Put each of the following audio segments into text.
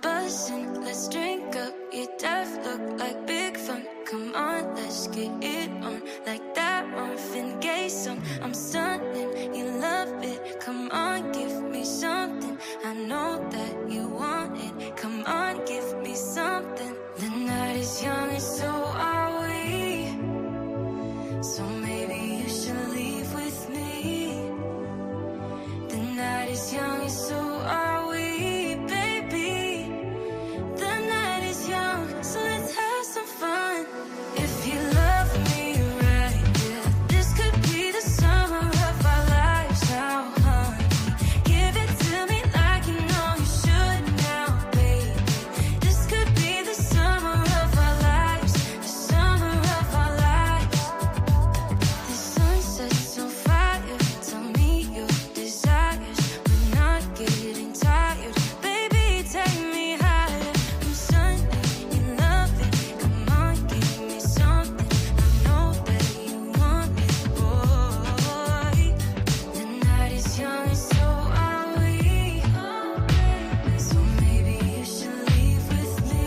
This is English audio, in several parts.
buzzing, let's drink up. Your death look like big fun. Come on, let's get it on. Like that Marvin Gaye song. I'm stunning, you love it. Come on, give me something. I know that you want it. Come on, give me something. The night is young and so are we. So maybe you should leave with me. The night is young and so are we, baby. The night is young, so let's have some fun. If you love me right, yeah, this could be the summer of our lives now, honey. Give it to me like you know you should now, baby. This could be the summer of our lives, the summer of our lives. The sunset's on fire, tell me your desires. We're not getting tired, baby, take me higher. I'm Sunday, you love it, come on, give me something. I know that you want it, boy. The night is young and so are we. So maybe you should leave with me.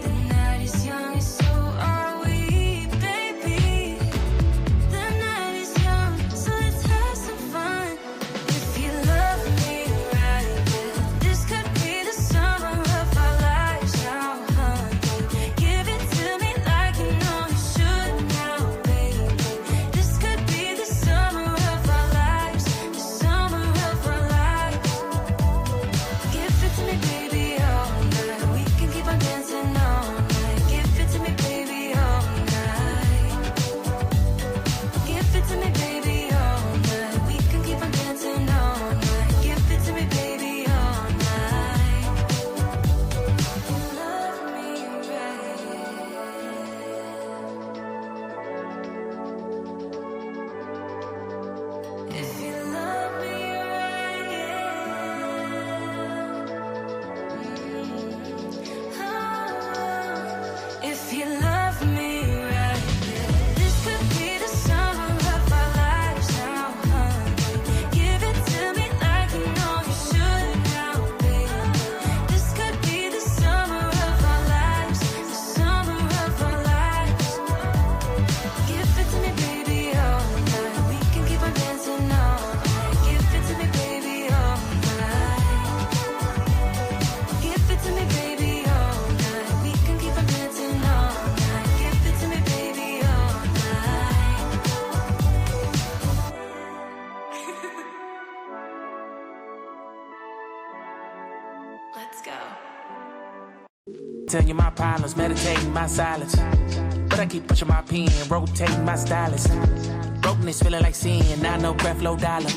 The night is young and so are we, baby. The night is young, so let's have some fun. If you love me right, yeah, this could be the summer of our lives now, honey. Give it to me like you know you should now, baby. This could be the summer of our lives, the summer of our lives. Give it to me, baby, all night. We can keep on dancing all night. Give it to me, baby, all night. Give it to me, baby, all night. We can keep on dancing all night. Give it to me, baby, all night. You love me right. If you love me right, if you love me right, yeah, this could be the summer of our lives now, honey. Give it to me like you know you should now, baby. This could be the summer of our lives, the summer of our lives. Give it to me, baby, all night. We can keep on dancing all night. Give it to me, baby, all night. Give it to me, baby, all night. We can keep on dancing all night. Give it to me, baby, all night. Let's go. Tell you my problems, meditating my silence. But I keep pushing my pen, rotating my stylus. Brokenness feeling like sin, now no breath, low dollar.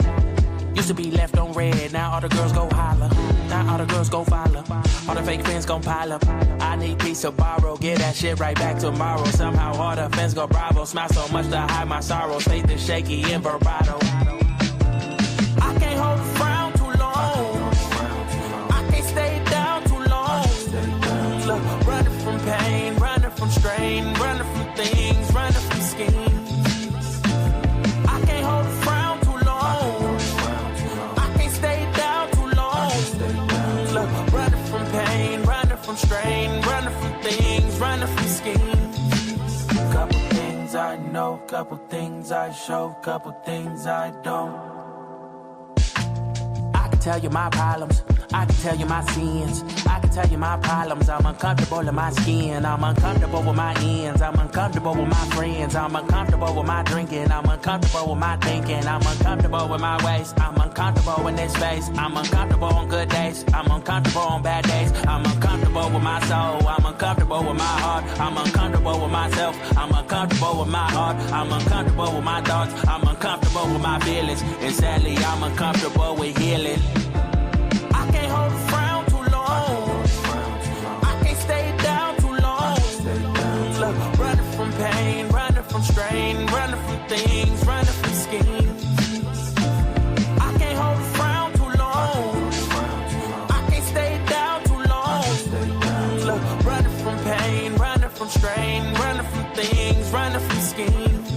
Used to be left on red, now all the girls go holler. Now all the girls go follow. All the fake friends gon' pile up. I need peace to borrow, get that shit right back tomorrow. Somehow all the fans go bravo. Smile so much to hide my sorrows. Faith is shaky in bravado. I can't hold a frown too long. I can't stay down too long. Look, running from pain, running from strain, running from things, running from schemes. I can't hold a frown too long. I can't stay down too long. Look, running from pain, running from strain, running from things, running from schemes. Couple things I know, couple things I show, couple things I don't. I can tell you my problems, I can tell you my sins, I can tell you my problems. I'm uncomfortable in my skin, I'm uncomfortable with my ends, I'm uncomfortable with my friends, I'm uncomfortable with my drinking, I'm uncomfortable with my thinking, I'm uncomfortable with my ways, I'm uncomfortable in this space, I'm uncomfortable on good days, I'm uncomfortable on bad days, I'm uncomfortable with my soul, I'm uncomfortable with my heart, I'm uncomfortable with myself, I'm uncomfortable with my heart, I'm uncomfortable with my thoughts, I'm uncomfortable with my feelings, and sadly I'm uncomfortable with healing. I can't hold a frown too long. I can't stay down too long. Look, running from pain, running from strain, running from things, running from schemes. I can't hold a frown too long. I can't stay down too long. Look, running from pain, running from strain, running from things, running from schemes.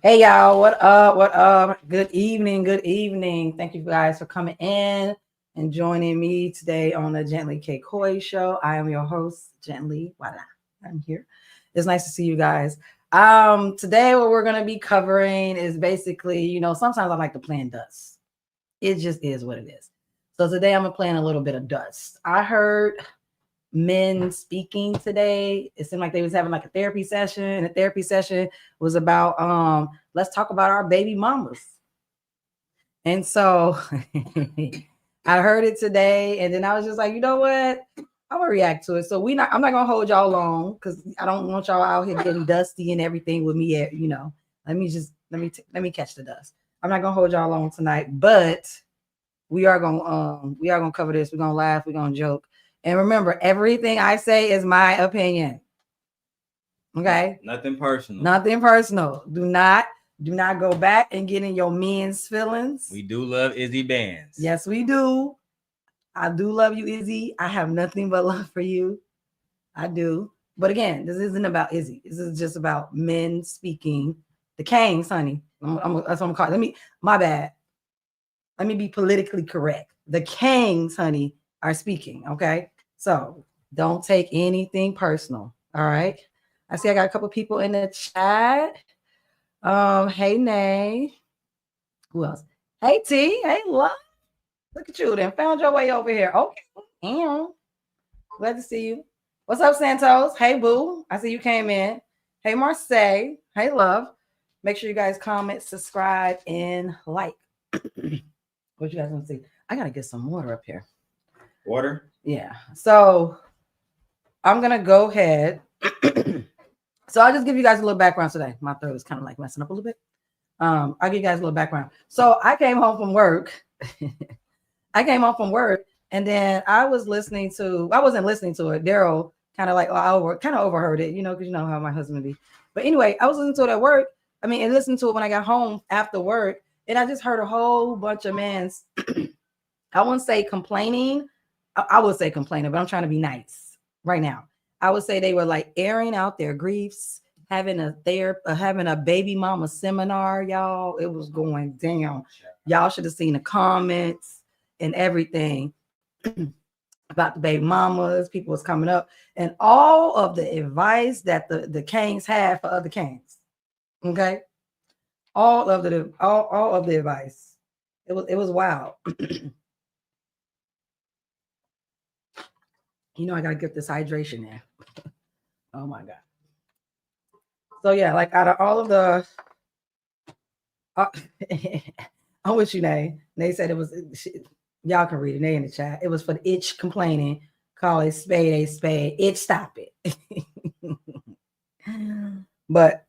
Hey y'all, what up? What up? Good evening. Good evening. Thank you guys for coming in and joining me today on the Gently K Coy show. I am your host, Gently. Voila. I'm here. It's nice to see you guys. Today what we're gonna be covering is basically, sometimes I like to plan dust. It just is what it is. So today I'm gonna plan a little bit of dust. I heard men speaking today. It seemed like they was having like a therapy session, and the therapy session was about let's talk about our baby mamas. And so I heard it today, and then I was just like, you know what? I'm gonna react to it. So I'm not gonna hold y'all long because I don't want y'all out here getting dusty and everything with me. Let me catch the dust. I'm not gonna hold y'all long tonight, but we are gonna cover this. We're gonna laugh. We're gonna joke. And remember, everything I say is my opinion. Okay? Nothing personal. Nothing personal. Do not go back and get in your men's feelings. We do love Izzy bands. Yes, we do. I do love you, Izzy. I have nothing but love for you. I do. But again, this isn't about Izzy. This is just about men speaking. The Kangs, honey. That's what I'm calling. My bad. Let me be politically correct. The Kangs, honey, are speaking, okay? So don't take anything personal, all right? I see I got a couple people in the chat. Hey, Nay. Who else? Hey, T. Hey, love. Look at you then. Found your way over here. Okay. Glad to see you. What's up, Santos? Hey, boo. I see you came in. Hey, Marseille. Hey, love. Make sure you guys comment, subscribe, and like. What you guys want to see? I got to get some water up here. Water? Yeah. So I'm going to go ahead. So I'll just give you guys a little background today. My throat is kind of like messing up a little bit. I'll give you guys a little background. So I came home from work. And then I wasn't listening to it. Daryl kind of like, overheard it, because you know how my husband be. But anyway, I was listening to it at work. And listened to it when I got home after work. And I just heard a whole bunch of men's, I wouldn't say complaining. I would say complaining, but I'm trying to be nice right now. I would say they were like airing out their griefs, having a baby mama seminar, y'all. It was going down. Y'all should have seen the comments and everything about the baby mamas. People was coming up and all of the advice that the Kangs had for other Kangs. Okay. All of the advice. It was wild. I gotta get this hydration in. Oh my God. So yeah, like out of all of the I'm with you, Nay. Nay said it was y'all can read it. Nay in the chat. It was for the itch complaining. Call it spade a spade. Itch, stop it. But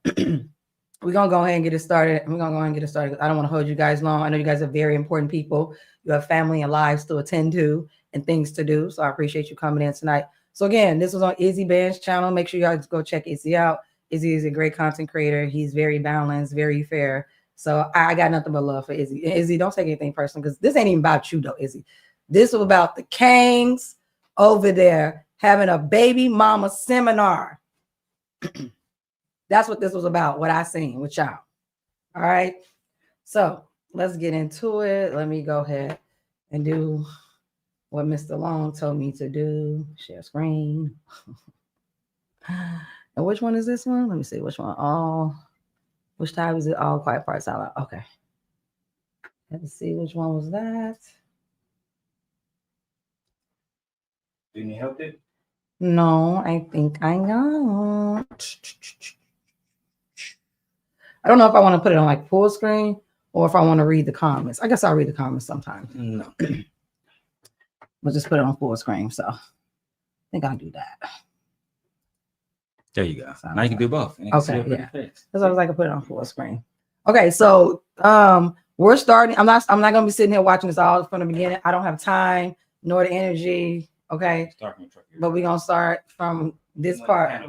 we're going to go ahead and get it started. I don't want to hold you guys long. I know you guys are very important people. You have family and lives to attend to and things to do. So I appreciate you coming in tonight. So again, this was on Izzy Band's channel. Make sure you guys go check Izzy out. Izzy is a great content creator. He's very balanced, very fair. So I got nothing but love for Izzy. And Izzy, don't take anything personal because this ain't even about you though, Izzy. This was about the Kangs over there having a baby mama seminar. That's what this was about, what I seen with y'all. All right. So let's get into it. Let me go ahead and do what Mr. Long told me to do. Share screen. And which one is this one? Let me see which one. Which time is it? All quiet parts out loud. Okay. Let's see which one was that. Do you need help with it? No, I think I got. I don't know if I want to put it on like full screen or if I want to read the comments. I guess I'll read the comments sometime. No. We'll just put it on full screen. So I think I'll do that. There you go. Now you can do both. Okay, yeah. That's why I was like, I put it on full screen. Okay, so we're starting. I'm not gonna be sitting here watching this all from the beginning. I don't have time nor the energy. Okay. But we're gonna start from this part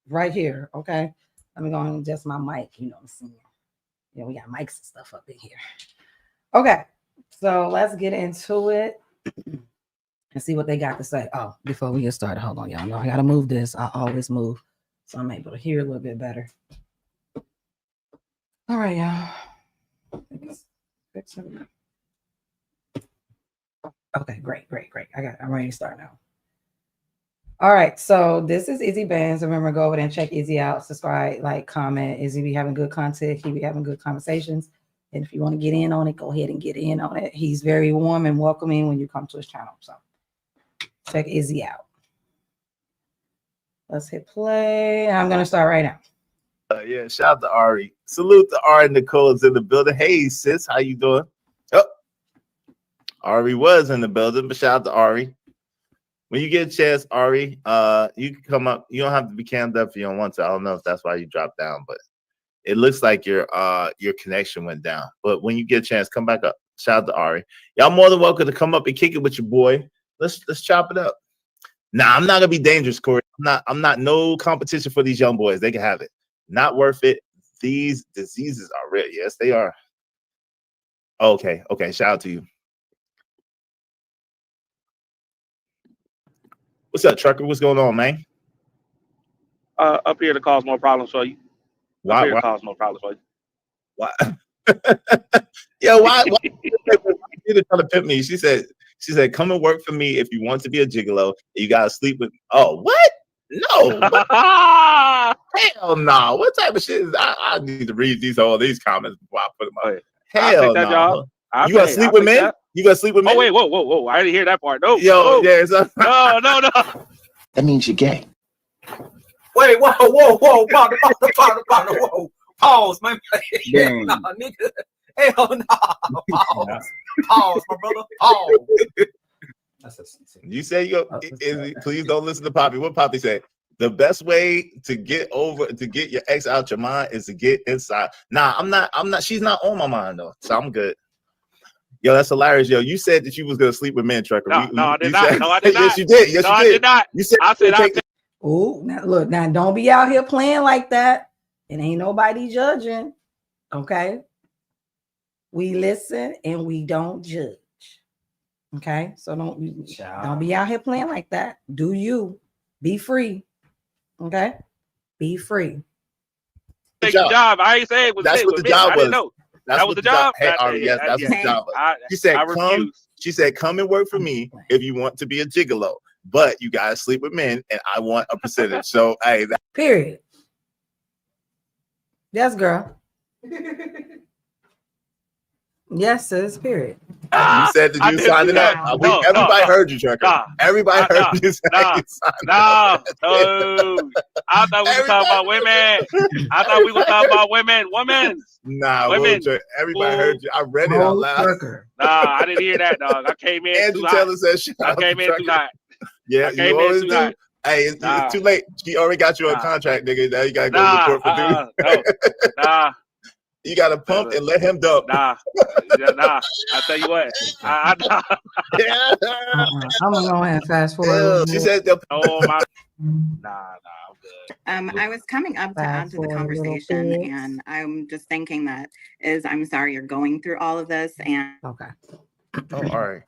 right here. Okay. Let me go and adjust my mic. You know what I'm saying? Yeah, we got mics and stuff up in here. Okay, so let's get into it and see what they got to say. Oh, before we get started, hold on, y'all know I gotta move this. I always move, so I'm able to hear a little bit better. All right, y'all. Okay, great. I'm ready to start now. All right, so this is Izzy Bands. Remember, go over there and check Izzy out. Subscribe, like, comment. Izzy be having good content. He be having good conversations. And if you want to get in on it, go ahead and get in on it. He's very warm and welcoming when you come to his channel. So check Izzy out. Let's hit play. I'm going to start right now. Yeah, shout out to Ari. Salute to Ari. Nicole's in the building. Hey, sis, how you doing? Oh, Ari was in the building, but shout out to Ari. When you get a chance, Ari, you can come up. You don't have to be cammed up if you don't want to. I don't know if that's why you dropped down, but it looks like your connection went down. But when you get a chance, come back up. Shout out to Ari. Y'all more than welcome to come up and kick it with your boy. Let's chop it up. Nah, I'm not gonna be dangerous, Corey. I'm not no competition for these young boys. They can have it. Not worth it. These diseases are real. Yes, they are. Okay. Shout out to you. What's up, trucker? What's going on, man? Up here to cause more problems for you. Why? Up here to cause more problems for you. Why? Yo, why you trying to pimp me? She said, come and work for me if you want to be a gigolo. You gotta sleep with. Oh, what? No. Hell no. What type of shit is I need to read these comments before I put them up. Hell no. You gonna sleep with men? You gonna sleep with men? Oh wait, whoa. I didn't hear that part. No. Yo, yeah. No. That means you're gay. Wait, whoa, partner, whoa. Pause, man. Nah, nigga. Hell no. Pause, my brother. Pause. You say you go, Izzy, please don't listen to Poppy. What Poppy said? The best way to get your ex out your mind is to get inside. Nah, I'm not. She's not on my mind though, so I'm good. Yo, that's hilarious. Yo, you said that you was gonna sleep with men, trucker. No, I did not. No, I did not. Yes, you did. Yes, no, you I did. did not. You said I said. Oh, now look, now don't be out here playing like that. It ain't nobody judging. Okay. We listen and we don't judge. Okay. So don't be out here playing like that. Do you be free? Okay. Be free. Take the job. I ain't saying it was. That's what the job was. I didn't know. That was the job. Hey, Ari, yes, that's what the job was. She said, come and work for me if you want to be a gigolo, but you gotta sleep with men, and I want a percentage. So, hey, period. Yes, girl. Yes, sis. Period. You said that you signed it up. Everybody heard you, trucker. Everybody heard you. No. I thought we were talking about women. I thought we were talking about women. Women. Nah, women. Everybody heard you. I read it out loud. Nah, I didn't hear that, dog. I came in Andrew Taylor said shit. I came in too hot. Yeah, you always do. Hey, it's too late. She already got you a contract, nigga. Now you gotta go to court for dude. Nah. You gotta pump and let him dump. Nah. I tell you what. I'm gonna go ahead and fast forward. She said, "Oh my." Nah, I'm good. I was coming up to add to the conversation, and I'm just thinking I'm sorry you're going through all of this. And okay. Oh, all right.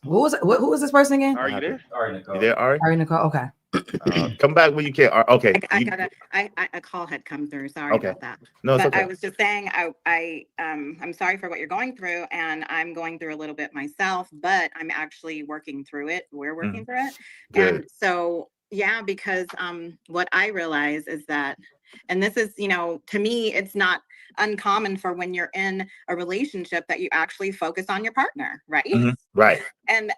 Who was this person again? Are you there? Ari Nicole. You there, Ari? Ari Nicole. Okay. Come back when you can. Okay. A call had come through. Sorry about that. No, it's but okay. I was just saying, I'm sorry for what you're going through, and I'm going through a little bit myself, but I'm actually working through it. We're working through it. Good. And so, yeah, because what I realize is that, and this is, to me, it's not uncommon for when you're in a relationship that you actually focus on your partner, right? Mm-hmm. Right. And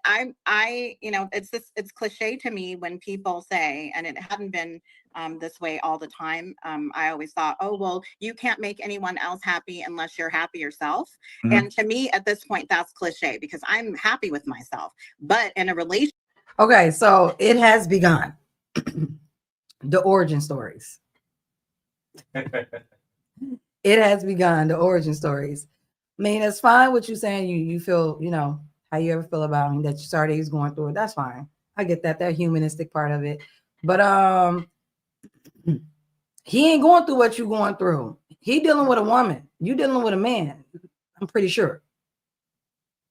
it's cliche to me when people say, and it hadn't been this way all the time. I always thought, oh, well, you can't make anyone else happy unless you're happy yourself. Mm-hmm. And to me, at this point, that's cliche because I'm happy with myself. But in a relationship. Okay, so it has begun. The origin stories. It has begun, the origin stories. I mean, it's fine what you're saying. You feel, how you ever feel about him, that you sorry that he's going through it. That's fine. I get that humanistic part of it. But he ain't going through what you're going through. He dealing with a woman. You dealing with a man. I'm pretty sure.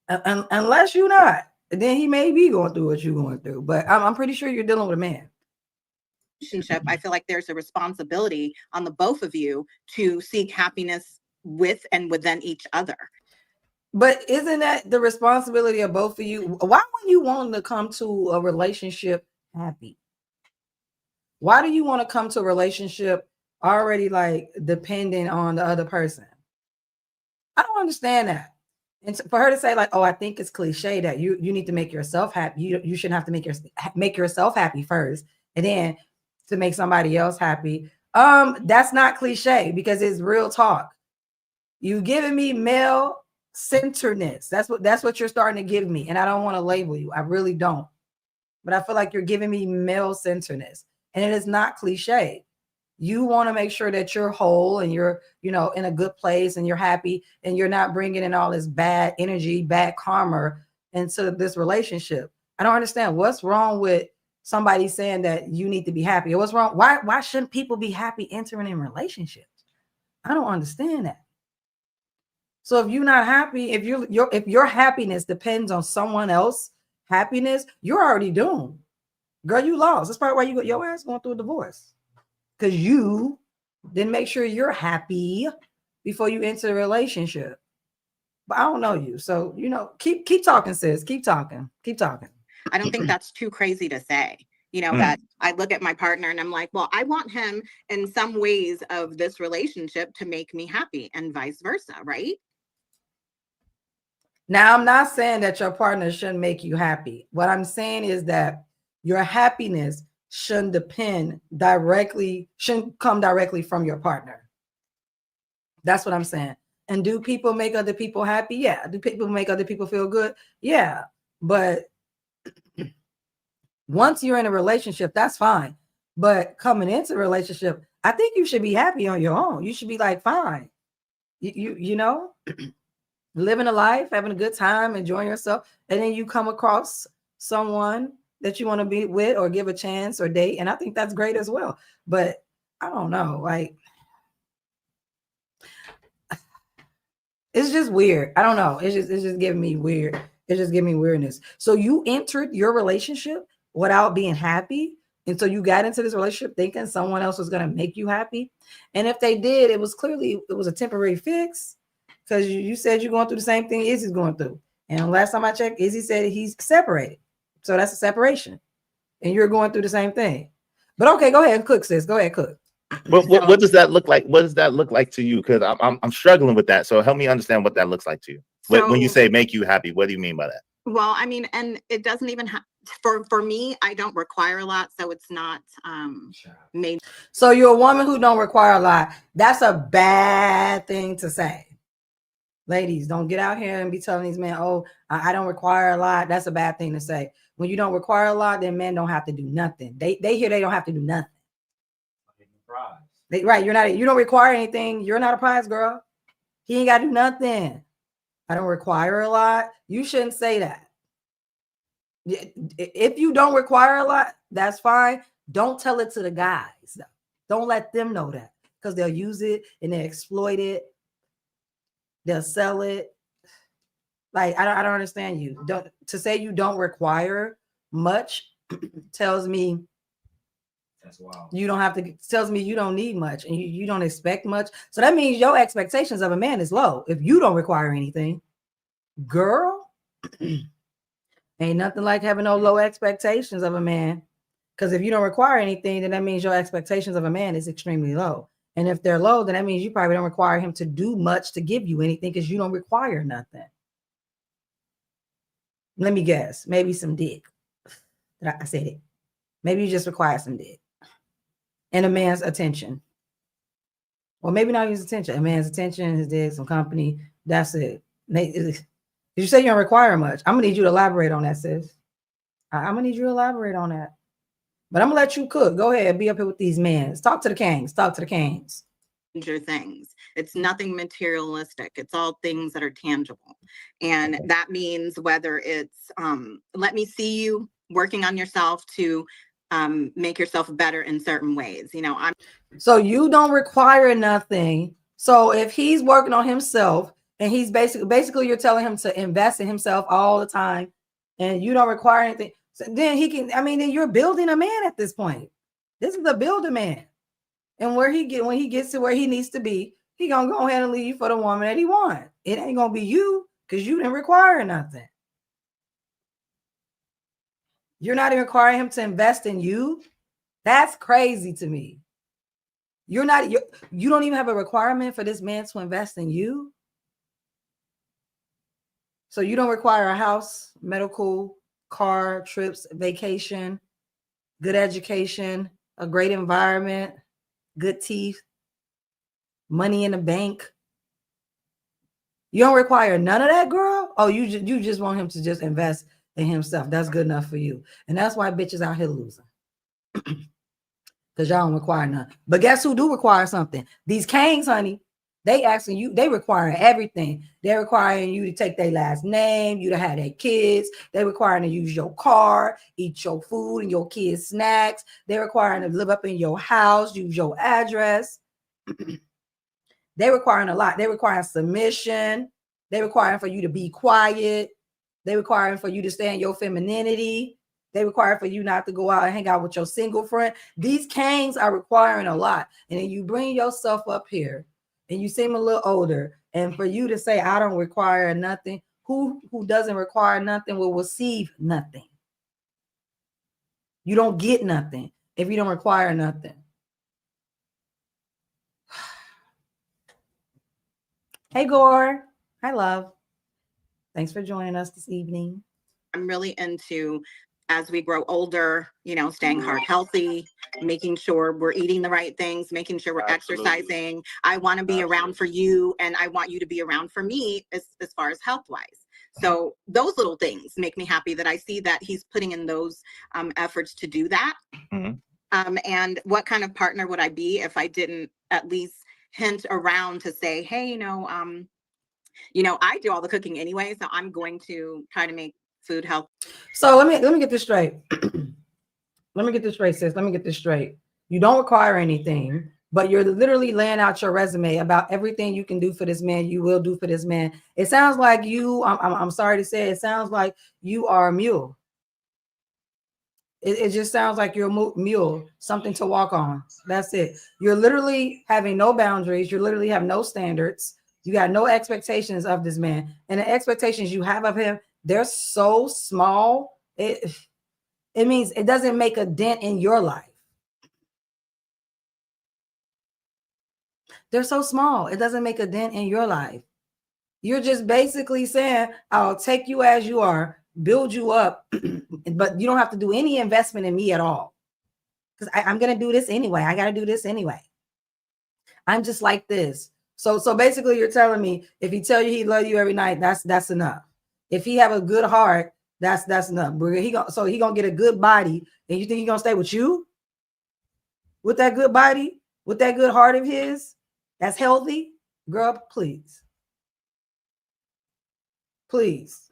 Unless you're not, then he may be going through what you're going through. But I'm pretty sure you're dealing with a man. I feel like there's a responsibility on the both of you to seek happiness with and within each other. But isn't that the responsibility of both of you? Why would you want to come to a relationship happy? Why do you want to come to a relationship already like dependent on the other person? I don't understand that. And for her to say like, oh, I think it's cliche that you need to make yourself happy. You shouldn't have to make yourself happy first, and then to make somebody else happy. That's not cliche because it's real talk. You giving me male centeredness. That's what you're starting to give me, and I don't want to label you. I really don't. But I feel like you're giving me male centeredness, and it is not cliche. You want to make sure that you're whole and you're, in a good place and you're happy and you're not bringing in all this bad energy, bad karma into this relationship. I don't understand what's wrong with somebody saying that you need to be happy. Or what's wrong? Why shouldn't people be happy entering in relationships? I don't understand that. So if you're not happy, if your happiness depends on someone else's happiness, you're already doomed. Girl, you lost. That's probably why your ass going through a divorce. Because you didn't make sure you're happy before you enter a relationship. But I don't know you. So, keep talking, sis. Keep talking. I don't think that's too crazy to say. That I look at my partner and I'm like, well, I want him in some ways of this relationship to make me happy and vice versa, right? Now, I'm not saying that your partner shouldn't make you happy. What I'm saying is that your happiness shouldn't come directly from your partner. That's what I'm saying. And do people make other people happy? Yeah. Do people make other people feel good? Yeah. But once you're in a relationship, that's fine. But coming into a relationship, I think you should be happy on your own. You should be like, fine. You living a life, having a good time, enjoying yourself. And then you come across someone that you want to be with or give a chance or date. And I think that's great as well. But I don't know, like, it's just weird. I don't know. It's just giving me weird. It's just giving me weirdness. So you entered your relationship without being happy. And so you got into this relationship thinking someone else was going to make you happy. And if they did, it was a temporary fix because you said you're going through the same thing Izzy's going through. And last time I checked, Izzy said he's separated. So that's a separation. And you're going through the same thing. But okay, go ahead and cook, sis. Go ahead, cook. What does that look like? What does that look like to you? Because I'm struggling with that. So help me understand what that looks like to you. When you say make you happy, what do you mean by that? Well, I mean, and it doesn't even have for me, I don't require a lot, so it's not made. So you're a woman who don't require a lot. That's a bad thing to say. Ladies, don't get out here and be telling these men, oh, I don't require a lot. That's a bad thing to say. When you don't require a lot, then men don't have to do nothing. They hear they don't have to do nothing. Right. You don't require anything. You're not a prize, girl. He ain't got to do nothing. I don't require a lot. You shouldn't say that. If you don't require a lot, that's fine. Don't tell it to the guys. Don't let them know that because they'll use it and they exploit it. They'll sell it. Like, I don't understand you. To say you don't require much tells me that's wild. Tells me you don't need much and you don't expect much. So that means your expectations of a man is low. If you don't require anything, girl, ain't nothing like having no low expectations of a man. Because if you don't require anything, then that means your expectations of a man is extremely low. And if they're low, then that means you probably don't require him to do much to give you anything because you don't require nothing. Let me guess. Maybe some dick. I said it. Maybe you just require some dick. And a man's attention. Well, maybe not his attention. A man's attention, his dick, some company. That's it. Did you say you don't require much? I'm going to need you to elaborate on that, sis. I'm going to need you to elaborate on that. But I'm going to let you cook. Go ahead. Be up here with these men. Talk to the kings. Things. It's nothing materialistic. It's all things that are tangible. And that means whether it's let me see you working on yourself to make yourself better in certain ways. So you don't require nothing. So if he's working on himself and he's basically you're telling him to invest in himself all the time and you don't require anything. So then then you're building a man at this point. This is a build a man. And when he gets to where he needs to be, he gonna go ahead and leave for the woman that he want. It ain't gonna be you because you didn't require nothing. You're not even requiring him to invest in you. That's crazy to me. You don't even have a requirement for this man to invest in you. So you don't require a house, medical, car, trips, vacation, good education, a great environment, good teeth, money in the bank. You don't require none of that, girl. Oh, you just want him to just invest in himself. That's good enough for you. And that's why bitches out here losing. Because y'all don't require none. But guess who do require something? These kings, honey. They asking you, they require everything. They're requiring you to take their last name, you to have their kids. They're requiring to use your car, eat your food and your kids' snacks. They're requiring to live up in your house, use your address. They're requiring a lot. They're requiring submission. They're requiring for you to be quiet. They're requiring for you to stay in your femininity. They require for you not to go out and hang out with your single friend. These kings are requiring a lot. And then you bring yourself up here and you seem a little older. And for you to say, I don't require nothing, who doesn't require nothing will receive nothing. You don't get nothing if you don't require nothing. Hey, Gore. Hi, love. Thanks for joining us this evening. I'm really into, as we grow older, staying heart healthy, making sure we're eating the right things, making sure we're exercising. I want to be around for you, and I want you to be around for me as far as health-wise. So those little things make me happy that I see that he's putting in those efforts to do that. Mm-hmm. And what kind of partner would I be if I didn't at least hint around to say, hey, I do all the cooking anyway, so I'm going to try to make food healthy. So let me get this straight. Let me get this straight, sis. Let me get this straight. You don't require anything, but you're literally laying out your resume about everything you can do for this man, you will do for this man. It sounds like you, I'm sorry to say, it sounds like you are a mule. It just sounds like you're a mule, something to walk on. That's it. You're literally having no boundaries. You literally have no standards. You got no expectations of this man. And the expectations you have of him, they're so small. It means it doesn't make a dent in your life. They're so small. It doesn't make a dent in your life. You're just basically saying, I'll take you as you are, build you up, but you don't have to do any investment in me at all. Because I'm going to do this anyway. I got to do this anyway. I'm just like this. So basically you're telling me if he tell you he love you every night, that's enough. If he have a good heart, that's enough. So he gonna get a good body, and you think he gonna stay with you? With that good body, with that good heart of his, that's healthy? Girl, please. Please.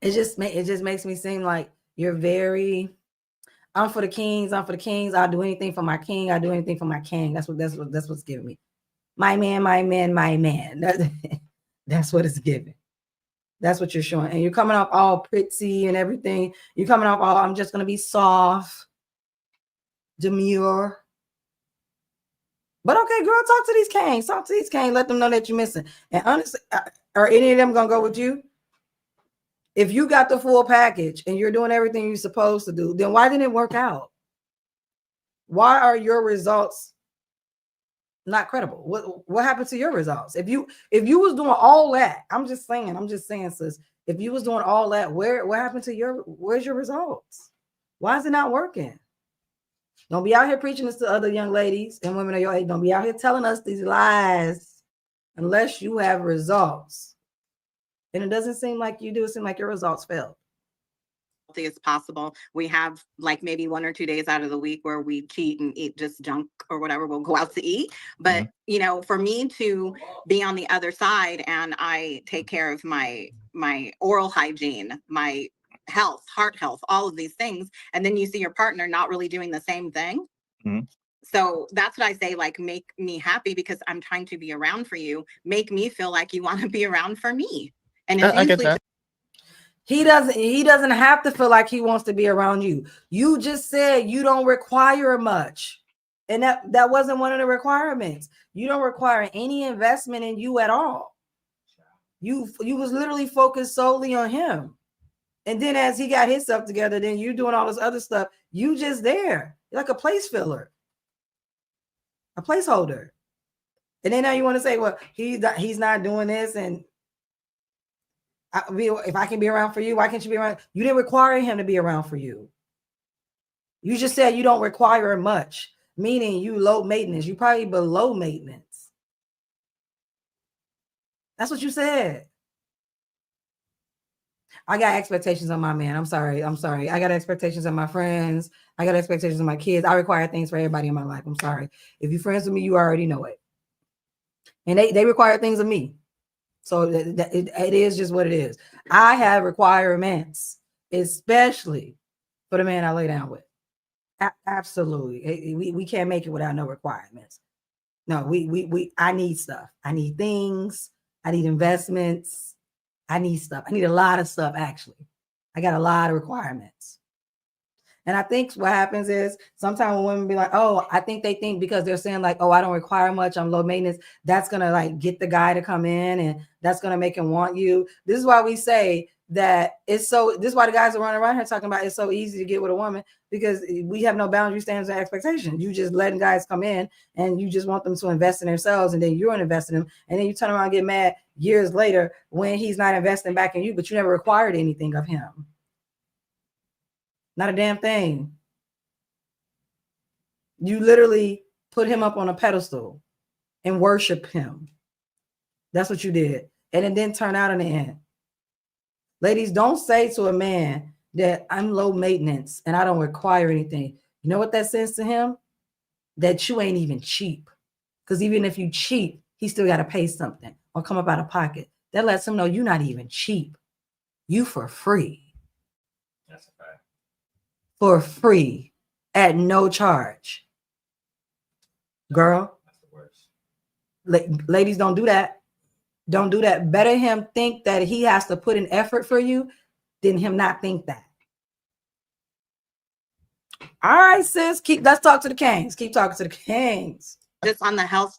It just makes me seem like you're very, I'm for the kings, I'll do anything for my king, I'll do anything for my king. That's what's giving me. My man, my man, my man. That's what it's giving. That's what you're showing. And you're coming off all pretty and everything. You're coming off all, I'm just going to be soft, demure. But okay, girl, talk to these kings. Talk to these kings. Let them know that you're missing. And honestly, are any of them going to go with you? If you got the full package and you're doing everything you're supposed to do, then why didn't it work out? Why are your results not credible? What happened to your results? If you was doing all that, I'm just saying, sis, if you was doing all that, what happened to where's your results? Why is it not working? Don't be out here preaching this to other young ladies and women of your age. Don't be out here telling us these lies unless you have results. And it doesn't seem like you do. It seems like your results failed. As possible. We have like maybe 1 or 2 days out of the week where we cheat and eat just junk or whatever. We'll go out to eat. But, for me to be on the other side and I take care of my oral hygiene, my health, heart health, all of these things. And then you see your partner not really doing the same thing. Mm-hmm. So that's what I say, like, make me happy because I'm trying to be around for you. Make me feel like you want to be around for me. And it's usually he doesn't have to feel like he wants to be around you. You just said you don't require much. And that wasn't one of the requirements. You don't require any investment in you at all. You was literally focused solely on him. And then as he got his stuff together, then you doing all this other stuff. You just there. You're like a place filler, a placeholder. And then now you want to say, well, he's not doing this. And if I can be around for you, why can't you be around? You didn't require him to be around for you. You just said you don't require much, meaning you low maintenance. You probably below maintenance. That's what you said. I got expectations on my man. I'm sorry. I got expectations on my friends. I got expectations on my kids. I require things for everybody in my life. I'm sorry. If you're friends with me, you already know it. And they require things of me. So it is just what it is. I have requirements, especially for the man I lay down with. Absolutely. We can't make it without no requirements. No, I need stuff. I need things. I need investments. I need stuff. I need a lot of stuff, actually. I got a lot of requirements. And I think what happens is sometimes when women be like, oh, I think they think because they're saying like, oh, I don't require much, I'm low maintenance, that's going to like get the guy to come in and that's going to make him want you. This is why we say that this is why the guys are running around here talking about it's so easy to get with a woman, because we have no boundary, standards, and expectations. You just letting guys come in and you just want them to invest in themselves, and then you're investing in them, and then you turn around and get mad years later when he's not investing back in you, but you never required anything of him. Not a damn thing. You literally put him up on a pedestal and worship him. That's what you did. And it didn't turn out in the end. Ladies, don't say to a man that I'm low maintenance and I don't require anything. You know what that says to him? That you ain't even cheap. Because even if you cheap, he still got to pay something or come up out of pocket. That lets him know you're not even cheap. You for free. That's a fact. For free at no charge. Girl, That's the worst. Ladies, don't do that. Don't do that. Better him think that he has to put in effort for you than him not think that. All right, sis. Let's talk to the kings. Keep talking to the kings. Just on the health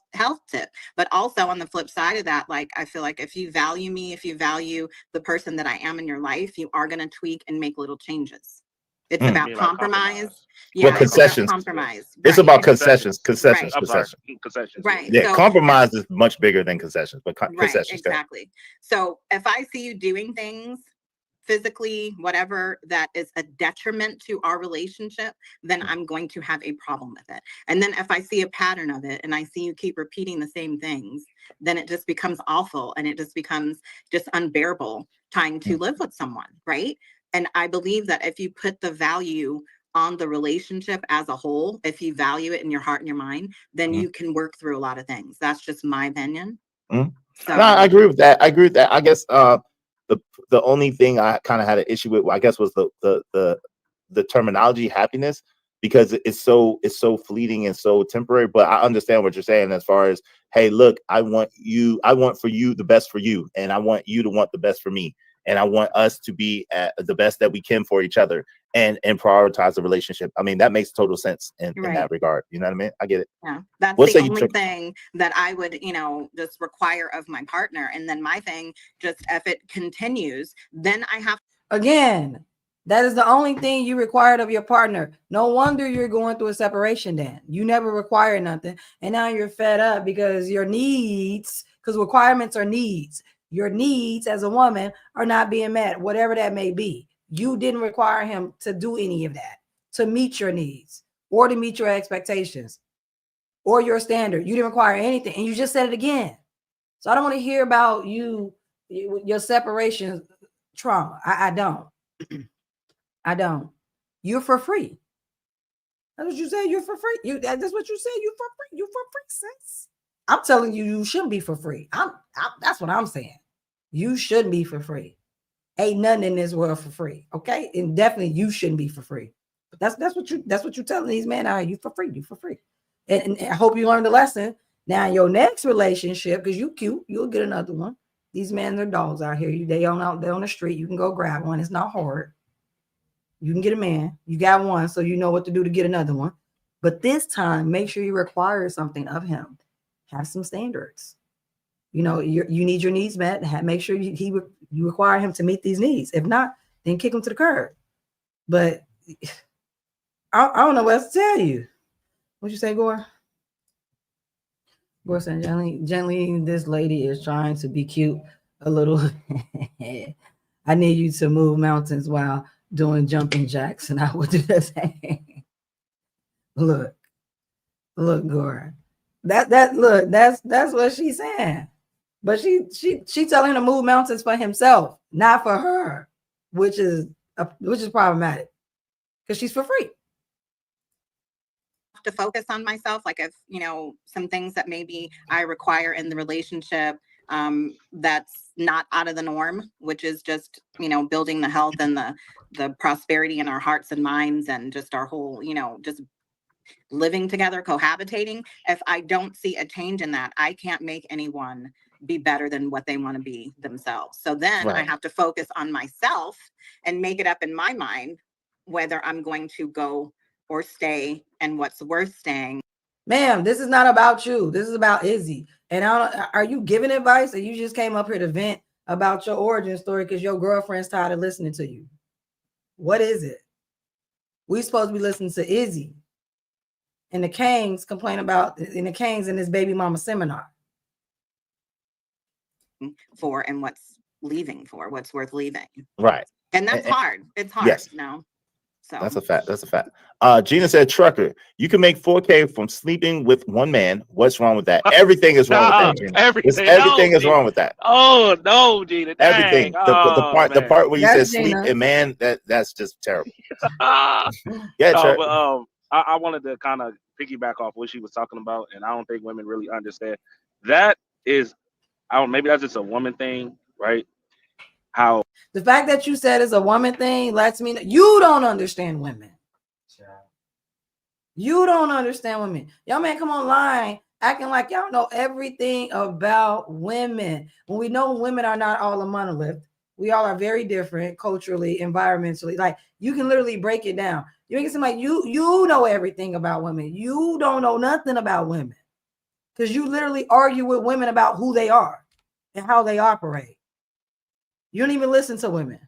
tip, but also on the flip side of that, like I feel like if you value me, if you value the person that I am in your life, you are going to tweak and make little changes. It's about compromise. Yeah, well, concessions. Compromise. It's right. about concessions. Concessions. Right. Concessions. Right. Yeah, so, compromise is much bigger than concessions, but concessions. Right, exactly. So if I see you doing things physically, whatever, that is a detriment to our relationship, then I'm going to have a problem with it. And then if I see a pattern of it and I see you keep repeating the same things, then it just becomes awful and it just becomes just unbearable trying to live with someone, right? And I believe that if you put the value on the relationship as a whole, if you value it in your heart and your mind, then you can work through a lot of things. That's just my opinion. So, no, I agree with that. I guess the only thing I kind of had an issue with, I guess, was the terminology happiness, because it's so fleeting and so temporary. But I understand what you're saying as far as, hey, look, I want for you the best for you, and I want you to want the best for me, and I want us to be at the best that we can for each other, and prioritize the relationship. I mean, that makes total sense in that regard. You know what I mean? I get it. Yeah, that's the only thing that I would, just require of my partner. And then my thing, just if it continues, then I have. Again, that is the only thing you required of your partner. No wonder you're going through a separation then. You never required nothing. And now you're fed up because your needs, because requirements are needs. Your needs as a woman are not being met, whatever that may be. You didn't require him to do any of that, to meet your needs or to meet your expectations or your standard. You didn't require anything. And you just said it again. So I don't want to hear about your separation trauma. I don't. I don't. You're for free. That's what you said. You're for free. That's what you said. You're for free. You're for free, sis. I'm telling you, you shouldn't be for free. That's what I'm saying. You shouldn't be for free. Ain't nothing in this world for free. Okay. And definitely you shouldn't be for free. But that's what you're telling these men. All right, you for free. You for free. And I hope you learned the lesson. Now your next relationship, because you cute, you'll get another one. These men are dogs out here. They're on the street. You can go grab one. It's not hard. You can get a man. You got one, so you know what to do to get another one. But this time, make sure you require something of him. Have some standards. You know, you need your needs met. Make sure you require him to meet these needs. If not, then kick him to the curb. But I don't know what else to tell you. What you say, Gore? Gore said, gently, this lady is trying to be cute a little. I need you to move mountains while doing jumping jacks, and I would do the same. Look, Gore. That's what she's saying. But she telling him to move mountains for himself, not for her, which is problematic because she's for free. To focus on myself, like if some things that maybe I require in the relationship that's not out of the norm, which is just building the health and the prosperity in our hearts and minds and just our whole just living together, cohabitating. If I don't see a change in that, I can't make anyone be better than what they want to be themselves. So then I have to focus on myself and make it up in my mind whether I'm going to go or stay and what's worth staying. Ma'am, this is not about you. This is about Izzy. And are you giving advice, or you just came up here to vent about your origin story because your girlfriend's tired of listening to you? What is it? We supposed to be listening to Izzy and the Kangs complain about in the Kangs in this baby mama seminar. For and what's leaving for, what's worth leaving. Right. And that's hard. It's hard. Yes. So that's a fact. Gina said, Trucker, you can make 4K from sleeping with one man. What's wrong with that? Everything is wrong with that, Gina. Everything is wrong with that. Oh no, Gina. Everything. The part where you said sleep and man, that's just terrible. Yeah, but I wanted to kind of piggyback off what she was talking about, and I don't think women really understand. That is, maybe that's just a woman thing, right? How the fact that you said it's a woman thing lets me know you don't understand women. You don't understand women. Y'all man come online acting like y'all know everything about women. When we know women are not all a monolith. We all are very different culturally, environmentally. Like you can literally break it down. You make it seem like you know everything about women. You don't know nothing about women. Because you literally argue with women about who they are and how they operate. You don't even listen to women.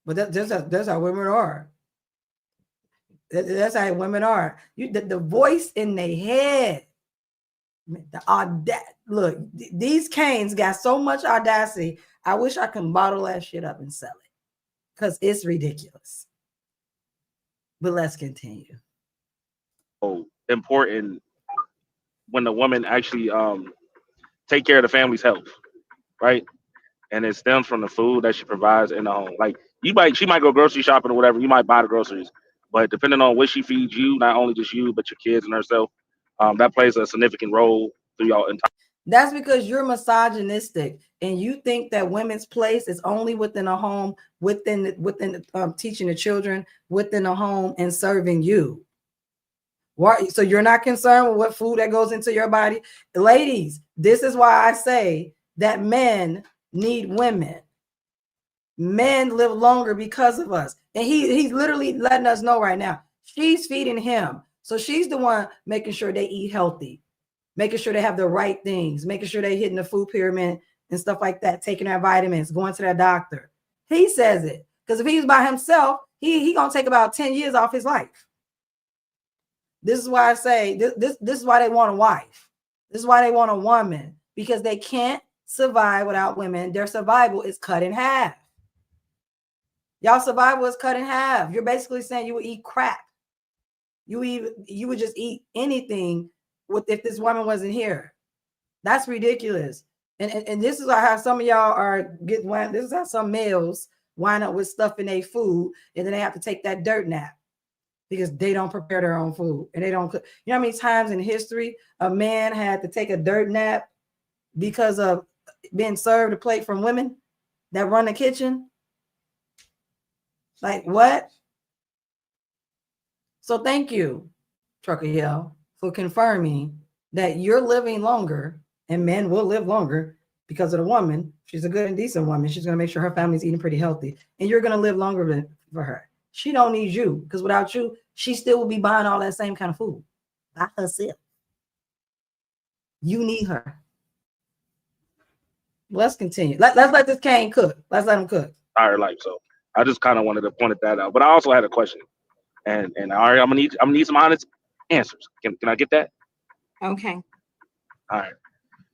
But that's how women are. That's how women are. The voice in their head. Look, these Canes got so much audacity. I wish I could bottle that shit up and sell it. Because it's ridiculous. But let's continue. Important when the woman actually take care of the family's health, right? And it stems from the food that she provides in the home. Like she might go grocery shopping or whatever. You might buy the groceries, but depending on what she feeds you, not only just you but your kids and herself, that plays a significant role through your entire. That's because you're misogynistic and you think that women's place is only within a home, within teaching the children within a home and serving you. Why? So you're not concerned with what food that goes into your body, ladies. This is why I say that men need women. Men live longer because of us, and he's literally letting us know right now. She's feeding him, so she's the one making sure they eat healthy, making sure they have the right things, making sure they're hitting the food pyramid and stuff like that, taking their vitamins, going to their doctor. He says it because if he's by himself, he gonna take about 10 years off his life. This is why I say this is why they want a wife. This is why they want a woman, because they can't survive without women. Their survival is cut in half. Y'all survival is cut in half. You're basically saying you would eat crap. You would just eat anything if this woman wasn't here. That's ridiculous. And this is how some of y'all are getting. This is how some males wind up with stuff in their food, and then they have to take that dirt nap because they don't prepare their own food and they don't cook. You know how many times in history a man had to take a dirt nap because of being served a plate from women that run the kitchen? Like what? So thank you, Trucker Hill, for confirming that you're living longer, and men will live longer because of the woman. She's a good and decent woman. She's going to make sure her family's eating pretty healthy, and you're going to live longer for her. She don't need you, because without you, she still will be buying all that same kind of food by herself. You need her. Let's continue. Let's let this Kane cook. Let's let him cook. Entire life. So I just kind of wanted to point that out. But I also had a question, and Ari, I'm gonna need some honest answers. Can I get that? Okay. All right.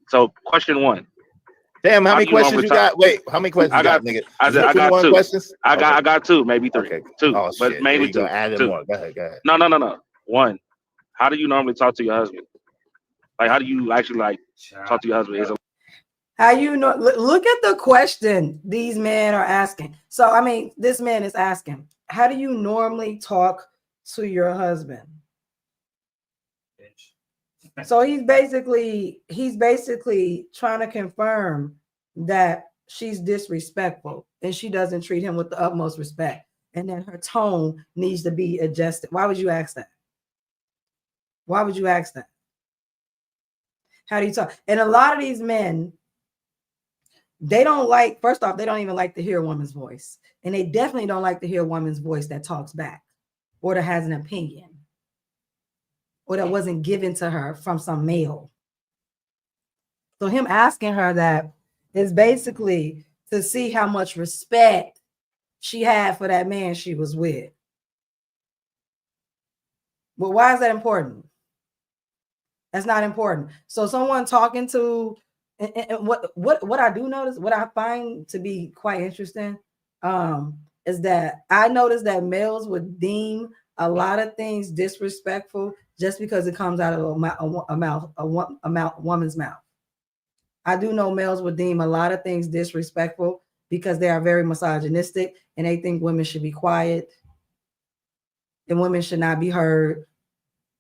So question 1. Damn, how many questions you got? Wait, how many questions you got, nigga? I got 2 questions. I got 2, maybe 3. Okay. 2, Oh, but shit. mainly There you 2. go. Add in 2. more. Go ahead. No. 1. How do you normally talk to your husband? Like, how do you actually like talk to your husband? Is it How you know? Look at the question these men are asking. So, I mean, this man is asking, how do you normally talk to your husband? So he's basically trying to confirm that she's disrespectful and she doesn't treat him with the utmost respect, and that her tone needs to be adjusted. Why would you ask that? Why would you ask that? How do you talk? And a lot of these men, they don't like, first off, they don't even like to hear a woman's voice. And they definitely don't like to hear a woman's voice that talks back or that has an opinion or that wasn't given to her from some male. So him asking her that is basically to see how much respect she had for that man she was with. But why is that important? That's not important. So someone talking to, and what I do notice, what I find to be quite interesting, is that I notice that males would deem a lot of things disrespectful just because it comes out of a woman's mouth. I do know males would deem a lot of things disrespectful because they are very misogynistic and they think women should be quiet and women should not be heard.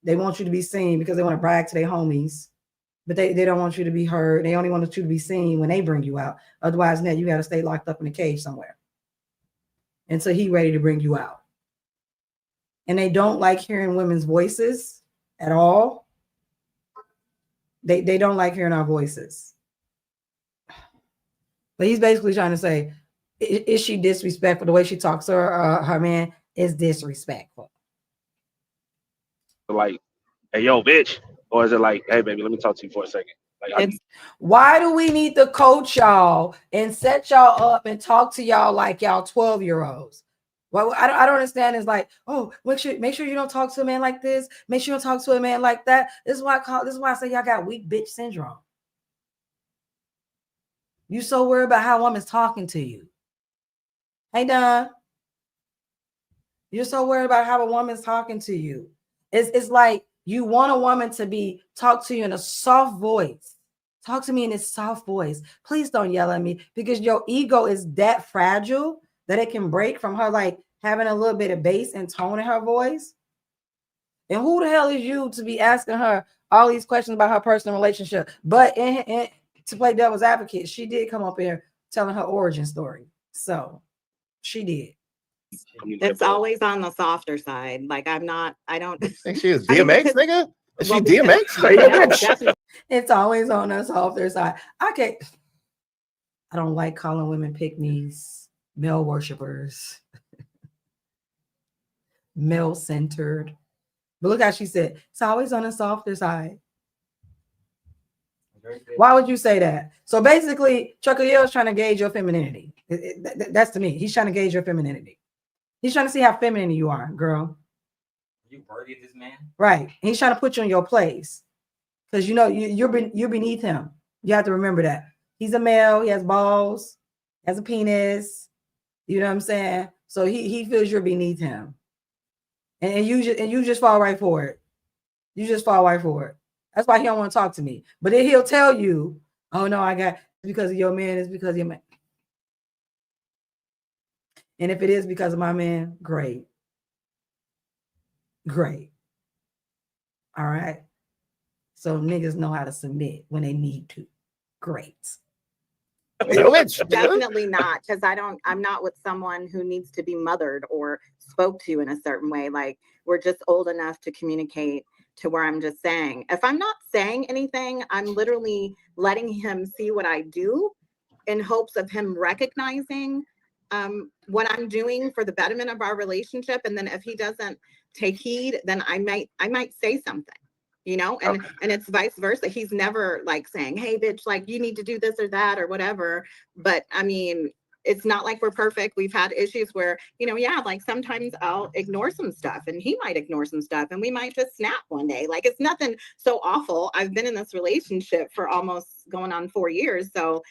They want you to be seen because they want to brag to their homies, but they don't want you to be heard. They only want you to be seen when they bring you out. Otherwise, now you got to stay locked up in a cage somewhere. And so he's ready to bring you out. And they don't like hearing women's voices at all. They don't like hearing our voices. But he's basically trying to say, is she disrespectful? The way she talks to her man is disrespectful. like, hey, yo, bitch? Or is it like, hey, baby, let me talk to you for a second? Like, why do we need to coach y'all and set y'all up and talk to y'all like y'all 12-year-olds? Well, I don't understand. It's like, oh, make sure you don't talk to a man like this. Make sure you don't talk to a man like that. This is why I say y'all got weak bitch syndrome. You so worried about how a woman's talking to you. Hey, Don. You're so worried about how a woman's talking to you. It's like you want a woman to talk to you in a soft voice. Talk to me in a soft voice. Please don't yell at me, because your ego is that fragile that it can break from her like having a little bit of bass and tone in her voice. And who the hell is you to be asking her all these questions about her personal relationship? But to play devil's advocate, she did come up here telling her origin story. So she did. It's always on the softer side. Like I don't think she is DMX, nigga. Is she DMX? It's always on the softer side. I don't like calling women pick-me's, male worshipers, male-centered. But look how she said, it's always on the softer side. Why would you say that? So basically, Chuckle is trying to gauge your femininity. That's to me. He's trying to gauge your femininity. He's trying to see how feminine you are, girl. You worthy of this man? Right. He's trying to put you in your place. Because you're beneath him. You have to remember that. He's a male, he has balls, has a penis. You know what I'm saying? So he feels you're beneath him. And you just fall right for it. You just fall right for it. That's why he don't want to talk to me. But then he'll tell you, oh no, because of your man, it's because of your man. And if it is because of my man, great. Great. All right. So niggas know how to submit when they need to. Great. Definitely not, because I'm not with someone who needs to be mothered or spoke to in a certain way. Like, we're just old enough to communicate to where I'm just saying, if I'm not saying anything, I'm literally letting him see what I do in hopes of him recognizing what I'm doing for the betterment of our relationship. And then if he doesn't take heed, then I might say something, you know, and it's vice versa. He's never like saying, hey, bitch, like you need to do this or that or whatever. But I mean, it's not like we're perfect. We've had issues where, you know, yeah, like sometimes I'll ignore some stuff and he might ignore some stuff and we might just snap one day. Like it's nothing so awful. I've been in this relationship for almost going on 4 years. So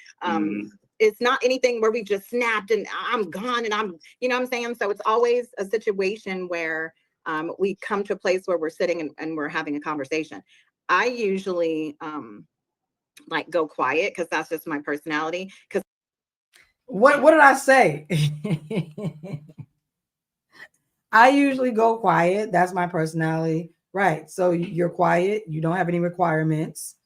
it's not anything where we just snapped and I'm gone and I'm, you know what I'm saying? So it's always a situation where we come to a place where we're sitting and we're having a conversation. I usually like go quiet because that's just my personality. Because what did I say? I usually go quiet. That's my personality. Right. So you're quiet. You don't have any requirements.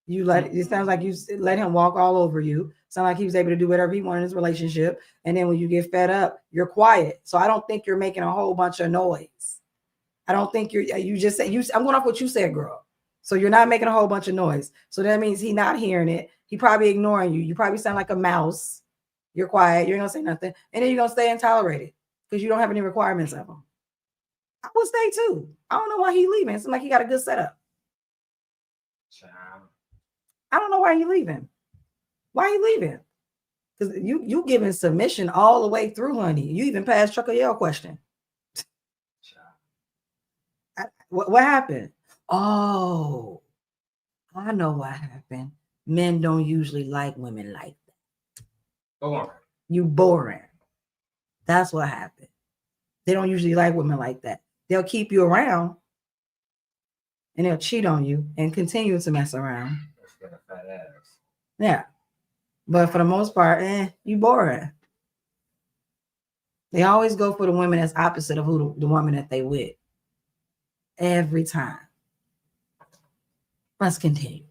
You let it sounds like you let him walk all over you. Sound like he was able to do whatever he wanted in his relationship. And then when you get fed up, you're quiet. So I don't think you're making a whole bunch of noise. I don't think you just said I'm going off what you said, girl. So you're not making a whole bunch of noise. So that means he's not hearing it. He probably ignoring you. You probably sound like a mouse. You're quiet. You're gonna say nothing, and then you're gonna stay and tolerate it because you don't have any requirements of him. I would stay too. I don't know why he leaving. It seems like he got a good setup. I don't know why he leaving. Why he leaving? Because you giving submission all the way through, honey. You even passed Chuck Yale question. What happened? Oh, I know what happened. Men don't usually like women like that. Boring. You boring. That's what happened. They don't usually like women like that. They'll keep you around and they'll cheat on you and continue to mess around. Yeah. But for the most part, you boring. They always go for the women that's opposite of who the woman that they with. Every time. Let's continue.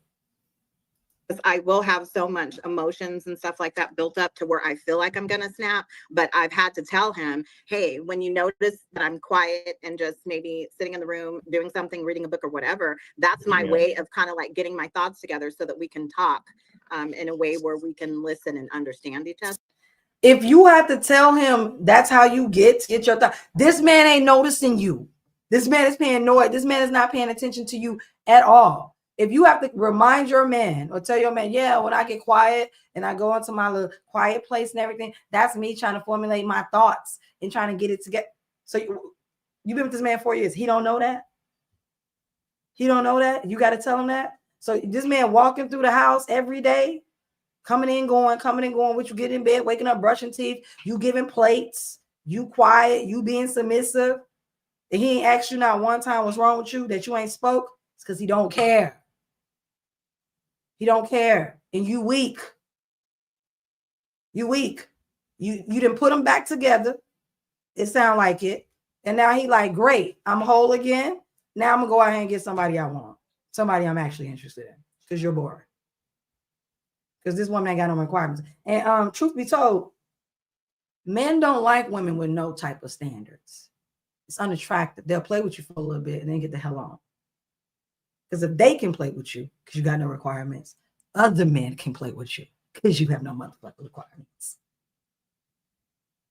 I will have so much emotions and stuff like that built up to where I feel like I'm going to snap. But I've had to tell him, hey, when you notice that I'm quiet and just maybe sitting in the room, doing something, reading a book or whatever, that's my way of kind of like getting my thoughts together so that we can talk in a way where we can listen and understand each other. If you have to tell him that's how you get your thoughts, this man ain't noticing you. This man is paying no, this man is not paying attention to you at all. If you have to remind your man or tell your man, yeah, when I get quiet and I go into my little quiet place and everything, that's me trying to formulate my thoughts and trying to get it together. So you've been with this man 4 years. He don't know that. He don't know that. You got to tell him that. So this man walking through the house every day, coming and going, with you get in bed, waking up, brushing teeth, you giving plates, you quiet, you being submissive. And he ain't asked you not one time what's wrong with you that you ain't spoke. It's because he don't care. He don't care. And you weak. You weak. You didn't put them back together. It sound like it. And now he like, great, I'm whole again. Now I'm gonna go out here and get somebody I want. Somebody I'm actually interested in. Because you're boring. Because this woman ain't got no requirements. And truth be told, men don't like women with no type of standards. It's unattractive. They'll play with you for a little bit and then get the hell on. Because if they can play with you because you got no requirements, other men can play with you because you have no motherfucking requirements.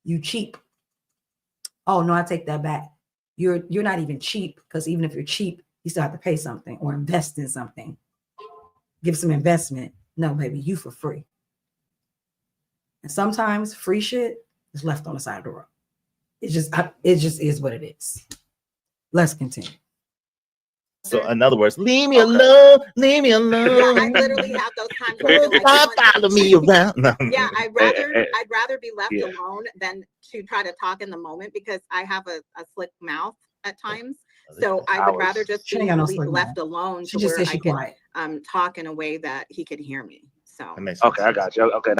You cheap. Oh no, I take that back. You're not even cheap because even if you're cheap, you still have to pay something or invest in something. Give some investment. No, baby, you for free. And sometimes free shit is left on the side of the road. It just is what it is. Let's continue. So in other words, leave me alone, leave me alone. Yeah, I literally have those times where I Stop following me around. No. Yeah, I'd rather be left alone than to try to talk in the moment because I have a slick mouth at times. So I would rather just be left alone to where I can talk in a way that he could hear me. So okay, I got you. Okay.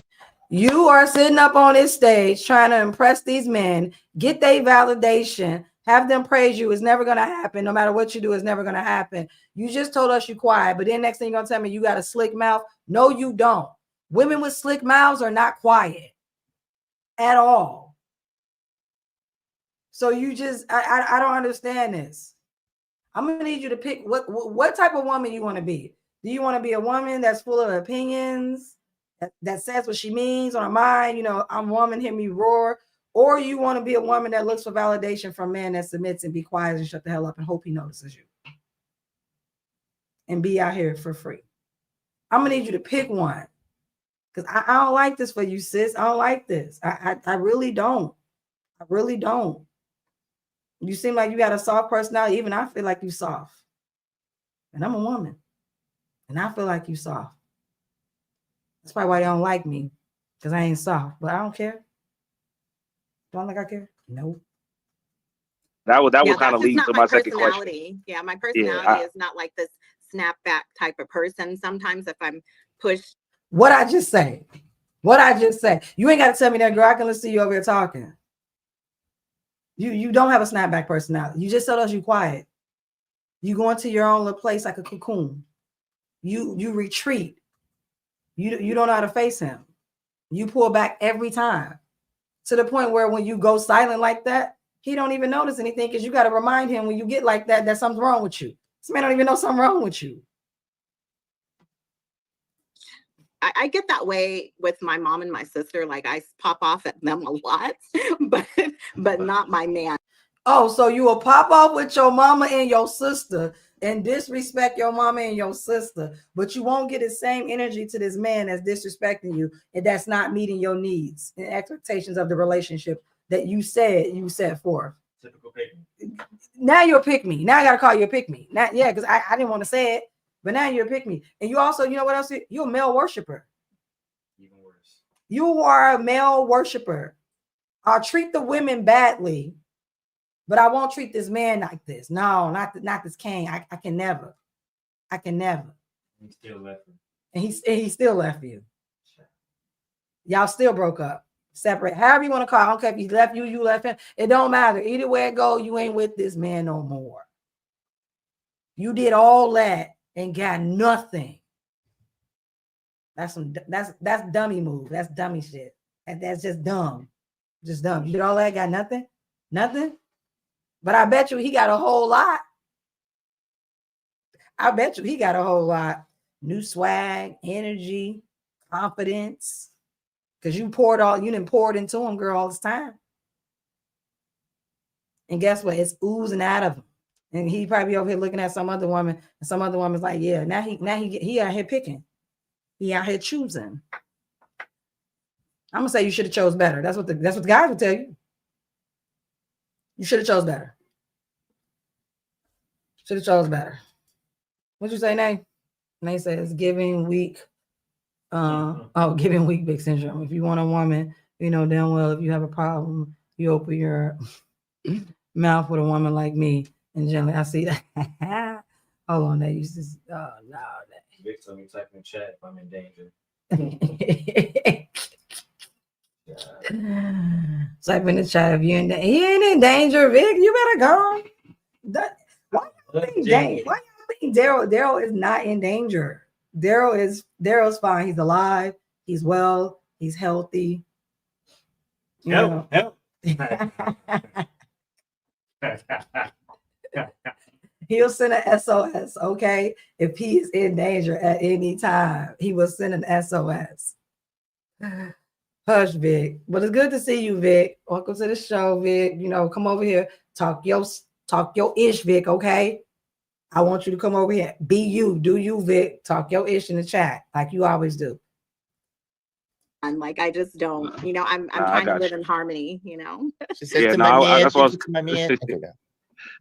You are sitting up on this stage trying to impress these men, get their validation, have them praise you. It's never going to happen. No matter what you do, it's never going to happen. You just told us you're quiet, but then next thing you're going to tell me you got a slick mouth. No, you don't. Women with slick mouths are not quiet at all. So you just, I don't understand this. I'm going to need you to pick what type of woman you want to be. Do you want to be a woman that's full of opinions that says what she means on her mind. You know, I'm a woman, hear me roar. Or you want to be a woman that looks for validation from a man that submits and be quiet and shut the hell up and hope he notices you. And be out here for free. I'm going to need you to pick one. Because I don't like this for you, sis. I don't like this. I really don't. I really don't. You seem like you got a soft personality. Even I feel like you soft. And I'm a woman. And I feel like you soft. That's probably why they don't like me. Because I ain't soft. But I don't care. Don't think I care? No. That would Yeah, kind that's of just lead not to my my second question. personality. Yeah, my personality is not like this snapback type of person. Sometimes if I'm pushed. What I just say? What I just say? You ain't got to tell me that, girl. I can listen to you over here talking. You don't have a snapback personality. You just told us you quiet. You go into your own little place like a cocoon. You retreat. You don't know how to face him. You pull back every time to the point where when you go silent like that, he don't even notice anything because you got to remind him when you get like that something's wrong with you. This man don't even know something wrong with you. I get that way with my mom and my sister. Like I pop off at them a lot, but not my man. Oh, so you will pop off with your mama and your sister and disrespect your mama and your sister, but you won't get the same energy to this man that's disrespecting you and that's not meeting your needs and expectations of the relationship that you set forth. Typical pick me. Now you're a pick me. Now I gotta call you a pick me. Now, yeah, because I didn't want to say it, but now you're a pick me. And you also, you know what else? You're a male worshiper. Even worse. You are a male worshiper. I'll treat the women badly. But I won't treat this man like this. No, not this king. I can never. I can never. He still left me. And he still left you. Y'all still broke up. Separate. However you want to call it. I don't care if he left you, you left him. It don't matter. Either way it go, you ain't with this man no more. You did all that and got nothing. That's dummy move. That's dummy shit. That's just dumb. Just dumb. You did all that, got nothing? Nothing? But I bet you he got a whole lot. I bet you he got a whole lot. New swag, energy, confidence. Because you didn't pour it into him, girl, all this time. And guess what? It's oozing out of him. And he probably over here looking at some other woman, and some other woman's like, yeah, now he out here picking. He out here choosing. I'm gonna say you should have chose better. That's what the guys will tell you. You should have chose better. Should have chose better. What'd you say, Nay? Nay says giving weak. Giving weak big syndrome. If you want a woman, you know damn well if you have a problem, you open your mouth with a woman like me. And generally, I see that. Hold on, that used to. Oh no, that. Vic told me type in the chat if I'm in danger. Type in the chat if you're in danger. He ain't in danger, Vic. You better go. Why y'all think Daryl is not in danger? Daryl's fine. He's alive. He's well. He's healthy. Help. He'll send an SOS, okay? If he's in danger at any time, he will send an SOS. Hush, Vic. But it's good to see you, Vic. Welcome to the show, Vic. You know, come over here. Talk your ish, Vic, okay? I want you to come over here. Be you. Do you, Vic. Talk your ish in the chat like you always do. And like I just don't, I'm trying to live in harmony, She said my man.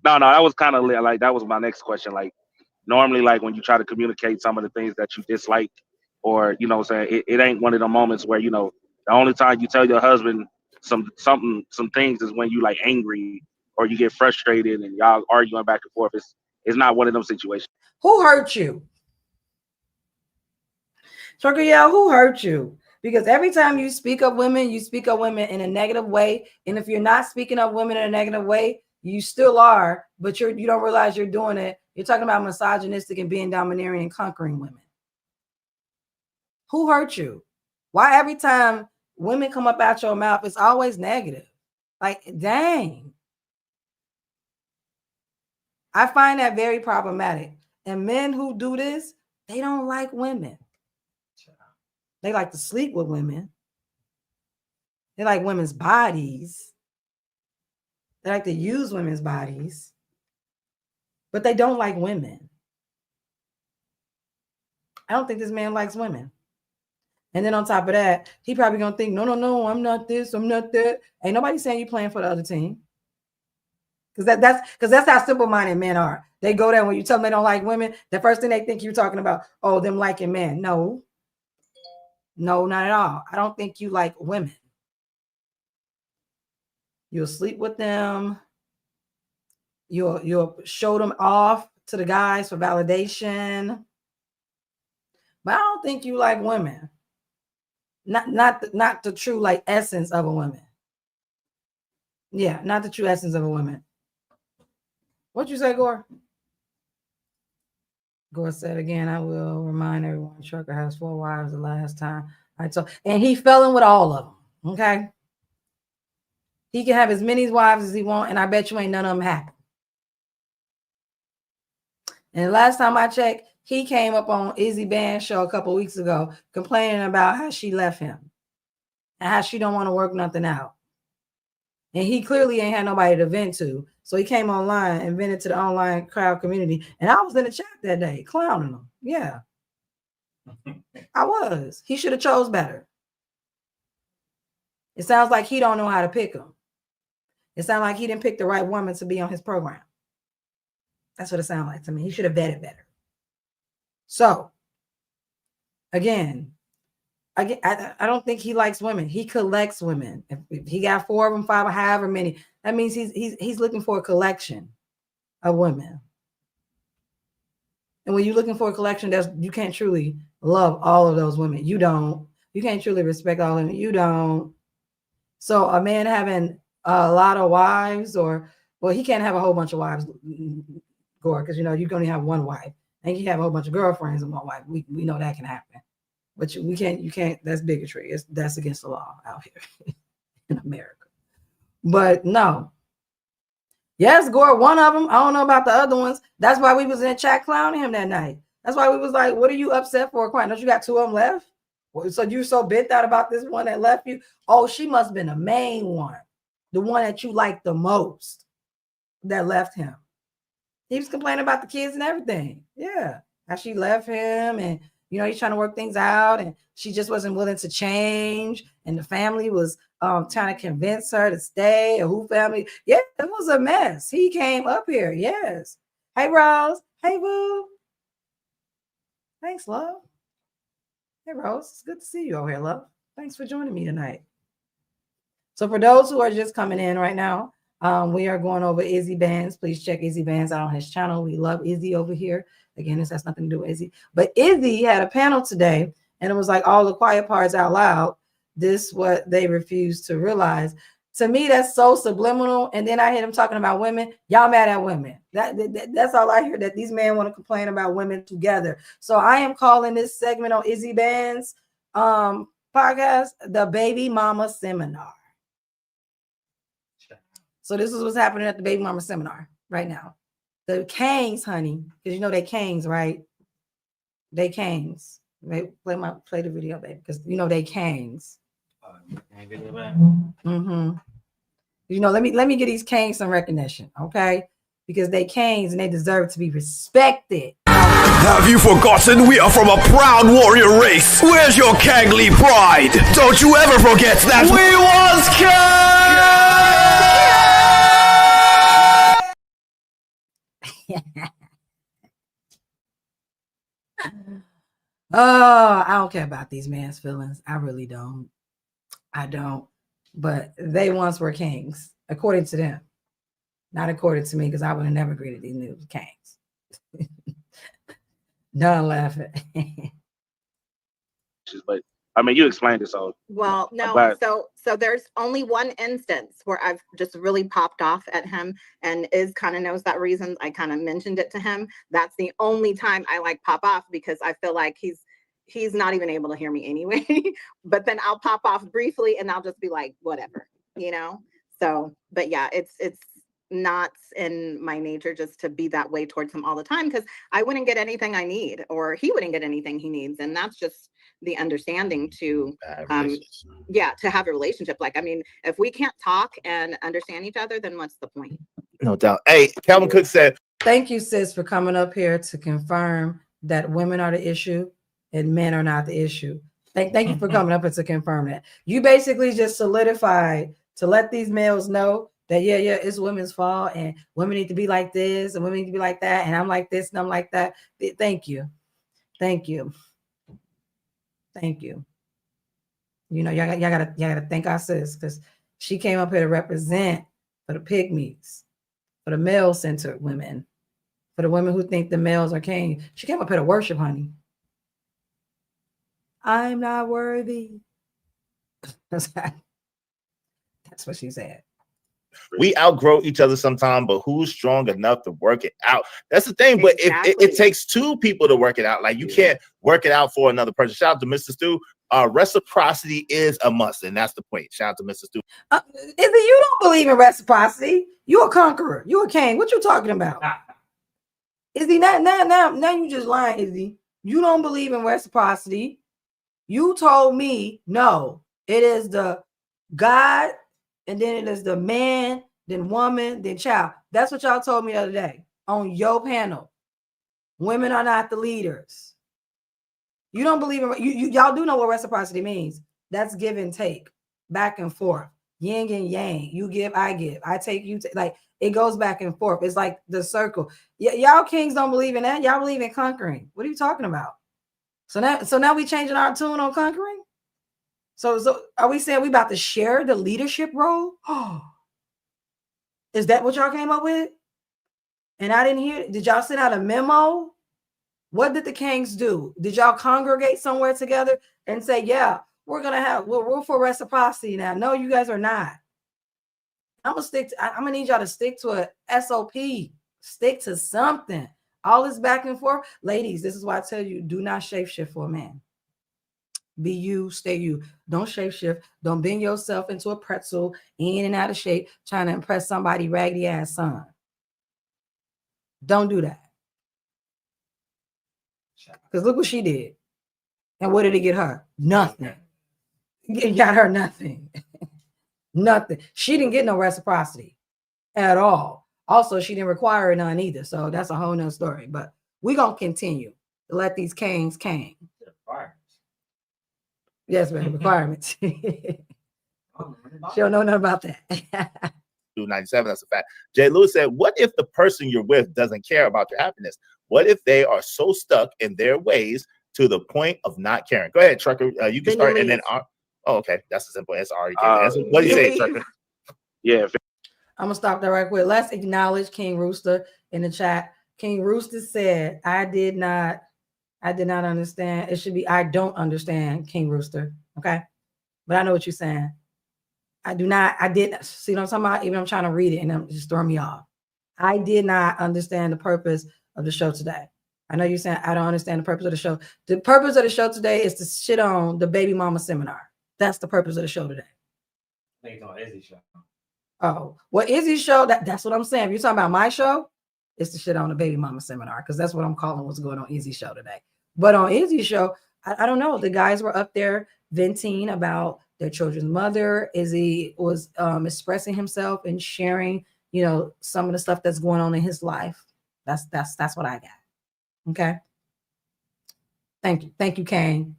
No, that was kind of like that was my next question. Like normally, like when you try to communicate some of the things that you dislike, or it ain't one of the moments where the only time you tell your husband some things is when you like angry or you get frustrated and y'all arguing back and forth. It's not one of them situations. Who hurt you? Trucker, yeah, who hurt you? Because every time you speak of women in a negative way. And if you're not speaking of women in a negative way, you still are, but you don't realize you're doing it. You're talking about misogynistic and being domineering and conquering women. Who hurt you? Why every time women come up out your mouth, it's always negative? Like, dang. I find that very problematic. And men who do this, they don't like women. They like to sleep with women. They like women's bodies. They like to use women's bodies. But they don't like women. I don't think this man likes women. And then on top of that, he probably gonna think, no, I'm not this, I'm not that. Ain't nobody saying you playing for the other team. Because that's how simple-minded men are. They go there when you tell them they don't like women, the first thing they think you're talking about, oh, them liking men. No, not at all. I don't think you like women. You'll sleep with them. You'll show them off to the guys for validation. But I don't think you like women. Not the true like essence of a woman. Yeah, not the true essence of a woman. What'd you say, Gore? Gore said again, I will remind everyone Trucker has 4 wives the last time I told, and he fell in with all of them. Okay. He can have as many wives as he wants, and I bet you ain't none of them happy. And last time I checked, he came up on Izzy Band's show a couple weeks ago complaining about how she left him and how she don't want to work nothing out. And he clearly ain't had nobody to vent to. So he came online and vented to the online crowd community. And I was in the chat that day clowning him. Yeah, I was. He should have chose better. It sounds like he don't know how to pick them. It sounds like he didn't pick the right woman to be on his program. That's what it sounds like to me. He should have vetted better. So, again, I don't think he likes women. He collects women. If he got 4 of them, 5 or however many, that means he's looking for a collection of women. And when you're looking for a collection, you can't truly love all of those women. You don't. You can't truly respect all of them. You don't. So a man having a lot of wives, he can't have a whole bunch of wives, Gore, because you can only have one wife. And you have a whole bunch of girlfriends and one wife. We know that can happen. But you can't, that's bigotry. That's against the law out here in America. But no. Yes, Gore, one of them. I don't know about the other ones. That's why we was in chat clowning him that night. That's why we was like, what are you upset for? Don't you got 2 of them left? So you so bent out about this one that left you? Oh, she must have been the main one. The one that you liked the most that left him. He was complaining about the kids and everything. Yeah. How she left him and he's trying to work things out and she just wasn't willing to change. And the family was trying to convince her to stay. Or who family? Yeah, it was a mess. He came up here. Yes. Hey, Rose. Hey, Boo. Thanks, love. Hey, Rose. It's good to see you over here, love. Thanks for joining me tonight. So for those who are just coming in right now, we are going over Izzy Bands. Please check Izzy Bands out on his channel. We love Izzy over here. Again, this has nothing to do with Izzy. But Izzy had a panel today, and it was like all the quiet parts out loud. This what they refuse to realize. To me, that's so subliminal. And then I hear them talking about women. Y'all mad at women. That's all I hear, that these men want to complain about women together. So I am calling this segment on Izzy Band's podcast the Baby Mama Seminar. So this is what's happening at the Baby Mama Seminar right now. The Kangs, honey, because they Kangs, right? They Kangs. Play the video, baby, because they Kangs. Mm-hmm. Let me get these Kangs some recognition, okay? Because they Kangs and they deserve to be respected. Have you forgotten we are from a proud warrior race? Where's your Kangly pride? Don't you ever forget that we was Oh, I don't care about these man's feelings. I really don't. I don't. But they once were kings, according to them. Not according to me, because I would have never greeted these new kings. Done laughing. But I mean, you explained it, so. Well, no. So there's only one instance where I've just really popped off at him, and Iz kind of knows that reason. I kind of mentioned it to him. That's the only time I pop off, because I feel like he's not even able to hear me anyway. But then I'll pop off briefly and I'll just be like, whatever, So, but yeah, it's not in my nature just to be that way towards him all the time, because I wouldn't get anything I need, or he wouldn't get anything he needs. And that's just the understanding to to have a relationship. Like, I mean, if we can't talk and understand each other, then what's the point? No doubt. Hey, Calvin Cook said, thank you, sis, for coming up here to confirm that women are the issue and men are not the issue. Thank you for coming up here to confirm that. You basically just solidified to let these males know that, yeah, it's women's fault and women need to be like this and women need to be like that. And I'm like this and I'm like that. Thank you. Thank you. Thank you. You know, y'all gotta thank our sis, because she came up here to represent for the pygmies, for the male-centered women, for the women who think the males are king. She came up here to worship, honey. I'm not worthy. That's what she said. We outgrow each other sometime, but who's strong enough to work it out? That's the thing. But it takes two people to work it out. Like, you can't work it out for another person. Shout out to Mr. Stu. Reciprocity is a must, and that's the point. Shout out to Mr. Stu. Izzy, you don't believe in reciprocity. You a conqueror. You a king. What you talking about? Izzy, now you just lying, Izzy. You don't believe in reciprocity. You told me, no, it is the God, and then it is the man, then woman, then child. That's what y'all told me the other day on your panel. Women are not the leaders. You don't believe in y'all do know what reciprocity means. That's give and take, back and forth, yin and yang. You give, I give, I take, you take. Like, it goes back and forth. It's like the circle. Y'all kings don't believe in that. Y'all believe in conquering. What are you talking about? So now we changing our tune on conquering. So are we saying we about to share the leadership role? Oh, is that what y'all came up with? And I didn't hear. Did y'all send out a memo? What did the kings do? Did y'all congregate somewhere together and say, yeah, we're for reciprocity now? No, you guys are not. I'm gonna need y'all to stick to a SOP. Stick to something. All this back and forth. Ladies, this is why I tell you, do not shape shift for a man. Be you, stay you. Don't shape shift. Don't bend yourself into a pretzel, in and out of shape, trying to impress somebody raggedy ass son. Don't do that. Because look what she did. And what did it get her? Nothing. It got her nothing. Nothing. She didn't get no reciprocity at all. Also, she didn't require none either. So that's a whole nother story. But we're going to continue to let these kings king. Yes, man, requirements. She don't know nothing about that. 97, that's a fact. Jay Lewis said, what if the person you're with doesn't care about your happiness? What if they are so stuck in their ways to the point of not caring? Go ahead, Trucker. You can start, and then okay, that's a simple answer. What do you say, Trucker? Yeah. I'm gonna stop there right quick. Let's acknowledge King Rooster in the chat. King Rooster said, I did not understand. It should be, I don't understand, King Rooster. Okay. But I know what you're saying. I did see what I'm talking about. Even I'm trying to read it and I'm just throwing me off. I did not understand the purpose of the show today. I know you're saying I don't understand the purpose of the show. The purpose of the show today is to shit on the baby mama seminar. That's the purpose of the show today. I think it's on Izzy's show. Oh, well, Izzy's show, that's what I'm saying. If you're talking about my show, it's to shit on the baby mama seminar, because that's what I'm calling what's going on Izzy's show today. But on Izzy's show, I don't know. The guys were up there venting about their children's mother. Izzy was expressing himself and sharing, some of the stuff that's going on in his life. That's what I got. Okay. Thank you, Kang.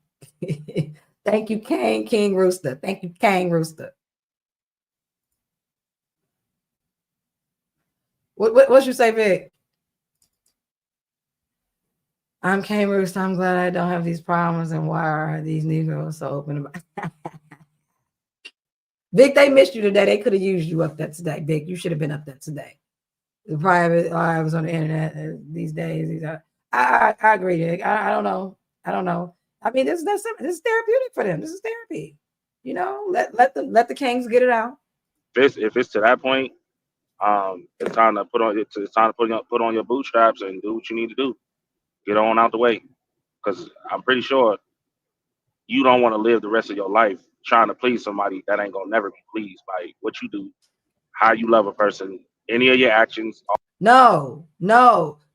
Thank you, Kang, King Rooster. Thank you, Kang Rooster. What you say, Vic? I'm King Rooster. I'm glad I don't have these problems, and why are these Negroes so open about? Vic, they missed you today. They could have used you up there today. Vic, you should have been up there today. The private lives on the internet these days. I agree, Vic. I don't know. I mean, this is therapeutic for them. This is therapy. Let the kings get it out. If it's to that point, it's time to put on your bootstraps and do what you need to do. Get on out the way, because I'm pretty sure you don't want to live the rest of your life trying to please somebody that ain't gonna never be pleased by what you do, how you love a person, any of your actions. No,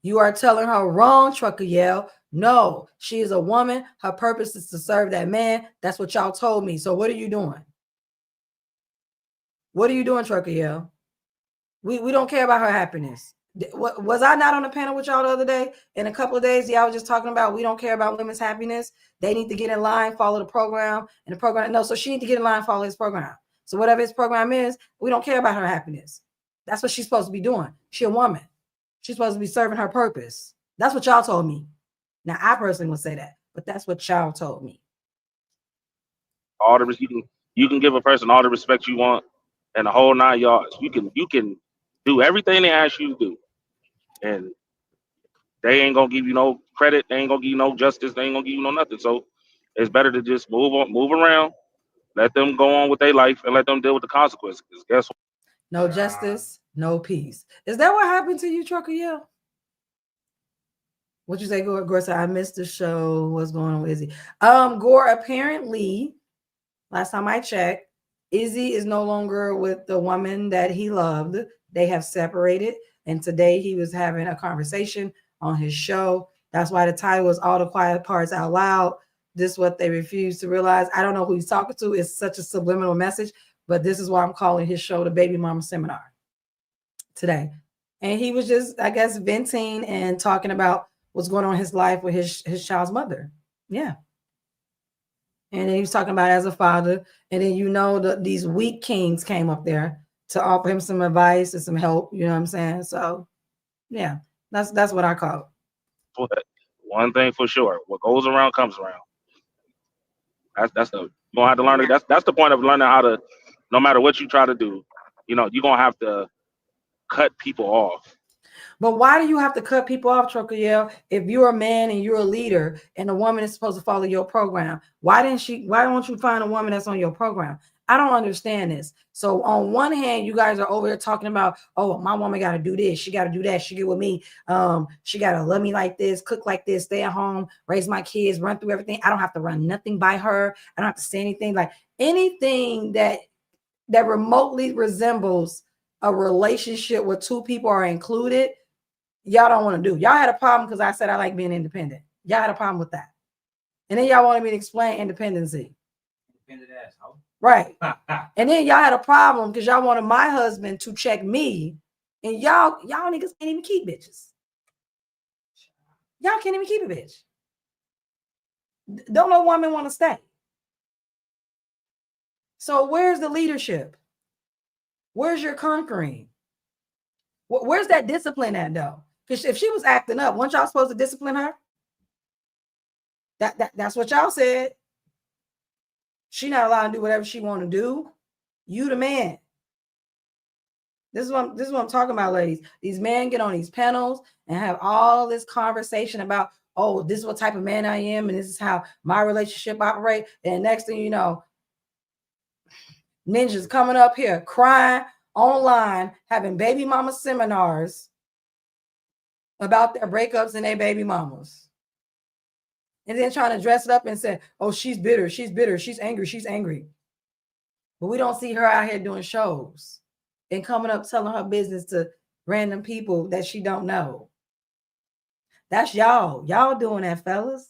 you are telling her wrong, Trucker Yell. No, she is a woman. Her purpose is to serve that man. That's what y'all told me. So what are you doing? What are you doing, Truckiel? We don't care about her happiness. Was I not on the panel with y'all the other day? In a couple of days, y'all was just talking about we don't care about women's happiness. They need to get in line, follow the program, and the program. No, so she need to get in line, follow his program. So whatever his program is, we don't care about her happiness. That's what she's supposed to be doing. She's a woman. She's supposed to be serving her purpose. That's what y'all told me. Now I personally would say that, but that's what y'all told me. All the you can give a person all the respect you want, and the whole 9 yards. You can do everything they ask you to do, and they ain't gonna give you no credit. They ain't gonna give you no justice. They ain't gonna give you no nothing. So it's better to just move around, let them go on with their life, and let them deal with the consequences. Guess what? No justice, no peace. Is that what happened to you, Trucker? Yeah. What you say, Gore? Gore said, I missed the show. What's going on with Izzy? Gore, apparently, last time I checked, Izzy is no longer with the woman that he loved. They have separated. And today he was having a conversation on his show. That's why the title was All the Quiet Parts Out Loud. This is what they refuse to realize. I don't know who he's talking to. It's such a subliminal message, but this is why I'm calling his show the Baby Mama Seminar today. And he was just, I guess, venting and talking about what's going on in his life with his child's mother. Yeah. And then he was talking about as a father. And then, these weak kings came up there to offer him some advice and some help. You know what I'm saying? So, yeah, that's what I call it. One thing for sure, what goes around comes around. That's you're gonna have to learn. That's the point of learning how to, no matter what you try to do, you're gonna have to cut people off. But why do you have to cut people off, Trocael, if you're a man and you're a leader and a woman is supposed to follow your program? Why don't you find a woman that's on your program? I don't understand this. So on one hand, you guys are over there talking about, oh, my woman got to do this. She got to do that. She get with me. She got to love me like this, cook like this, stay at home, raise my kids, run through everything. I don't have to run nothing by her. I don't have to say anything, like anything that remotely resembles a relationship where two people are included. Y'all don't want to do. Y'all had a problem because I said I like being independent. Y'all had a problem with that. And then y'all wanted me to explain independency. Independent asshole. Right. And then y'all had a problem because y'all wanted my husband to check me. And y'all niggas can't even keep bitches. Y'all can't even keep a bitch. Don't no woman want to stay. So where's the leadership? Where's your conquering? Where's that discipline at, though? Because if she was acting up, weren't y'all supposed to discipline her? That's what y'all said. She not allowed to do whatever she want to do. You the man. This is what I'm talking about, ladies. These men get on these panels and have all this conversation about, oh, this is what type of man I am, and this is how my relationship operates. And next thing you know, ninjas coming up here crying online, having baby mama seminars about their breakups and their baby mamas. And then trying to dress it up and say, oh, she's bitter, she's angry. But we don't see her out here doing shows and coming up telling her business to random people that she don't know. That's y'all. Y'all doing that, fellas.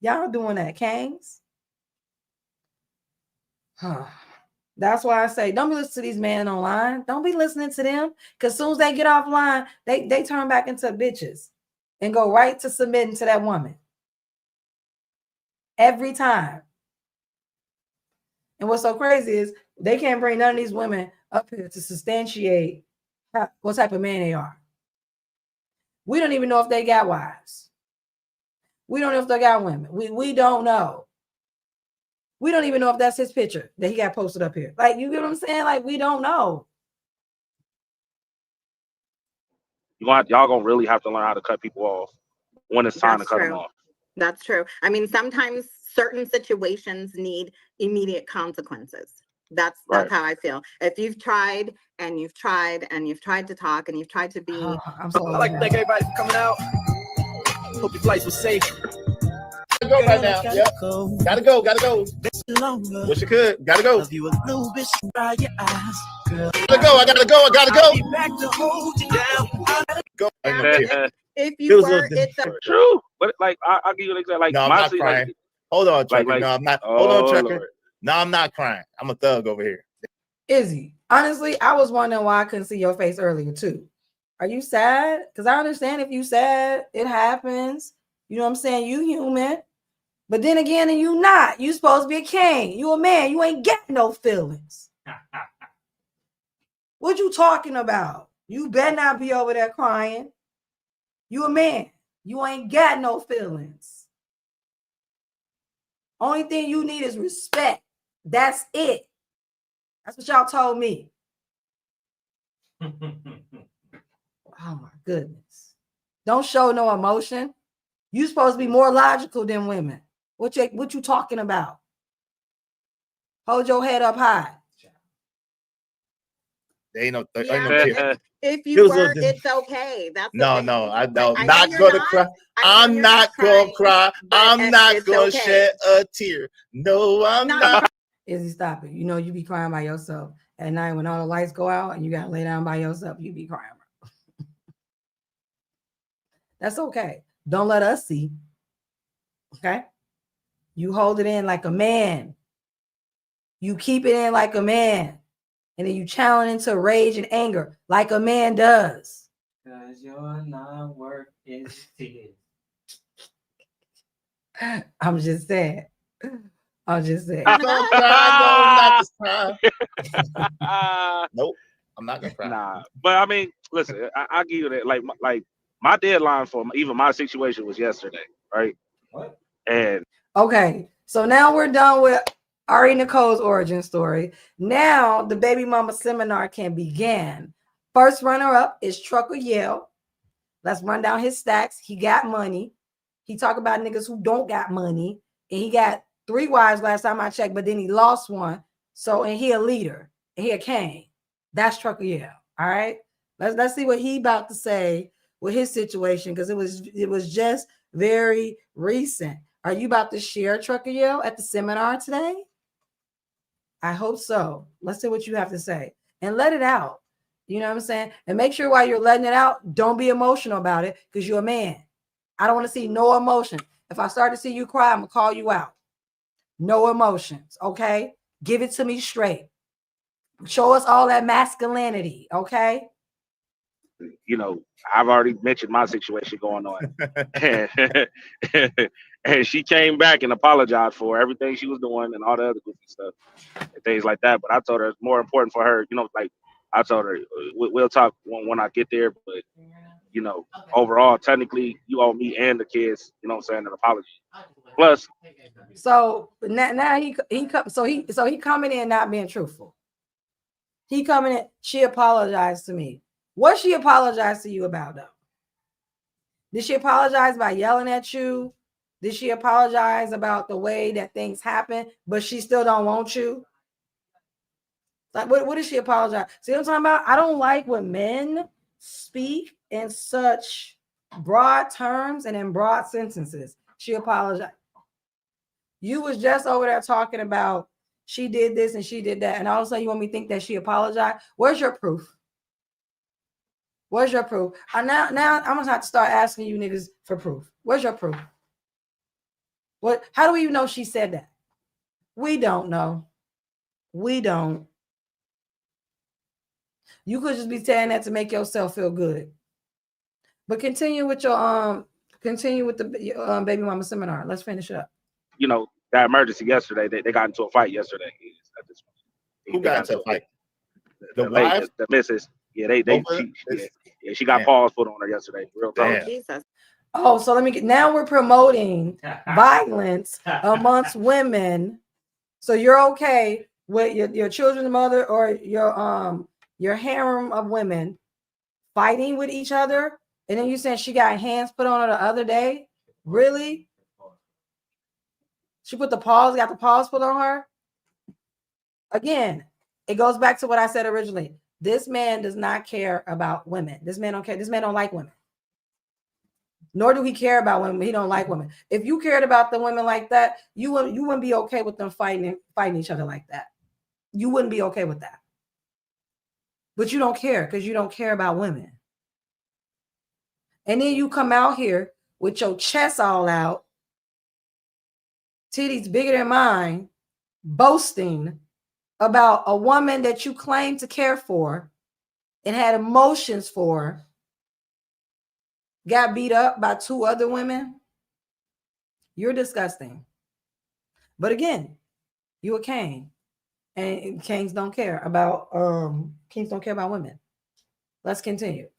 Y'all doing that, kings. That's why I say, don't be listening to these men online. Don't be listening to them. Because as soon as they get offline, they turn back into bitches and go right to submitting to that woman. Every time. And what's so crazy is they can't bring none of these women up here to substantiate what type of man they are. We don't even know if they got wives. We don't know if they got women. We don't know. We don't even know if that's his picture that he got posted up here. Like, you get what I'm saying? Like, we don't know. Y'all gonna really have to learn how to cut people off when it's time to cut them off. That's true. I mean, sometimes certain situations need immediate consequences. That's how I feel. If you've tried and you've tried and you've tried to talk and you've tried to be. I'd like to thank everybody for coming out. Hope your flights were safe. Go right now. Yep. Gotta go. Wish you could. Gotta go. I gotta go. Go. If It you was a were, little it's True, but like I'll give you an example. Like No, I'm my not city, crying. like Hold on, Trucker. like No, I'm not. Hold on, oh Trucker. Lord. No, I'm not crying. I'm a thug over here. Izzy, honestly, I was wondering why I couldn't see your face earlier too. Are you sad? Because I understand if you sad, it happens. You know what I'm saying? You human. But then again, and you not. You supposed to be a king. You a man. You ain't got no feelings. What you talking about? You better not be over there crying. You a man. You ain't got no feelings. Only thing you need is respect. That's it. That's what y'all told me. Oh my goodness. Don't show no emotion. You supposed to be more logical than women. What you talking about? Hold your head up high. They ain't no. if you were, it's okay. That's no. I know Not you're gonna not. cry. I'm not gonna cry. I'm not gonna shed a tear. No, I'm not. Izzy, stop it. You know you be crying by yourself at night when all the lights go out and you gotta lay down by yourself. You be crying. That's okay. Don't let us see. Okay. You hold it in like a man. You keep it in like a man. And then you channel it into rage and anger like a man does. Because you're not worth is tears. I'm just saying. I'm just saying. Don't cry, no, not this time. Nope. I'm not gonna cry. Nah, but I mean, listen, I'll give you that. Like my deadline for even my situation was yesterday, right? What? And okay, so now we're done with Ari Nicole's origin story. Now the baby mama seminar can begin. First runner up is Trucker Yale. Let's run down his stacks. He got money. He talk about niggas who don't got money, and he got 3 wives last time I checked, but then he lost one. So and he a leader. And he a king. That's Trucker Yale. All right. Let's see what he about to say with his situation, because it was just very recent. Are you about to share Trucker Yale at the seminar today? I hope so. Let's see what you have to say and let it out. You know what I'm saying? And make sure while you're letting it out, don't be emotional about it, because you're a man. I don't want to see no emotion. If I start to see you cry, I'm going to call you out. No emotions, okay? Give it to me straight. Show us all that masculinity, okay? you know, I've already mentioned my situation going on. And she came back and apologized for everything she was doing and all the other goofy stuff and things like that. But I told her it's more important for her, you know, like I told her we'll talk when I get there. But, you know, overall, technically, you owe me and the kids, you know what I'm saying, an apology. Plus, so now he coming in not being truthful. He coming in, she apologized to me. What she apologized to you about, though? Did she apologize by yelling at you? Did she apologize about the way that things happen, but she still don't want you? Like, what did she apologize? See what I'm talking about? I don't like when men speak in such broad terms and in broad sentences. She apologized. You was just over there talking about she did this and she did that, and all of a sudden you want me to think that she apologized? Where's your proof? Where's your proof? Now I'm gonna have to start asking you niggas for proof. Where's your proof? What? How do we even know she said that? We don't know. We don't. You could just be saying that to make yourself feel good. But continue with your the baby mama seminar. Let's finish it up. you know, that emergency yesterday, they got into a fight yesterday. Who got into a fight? The lady, the missus. Yeah, she got paws put on her yesterday. Real talk. Jesus. Oh, so now we're promoting violence amongst women. So you're okay with your children's mother or your harem of women fighting with each other, and then you saying she got hands put on her the other day? Really? She got the paws put on her? Again, it goes back to what I said originally. This man does not care about women. This man don't care. This man don't like women. Nor do he care about women. He don't like women. If you cared about the women like that, you wouldn't be okay with them fighting each other like that. You wouldn't be okay with that. But you don't care because you don't care about women. And then you come out here with your chest all out, titties bigger than mine, boasting about a woman that you claim to care for and had emotions for, got beat up by 2 other women. You're disgusting. But again, you a king, and kings don't care about women. Let's continue.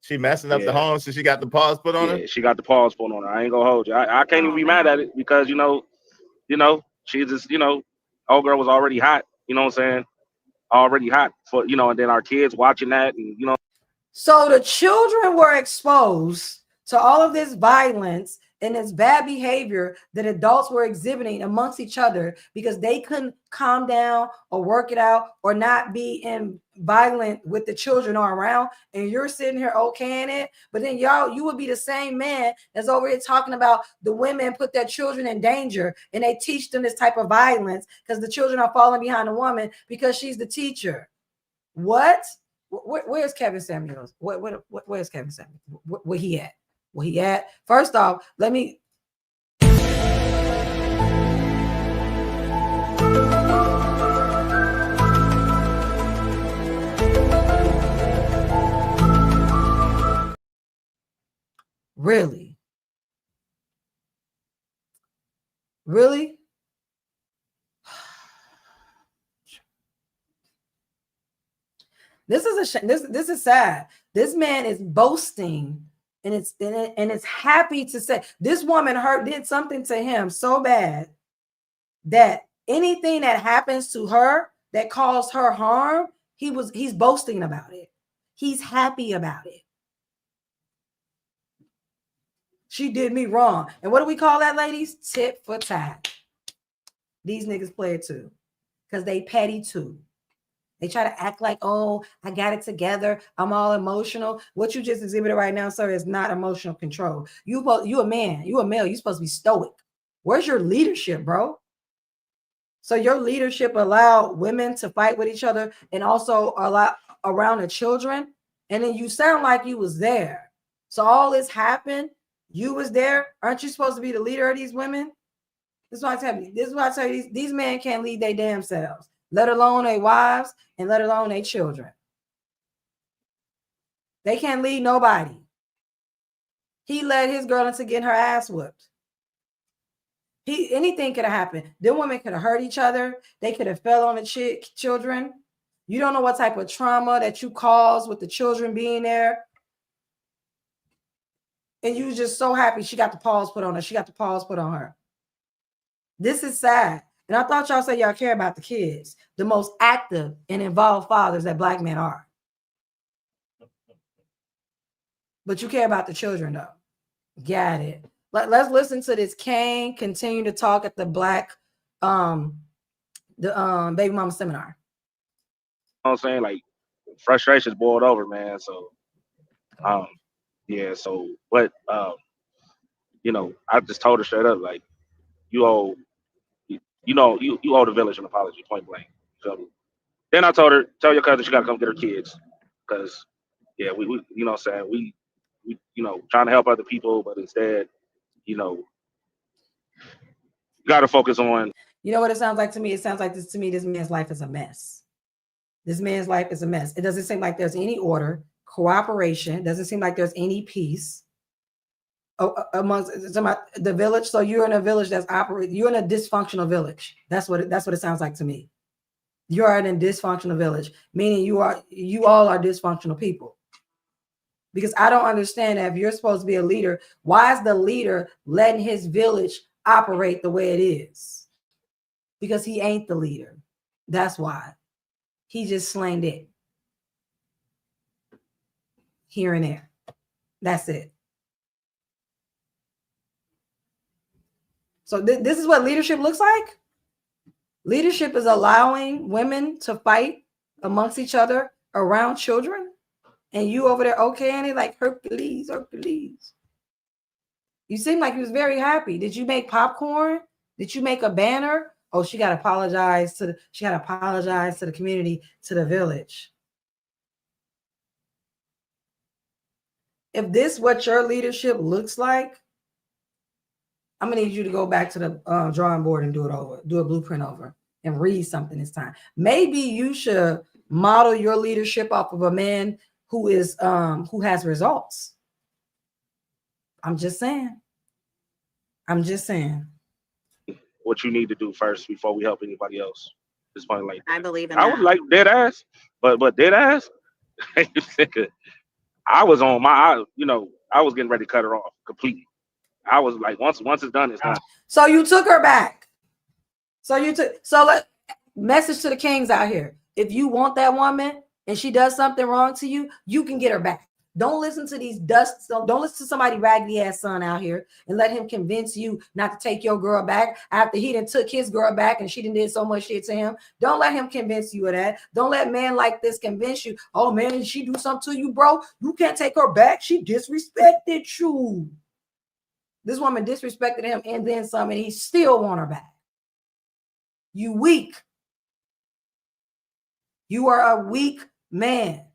She messing up the home, so she got the paws put on her. Yeah, she got the paws put on her. I ain't gonna hold you. I can't even be mad at it because you know, she just old girl was already hot. You know what I'm saying? Already hot for and then our kids watching that and So the children were exposed to all of this violence and this bad behavior that adults were exhibiting amongst each other because they couldn't calm down or work it out or not be violent with the children or around. And you're sitting here okaying it, but then you would be the same man that's over here talking about the women put their children in danger and they teach them this type of violence because the children are falling behind the woman because she's the teacher. What? Where's Kevin Samuels? Where's Kevin Samuels? Where he at? Where he at? First off, let me. Really? Really? This is this is sad. This man is boasting, and it's happy to say this woman did something to him so bad that anything that happens to her that caused her harm, he's boasting about it. He's happy about it. She did me wrong. And what do we call that, ladies? Tit for tat. These niggas play it too because they petty too. They try to act like, oh, I got it together. I'm all emotional. What you just exhibited right now, sir, is not emotional control. You a man. You a male. You're supposed to be stoic. Where's your leadership, bro? So your leadership allowed women to fight with each other and also allow around the children. And then you sound like you was there. So all this happened. You was there. Aren't you supposed to be the leader of these women? This is why I tell you. These men can't lead their damn selves, let alone their wives and let alone their children. They can't lead nobody. He led his girl into getting her ass whooped. Anything could have happened. Them women could have hurt each other. They could have fell on the children. You don't know what type of trauma that you caused with the children being there. And you was just so happy she got the paws put on her. She got the paws put on her. This is sad. And I thought y'all said y'all care about the kids, the most active and involved fathers that Black men are. But you care about the children, though. Got it. Let's listen to this Kane continue to talk at the Black baby mama seminar. You know what I'm saying? Like, frustration's boiled over, man. So, yeah. So, what? I just told her straight up, like, you owe the village an apology, point blank. So, then I told her, tell your cousin she gotta come get her kids, because, yeah, we you know what I'm saying, we trying to help other people, but instead, you gotta focus on. You know what it sounds like to me? It sounds like this man's life is a mess. This man's life is a mess. It doesn't seem like there's any order, cooperation. It doesn't seem like there's any peace amongst the village. So you're in a village that's operating. You're in a dysfunctional village. That's what it sounds like to me. You are in a dysfunctional village, meaning you all are dysfunctional people. Because I don't understand that if you're supposed to be a leader, why is the leader letting his village operate the way it is? Because he ain't the leader. That's why. He just slanged it here and there. That's it. So this is what leadership looks like. Leadership is allowing women to fight amongst each other around children. And you over there, okay, and they like Hercules. You seem like you was very happy. Did you make popcorn? Did you make a banner? Oh, she got to apologize to the community, to the village. if this what your leadership looks like, I'm gonna need you to go back to the drawing board and do it over, do a blueprint over, and read something this time. Maybe you should model your leadership off of a man who has results. I'm just saying. What you need to do first before we help anybody else. It's funny like I believe in I that. was like dead ass, but dead ass. I was on my, I was getting ready to cut her off completely. I was like, once it's done, it's done. So you took her back. Message to the kings out here. If you want that woman and she does something wrong to you, you can get her back. Don't listen to these dusts. Don't listen to somebody raggedy ass son out here and let him convince you not to take your girl back after he done took his girl back and she done did so much shit to him. Don't let him convince you of that. Don't let men like this convince you. Oh man, did she do something to you, bro? You can't take her back. She disrespected you. This woman disrespected him and then some, and he still want her back. You weak. You are a weak man.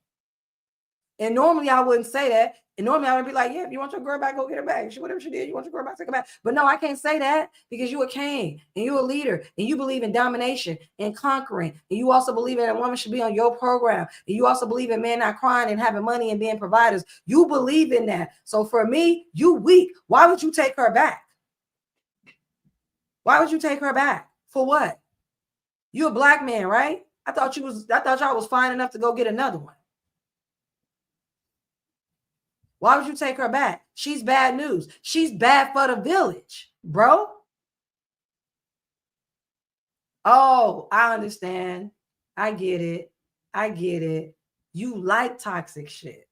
And normally I wouldn't say that. And normally I would be like, yeah, if you want your girl back, go get her back. Whatever she did, you want your girl back, take her back. But no, I can't say that because you're a king and you're a leader and you believe in domination and conquering. And you also believe that a woman should be on your program. And you also believe in men not crying and having money and being providers. You believe in that. So for me, you weak. Why would you take her back? Why would you take her back? For what? You're a black man, right? I thought y'all was fine enough to go get another one. Why would you take her back? She's bad news. She's bad for the village, bro. Oh, I understand. I get it. You like toxic shit.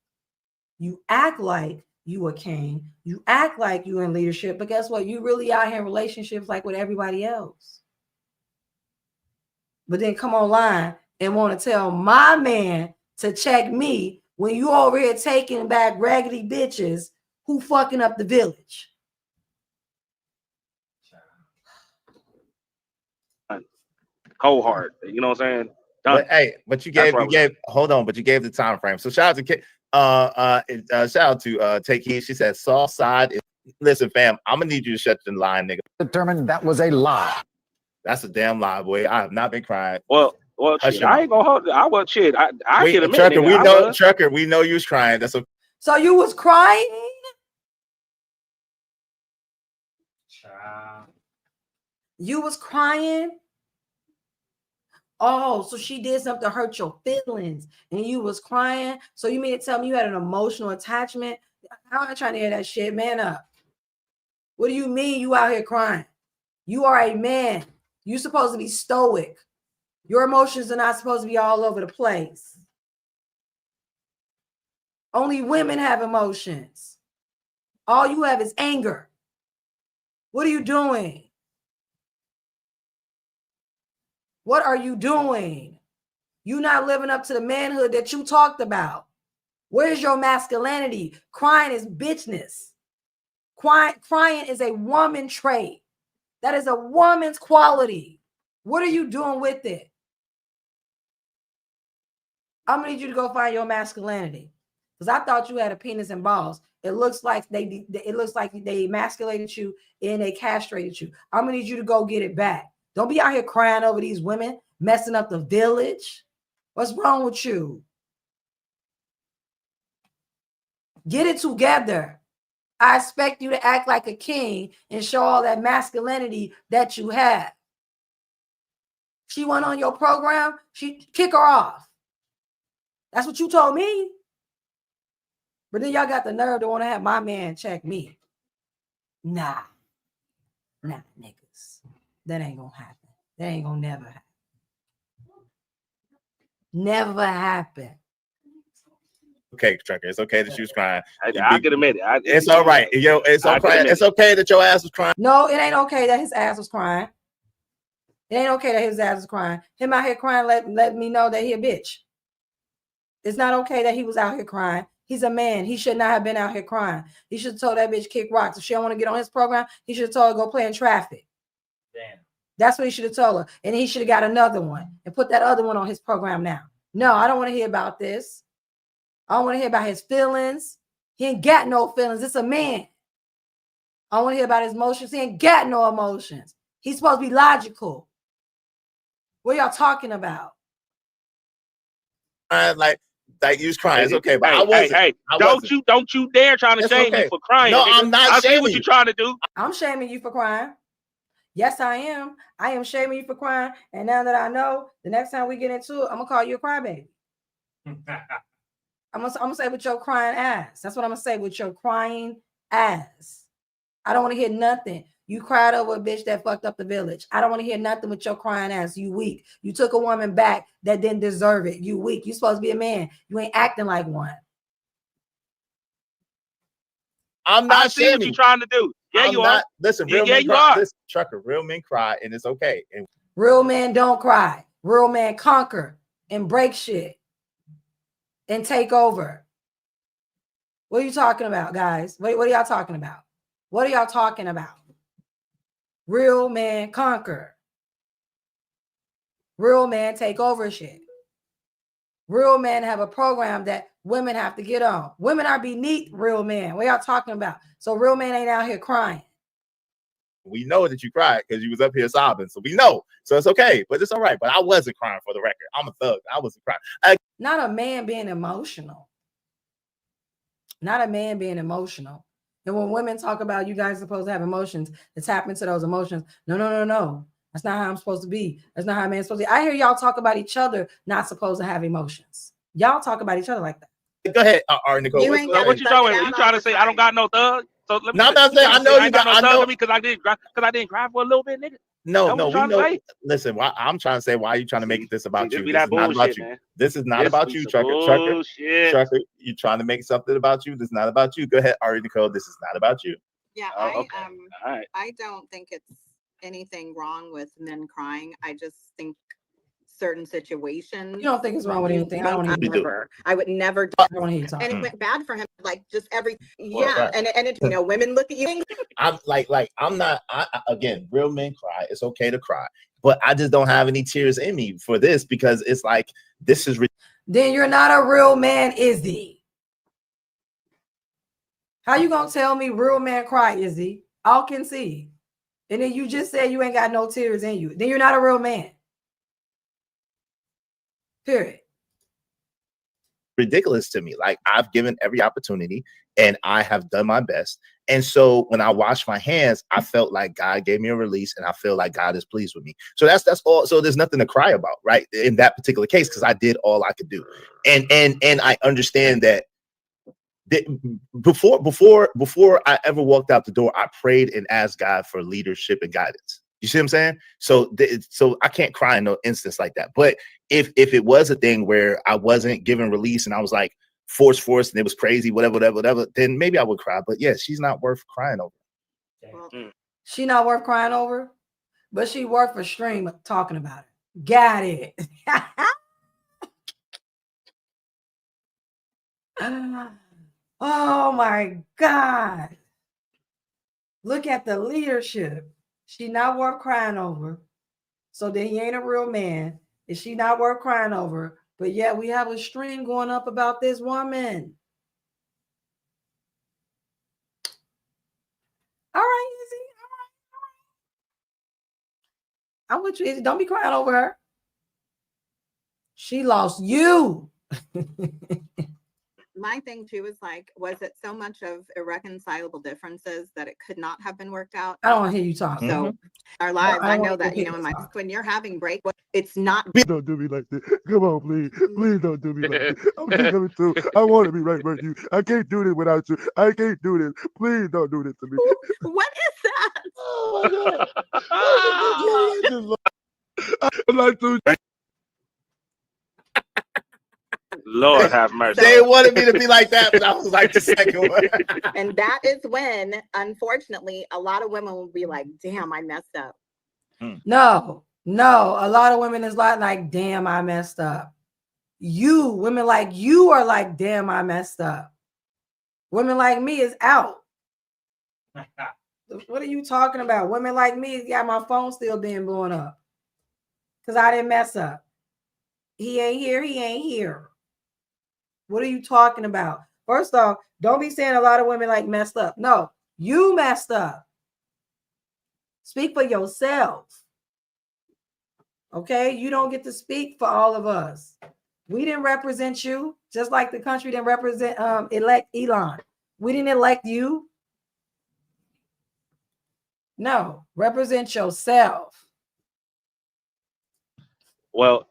You act like you a king. You act like you in leadership, but guess what? You really out here in relationships like with everybody else. But then come online and want to tell my man to check me when you over here taking back raggedy bitches who fucking up the village. Cold hard. You know what I'm saying? Done. But you gave the time frame. So shout out to Take Heed. She said soft side. Listen, fam, I'm gonna need you to shut the line, nigga. Determined that was a lie. That's a damn lie, boy. I have not been crying. Well, shit, I ain't gonna hold it. I was shit. I get a Trucker, minute. Trucker, we know you was crying. That's okay. So you was crying? You was crying? Oh, so she did something to hurt your feelings and you was crying. So you mean to tell me you had an emotional attachment? I'm not trying to hear that shit. Man up. What do you mean you out here crying? You are a man. You're supposed to be stoic. Your emotions are not supposed to be all over the place. Only women have emotions. All you have is anger. What are you doing? What are you doing? You're not living up to the manhood that you talked about. Where's your masculinity? Crying is bitchness. Crying is a woman trait. That is a woman's quality. What are you doing with it? I'm gonna need you to go find your masculinity, because I thought you had a penis and balls. It looks like they emasculated you and they castrated you. I'm gonna need you to go get it back. Don't be out here crying over these women messing up the village. What's wrong with you? Get it together. I expect you to act like a king and show all that masculinity that you have. She went on your program, kick her off. That's what you told me. But then y'all got the nerve to want to have my man check me. Nah, niggas. That ain't gonna happen. That ain't gonna never happen. Never happen. Okay, Trucker. It's okay that she was crying. I can admit it. It's all right. Yo, it's okay. It's okay that your ass was crying. No, it ain't okay that his ass was crying. It ain't okay that his ass was crying. Him out here crying let me know that he a bitch. It's not okay that he was out here crying. He's a man. He should not have been out here crying. He should have told that bitch kick rocks. If she don't want to get on his program, he should have told her go play in traffic. Damn. That's what he should have told her. And he should have got another one and put that other one on his program now. No, I don't want to hear about this. I don't want to hear about his feelings. He ain't got no feelings. It's a man. I want to hear about his emotions. He ain't got no emotions. He's supposed to be logical. What y'all talking about? Like you was crying. It's okay, but I wasn't. Hey, don't you dare trying to shame me for crying. No, nigga. I'm not. I see what you're trying to do. I'm shaming you for crying. Yes, I am. I am shaming you for crying. And now that I know, the next time we get into it, I'm gonna call you a crybaby. I'm gonna say with your crying ass. That's what I'm gonna say with your crying ass. I don't want to hear nothing. You cried over a bitch that fucked up the village. I don't want to hear nothing with your crying ass. You weak. You took a woman back that didn't deserve it. You weak. You supposed to be a man. You ain't acting like one. I'm not. I see what you're trying to do. Yeah, you are. Listen, real men cry. Listen, Trucker, real men cry, and it's okay. And real men don't cry. Real men conquer and break shit and take over. What are you talking about, guys? What are y'all talking about? What are y'all talking about? Real men conquer. Real men take over shit. Real men have a program that women have to get on. Women are beneath real men. What y'all talking about? So real men ain't out here crying. We know that you cried because you was up here sobbing. So we know. So it's okay. But it's all right. But I wasn't crying, for the record. I'm a thug. I wasn't crying. Not a man being emotional. Not a man being emotional. And when women talk about you guys are supposed to have emotions, to tap into those emotions. No. That's not how I'm supposed to be. That's not how a man's supposed to be. I hear y'all talk about each other not supposed to have emotions. Y'all talk about each other like that. Go ahead, Nicole. What you talking about? You trying to say I don't got no thug? So let me. No, I'm not saying I know you got. I know because I didn't cry for a little bit, nigga. No, we know. Listen, I'm trying to say, why are you trying to make this about you? This is not about you. This is not about you, Trucker. Trucker, you trying to make something about you. This is not about you. Go ahead, Ari Nicole. This is not about you. Yeah, I don't think it's anything wrong with men crying. I just think certain situations. You don't think it's wrong with anything? I would never. And it went bad for him. Like just every and it women look at you. I'm I'm not. Again, real men cry. It's okay to cry, but I just don't have any tears in me for this because it's like this is. Then you're not a real man, Izzy. How you gonna tell me real man cry, Izzy? All can see. And then you just said you ain't got no tears in you. Then you're not a real man. Period. Ridiculous to me. Like I've given every opportunity and I have done my best. And so when I washed my hands, I felt like God gave me a release and I feel like God is pleased with me. So that's all. So there's nothing to cry about, right? In that particular case, because I did all I could do. And I understand that before I ever walked out the door, I prayed and asked God for leadership and guidance. You see what I'm saying? So I can't cry in no instance like that. But if it was a thing where I wasn't given release and I was like forced and it was crazy, whatever, then maybe I would cry. But yeah, she's not worth crying over. She not worth crying over, but she worth a stream of talking about it. Got it. Oh my God. Look at the leadership. She not worth crying over. So then he ain't a real man. Is she not worth crying over? But yeah, we have a stream going up about this woman. All right, Izzy. All right. I'm with you, Izzy. Don't be crying over her. She lost you. My thing too is like, was it so much of irreconcilable differences that it could not have been worked out? I don't want to hear you talk. So our lives, I know that, when you're having break, it's not. Please don't do me like this. Come on, please. Please don't do me like this. I'm sick of it too. I want to be right with you. I can't do this without you. I can't do this. Please don't do this to me. What is that? Oh my God. I'm like, dude. Lord have mercy. They wanted me to be like that, but I was like the second one. And that is when, unfortunately, a lot of women will be like, damn, I messed up. No, a lot of women is like, damn, I messed up. Women like you are like, damn, I messed up. Women like me is out. What are you talking about? Women like me got my phone still being blown up because I didn't mess up. He ain't here. What are you talking about? First off, don't be saying a lot of women like messed up. No, you messed up. Speak for yourself. Okay, you don't get to speak for all of us. We didn't represent you, just like the country didn't represent elect Elon. We didn't elect you. No, represent yourself. Well,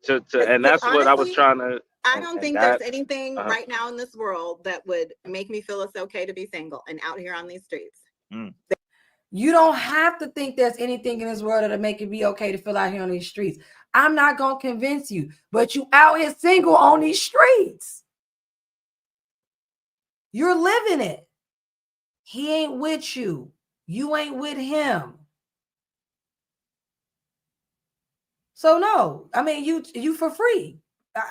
and that's honestly, what I was trying to. I don't think there's anything right now in this world that would make me feel it's okay to be single and out here on these streets. You don't have to think there's anything in this world that'll make it be okay to feel out here on these streets. I'm not gonna convince you, but you out here single on these streets. You're living it. He ain't with you. You ain't with him. So no, I mean you for free.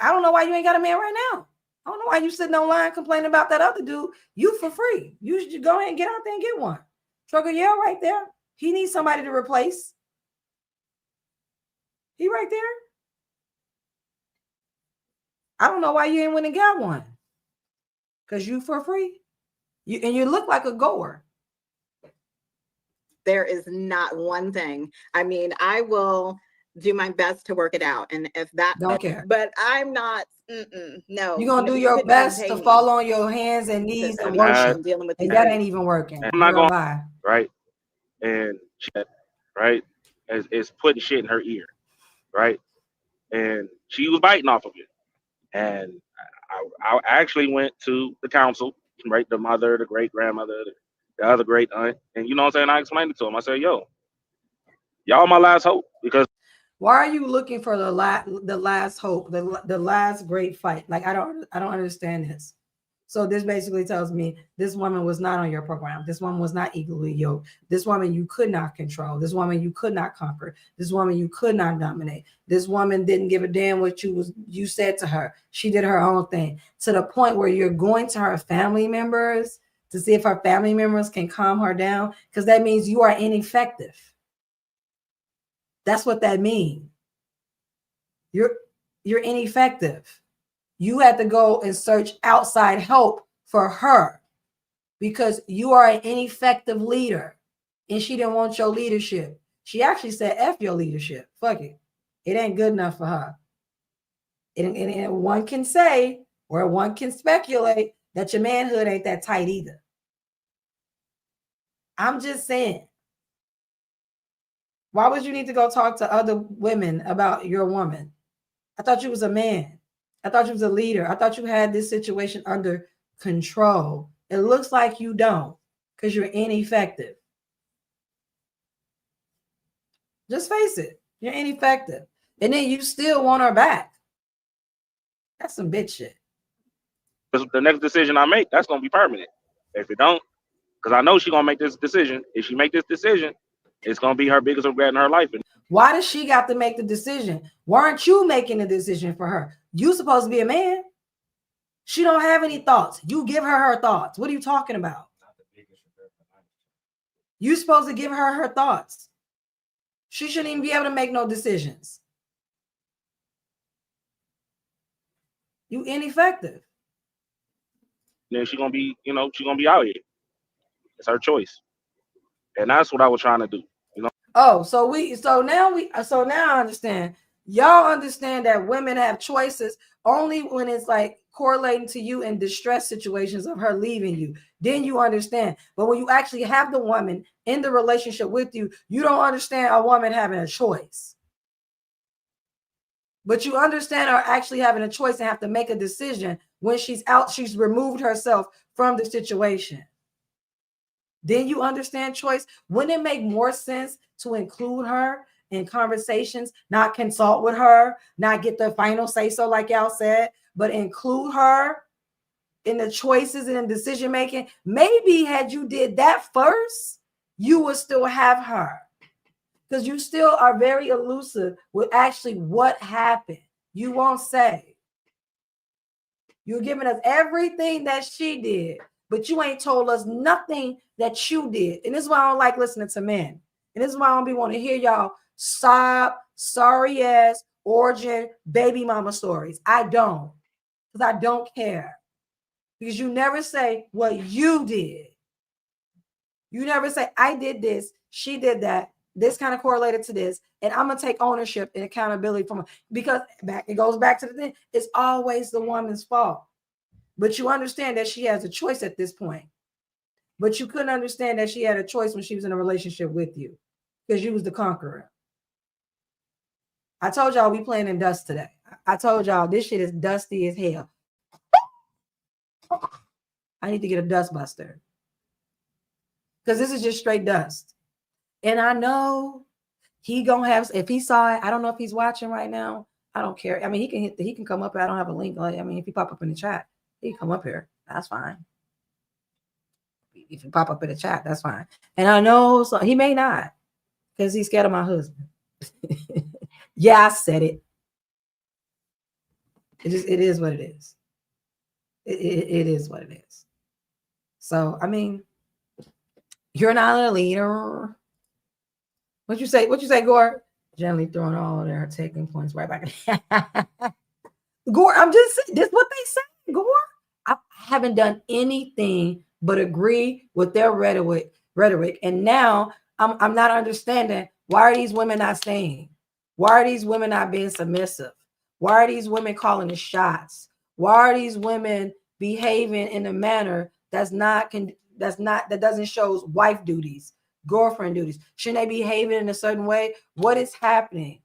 I don't know why you ain't got a man right now. I don't know why you sitting online complaining about that other dude. You for free. You should go ahead and get out there and get one. Trucker Yell right there. He needs somebody to replace. He right there. I don't know why you ain't went and got one. Because you for free. You look like a goer. There is not one thing. I mean, I will do my best to work it out. And if that don't care. But I'm not, no. You're gonna do your best to fall on your hands and knees and worship. Dealing with and that ain't even working. I'm not gonna lie. Right. And right is putting shit in her ear. Right. And she was biting off of it. And I actually went to the council, right? The mother, the great grandmother, the other great aunt. And you know what I'm saying? I explained it to them. I said, yo, y'all my last hope. Because why are you looking for the last hope, the last great fight? Like I don't understand this. So this basically tells me this woman was not on your program. This woman was not equally yoked. This woman you could not control. This woman you could not conquer. This woman you could not dominate. This woman didn't give a damn what you said to her. She did her own thing to the point where you're going to her family members to see if her family members can calm her down, because that means you are ineffective. That's what that means. You're ineffective. You had to go and search outside help for her because you are an ineffective leader and she didn't want your leadership. She actually said, F your leadership. Fuck it. It ain't good enough for her. And one can say, or one can speculate that your manhood ain't that tight either. I'm just saying. Why would you need to go talk to other women about your woman? I thought you was a man. I thought you was a leader. I thought you had this situation under control. It looks like you don't because you're ineffective. Just face it. You're ineffective. And then you still want her back. That's some bitch shit. The next decision I make, that's going to be permanent. If it don't, because I know she's going to make this decision. If she make this decision, it's going to be her biggest regret in her life. Why does she got to make the decision? Why aren't you making the decision for her? You supposed to be a man. She don't have any thoughts. You give her thoughts. What are you talking about? You supposed to give her thoughts. She shouldn't even be able to make no decisions. You ineffective. Then she's going to be, she's going to be out here. It's her choice. And that's what I was trying to do. Oh, so now I understand. Y'all understand that women have choices only when it's like correlating to you in distress situations of her leaving you. Then you understand. But when you actually have the woman in the relationship with you, you don't understand a woman having a choice. But you understand her actually having a choice and have to make a decision when she's out, she's removed herself from the situation. Then you understand choice. Wouldn't it make more sense to include her in conversations, not consult with her, not get the final say so like y'all said, but include her in the choices and in decision making? Maybe had you did that first, you would still have her, because you still are very elusive with actually what happened. You won't say. You're giving us everything that she did, but you ain't told us nothing that you did. And this is why I don't like listening to men. And this is why I don't be want to hear y'all sob, sorry ass, origin, baby mama stories. I don't, because I don't care. because you never say what you did. You never say, I did this, she did that, this kind of correlated to this, and I'm gonna take ownership and accountability from it. Because it goes back to the thing, it's always the woman's fault. But you understand that she has a choice at this point. But you couldn't understand that she had a choice when she was in a relationship with you, because you was the conqueror. I told y'all we playing in dust today. I told y'all this shit is dusty as hell. I need to get a dust buster, because this is just straight dust. And I know he gonna have, if he saw it, I don't know if he's watching right now. I don't care. I mean, he can come up. I don't have a link. I mean, if he pop up in the chat, he can come up here. That's fine. If you pop up in the chat, that's fine. And I know so he may not, because he's scared of my husband. Yeah, I said it. It is what it is. It is what it is. So I mean, you're not a leader. What you say, Gore? Gently throwing all their taking points right back. Gore, I'm just saying, this is what they say, Gore. I haven't done anything but agree with their rhetoric. And now I'm not understanding, why are these women not staying? Why are these women not being submissive? Why are these women calling the shots? Why are these women behaving in a manner that doesn't show wife duties, girlfriend duties? Shouldn't they be behaving in a certain way? What is happening?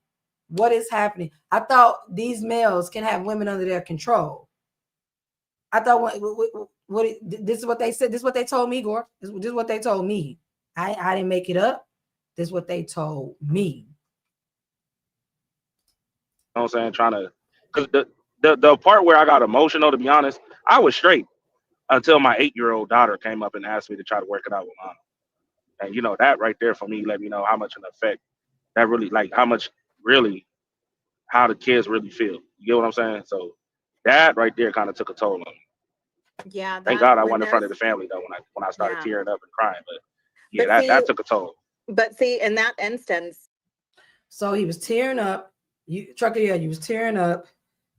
What is happening? I thought these males can have women under their control. I thought what this is what they said. This is what they told me, Gore. This is what they told me. I didn't make it up. This is what they told me. You know what I'm saying? Trying to, because the part where I got emotional, to be honest, I was straight until my 8-year-old daughter came up and asked me to try to work it out with mom. And you know, that right there for me let me know how much an effect that really, like how much really, how the kids really feel. You get what I'm saying? So that right there kind of took a toll on me. Yeah. Thank God I wasn't in front of the family though when I started tearing up and crying. But yeah, that took a toll. But see, in that instance, so he was tearing up. Trucker, yeah, you was tearing up.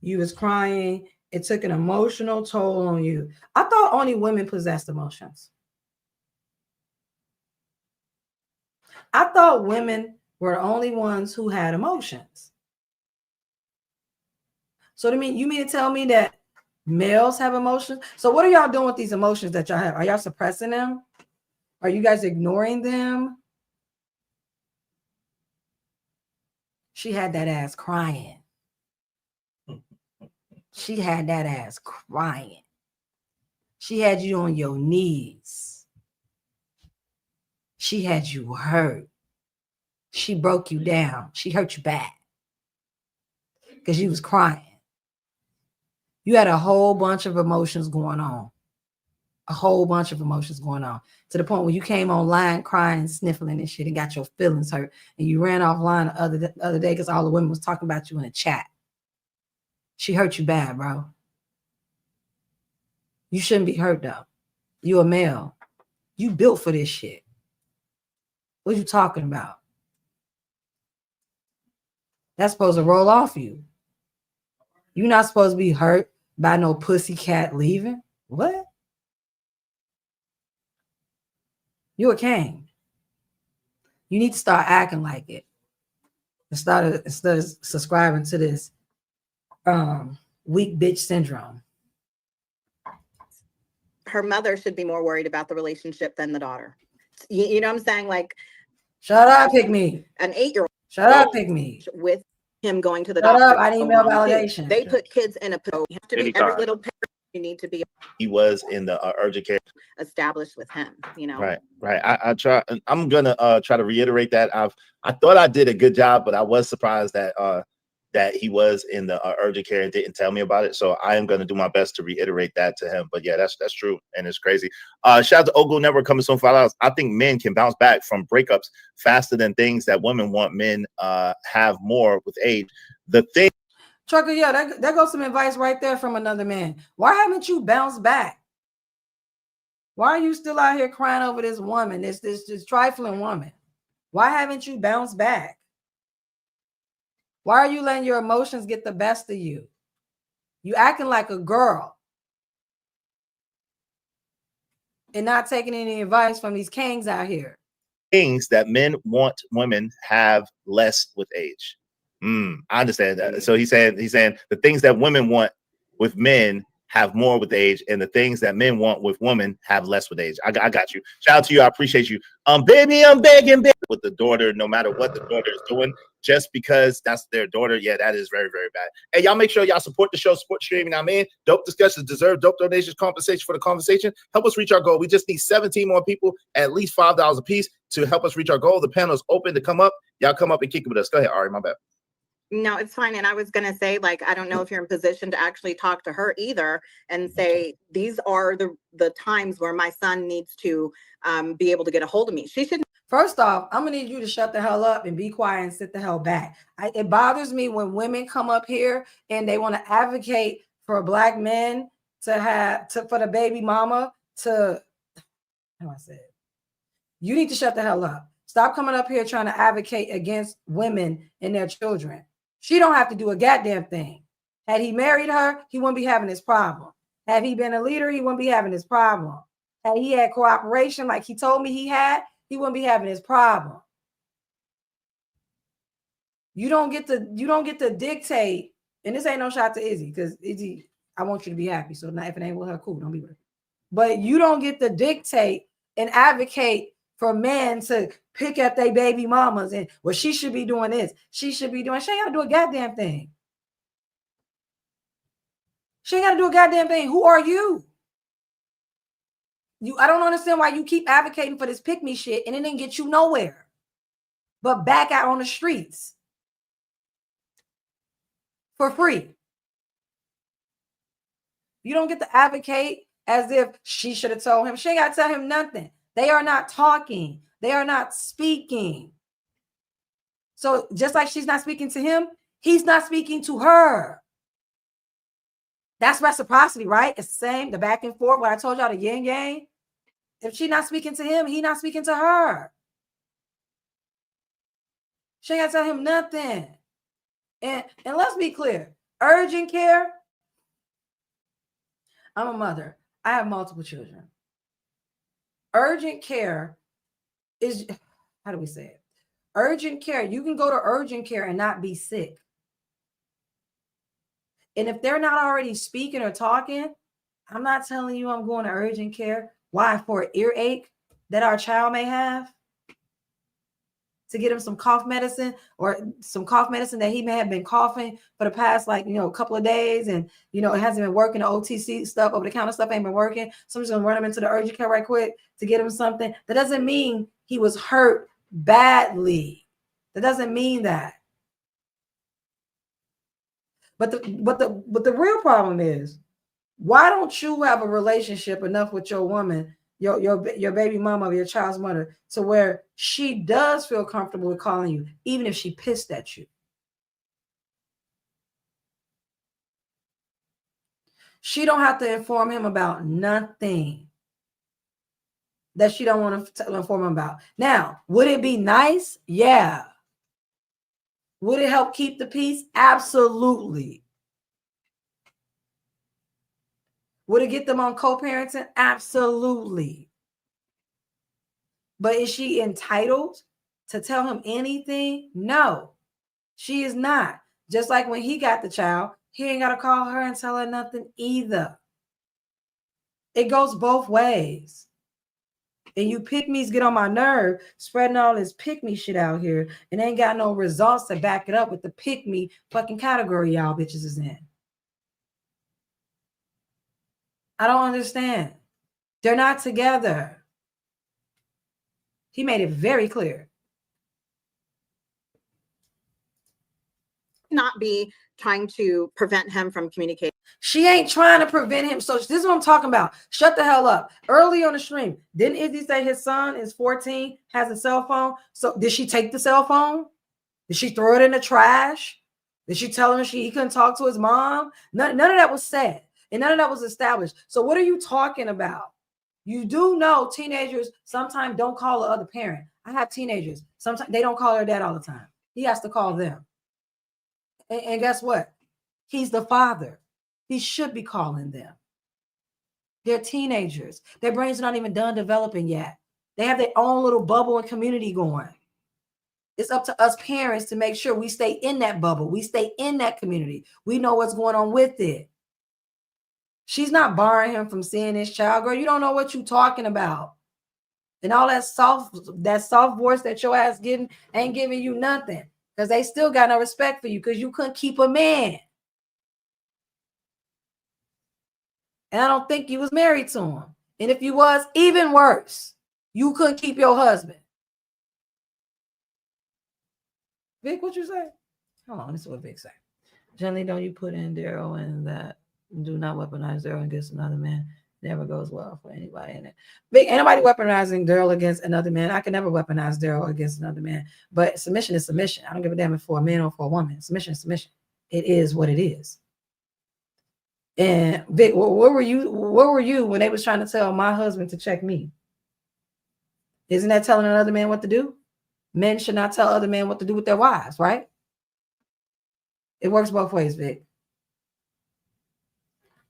You was crying. It took an emotional toll on you. I thought only women possessed emotions. I thought women were the only ones who had emotions. So you mean to tell me that males have emotions? So what are y'all doing with these emotions that y'all have? Are y'all suppressing them? Are you guys ignoring them? She had that ass crying. She had that ass crying. She had you on your knees. She had you hurt. She broke you down. She hurt you bad because you was crying. You had a whole bunch of emotions going on. A whole bunch of emotions going on, to the point where you came online crying, sniffling and shit, and got your feelings hurt. And you ran offline the other day because all the women was talking about you in the chat. She hurt you bad, bro. You shouldn't be hurt though. You a male. You built for this shit. What you talking about? That's supposed to roll off you. You're not supposed to be hurt by no pussycat leaving. What? You a king. You need to start acting like it. Instead of subscribing to this weak bitch syndrome. her mother should be more worried about the relationship than the daughter. You know what I'm saying? Like, shut up, pick me. An 8-year-old. Shut up, pick me. With him going to the Shut doctor. up, I need male validation. They put kids in a position. You have to be every little parent. You need to be. He was in the urgent care. Established with him, you know. Right. I try. I'm gonna try to reiterate that. I thought I did a good job, but I was surprised that that he was in the urgent care and didn't tell me about it. So I am gonna do my best to reiterate that to him. But yeah, that's true, and it's crazy. Shout out to Ogle Network coming soon. $5. I think men can bounce back from breakups faster than things that women want men have more with age. The thing. Trucker, yeah, that goes some advice right there from another man. Why haven't you bounced back? Why are you still out here crying over this woman, this trifling woman? Why haven't you bounced back? Why are you letting your emotions get the best of you? You acting like a girl. and not taking any advice from these kings out here. Things that men want women have less with age. I understand that. So he's saying the things that women want with men have more with age, and the things that men want with women have less with age. I got you. Shout out to you. I appreciate you. Baby, I'm begging with the daughter, no matter what the daughter is doing, just because that's their daughter. Yeah, that is very, very bad. Hey, y'all make sure y'all support the show, support streaming. I'm in. Dope discussions deserve dope donations, compensation for the conversation. Help us reach our goal. We just need 17 more people, at least $5 a piece, to help us reach our goal. The panel is open to come up. Y'all come up and kick it with us. Go ahead, Ari, my bad. No, it's fine. And I was going to say, like, I don't know if you're in position to actually talk to her either and say, these are the times where my son needs to be able to get a hold of me. She should. First off, I'm going to need you to shut the hell up and be quiet and sit the hell back. It bothers me when women come up here and they want to advocate for Black men for the baby mama to, how do I say it? You need to shut the hell up. Stop coming up here trying to advocate against women and their children. She don't have to do a goddamn thing. Had he married her, he wouldn't be having this problem. Had he been a leader, he wouldn't be having this problem. Had he had cooperation like he told me he had, he wouldn't be having this problem. You don't get to dictate, and this ain't no shot to Izzy, because Izzy, I want you to be happy. So now if it ain't with her, cool, don't be with her. But you don't get to dictate and advocate for men to pick up their baby mamas and, well, she should be doing this. She should be doing, she ain't got to do a goddamn thing. She ain't got to do a goddamn thing. Who are you? I don't understand why you keep advocating for this pick-me shit and it didn't get you nowhere but back out on the streets for free. You don't get to advocate as if she should have told him. She ain't got to tell him nothing. They are not talking. They are not speaking. So just like she's not speaking to him, he's not speaking to her. That's reciprocity, right? It's the same, the back and forth. What I told y'all, the yin yang. If she's not speaking to him, he's not speaking to her. She ain't got to tell him nothing. And let's be clear. Urgent care. I'm a mother. I have multiple children. Urgent care is, how do we say it? Urgent care, you can go to urgent care and not be sick. And if they're not already speaking or talking, I'm not telling you I'm going to urgent care. Why? For an earache that our child may have? To get him some cough medicine or some cough medicine that he may have been coughing for the past, a couple of days. And, it hasn't been working. The OTC stuff, over the counter stuff ain't been working. So I'm just going to run him into the urgent care right quick to get him something. That doesn't mean he was hurt badly. That doesn't mean that. But the real problem is, why don't you have a relationship enough with your woman, your baby mama or your child's mother, to where she does feel comfortable with calling you, even if she pissed at you? She don't have to inform him about nothing that she don't want to inform him about. Now, would it be nice? Yeah. Would it help keep the peace? Absolutely. Would it get them on co-parenting? Absolutely. But is she entitled to tell him anything? No, she is not. Just like when he got the child, he ain't got to call her and tell her nothing either. It goes both ways. And you pick-me's get on my nerve, spreading all this pick-me shit out here, and ain't got no results to back it up with the pick-me fucking category y'all bitches is in. I don't understand. They're not together. He made it very clear. Not be trying to prevent him from communicating. She ain't trying to prevent him. So this is what I'm talking about. Shut the hell up. Early on the stream, didn't Izzy say his son is 14, has a cell phone? So did she take the cell phone? Did she throw it in the trash? Did she tell him he couldn't talk to his mom? None of that was said. And none of that was established. So what are you talking about? You do know teenagers sometimes don't call the other parent. I have teenagers. Sometimes they don't call their dad all the time. He has to call them. And guess what? He's the father. He should be calling them. They're teenagers. Their brains are not even done developing yet. They have their own little bubble and community going. It's up to us parents to make sure we stay in that bubble. We stay in that community. We know what's going on with it. She's not barring him from seeing his child. Girl, you don't know what you're talking about. And all that soft voice that your ass getting ain't giving you nothing. Because they still got no respect for you because you couldn't keep a man. And I don't think you was married to him. And if you was, even worse, you couldn't keep your husband. Vic, what you say? Hold on, this is what Vic said. Generally, don't you put in Daryl and that do not weaponize Daryl against another man. Never goes well for anybody in it. Vic, anybody weaponizing Daryl against another man. I can never weaponize Daryl against another man. But submission is submission. I don't give a damn if for a man or for a woman. Submission is submission. It is what it is. And Vic, where were you when they was trying to tell my husband to check me? Isn't that telling another man what to do? Men should not tell other men what to do with their wives, right? It works both ways, Vic.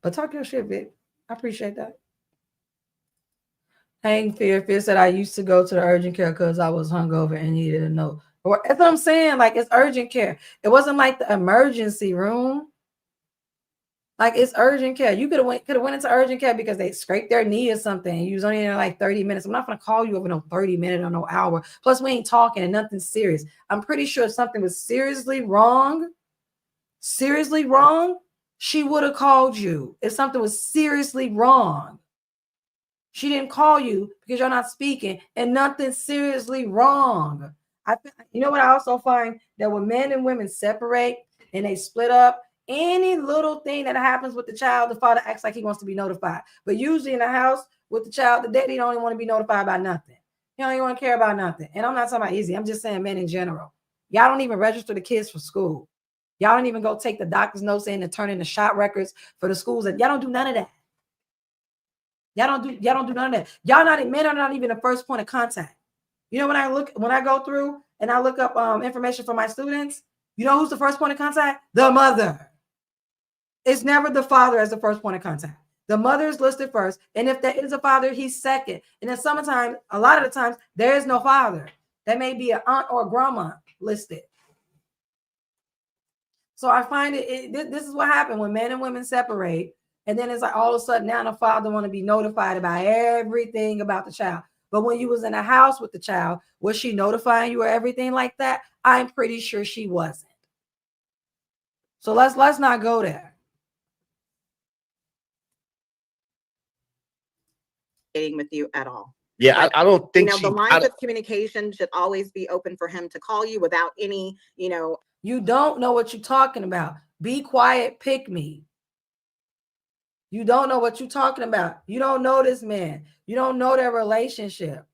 But talk your shit, Vic. I appreciate that. Hang Fear said I used to go to the urgent care because I was hungover and needed a note. That's what I'm saying. Like, it's urgent care. It wasn't like the emergency room. Like, it's urgent care. You could have went into urgent care because they scraped their knee or something. You was only in like 30 minutes. I'm not going to call you over no 30 minutes or no hour. Plus, we ain't talking and nothing serious. I'm pretty sure if something was seriously wrong, she would have called you. If something was seriously wrong. She didn't call you because you're not speaking and nothing seriously wrong. You know what I also find? That when men and women separate and they split up, any little thing that happens with the child, the father acts like he wants to be notified. But usually in the house with the child, the daddy don't even want to be notified about nothing. He don't even want to care about nothing. And I'm not talking about Izzy. I'm just saying men in general. Y'all don't even register the kids for school. Y'all don't even go take the doctor's notes in and turn in the shot records for the schools. Y'all don't do none of that. Y'all don't do none of that. Men are not even the first point of contact. You know, when I go through and I look up information for my students, you know who's the first point of contact? The mother. It's never the father as the first point of contact. The mother is listed first. And if there is a father, he's second. And then sometimes, a lot of the times, there is no father. There may be an aunt or a grandma listed. So I find this is what happened when men and women separate. And then it's like all of a sudden now the father want to be notified about everything about the child. But when you was in a house with the child, was she notifying you or everything like that? I'm pretty sure she wasn't. So let's not go there. With you at all. Yeah, Like, I don't think the lines of communication should always be open for him to call you without any, You don't know what you're talking about. Be quiet, pick me. You don't know what you're talking about. You don't know this man. You don't know their relationship.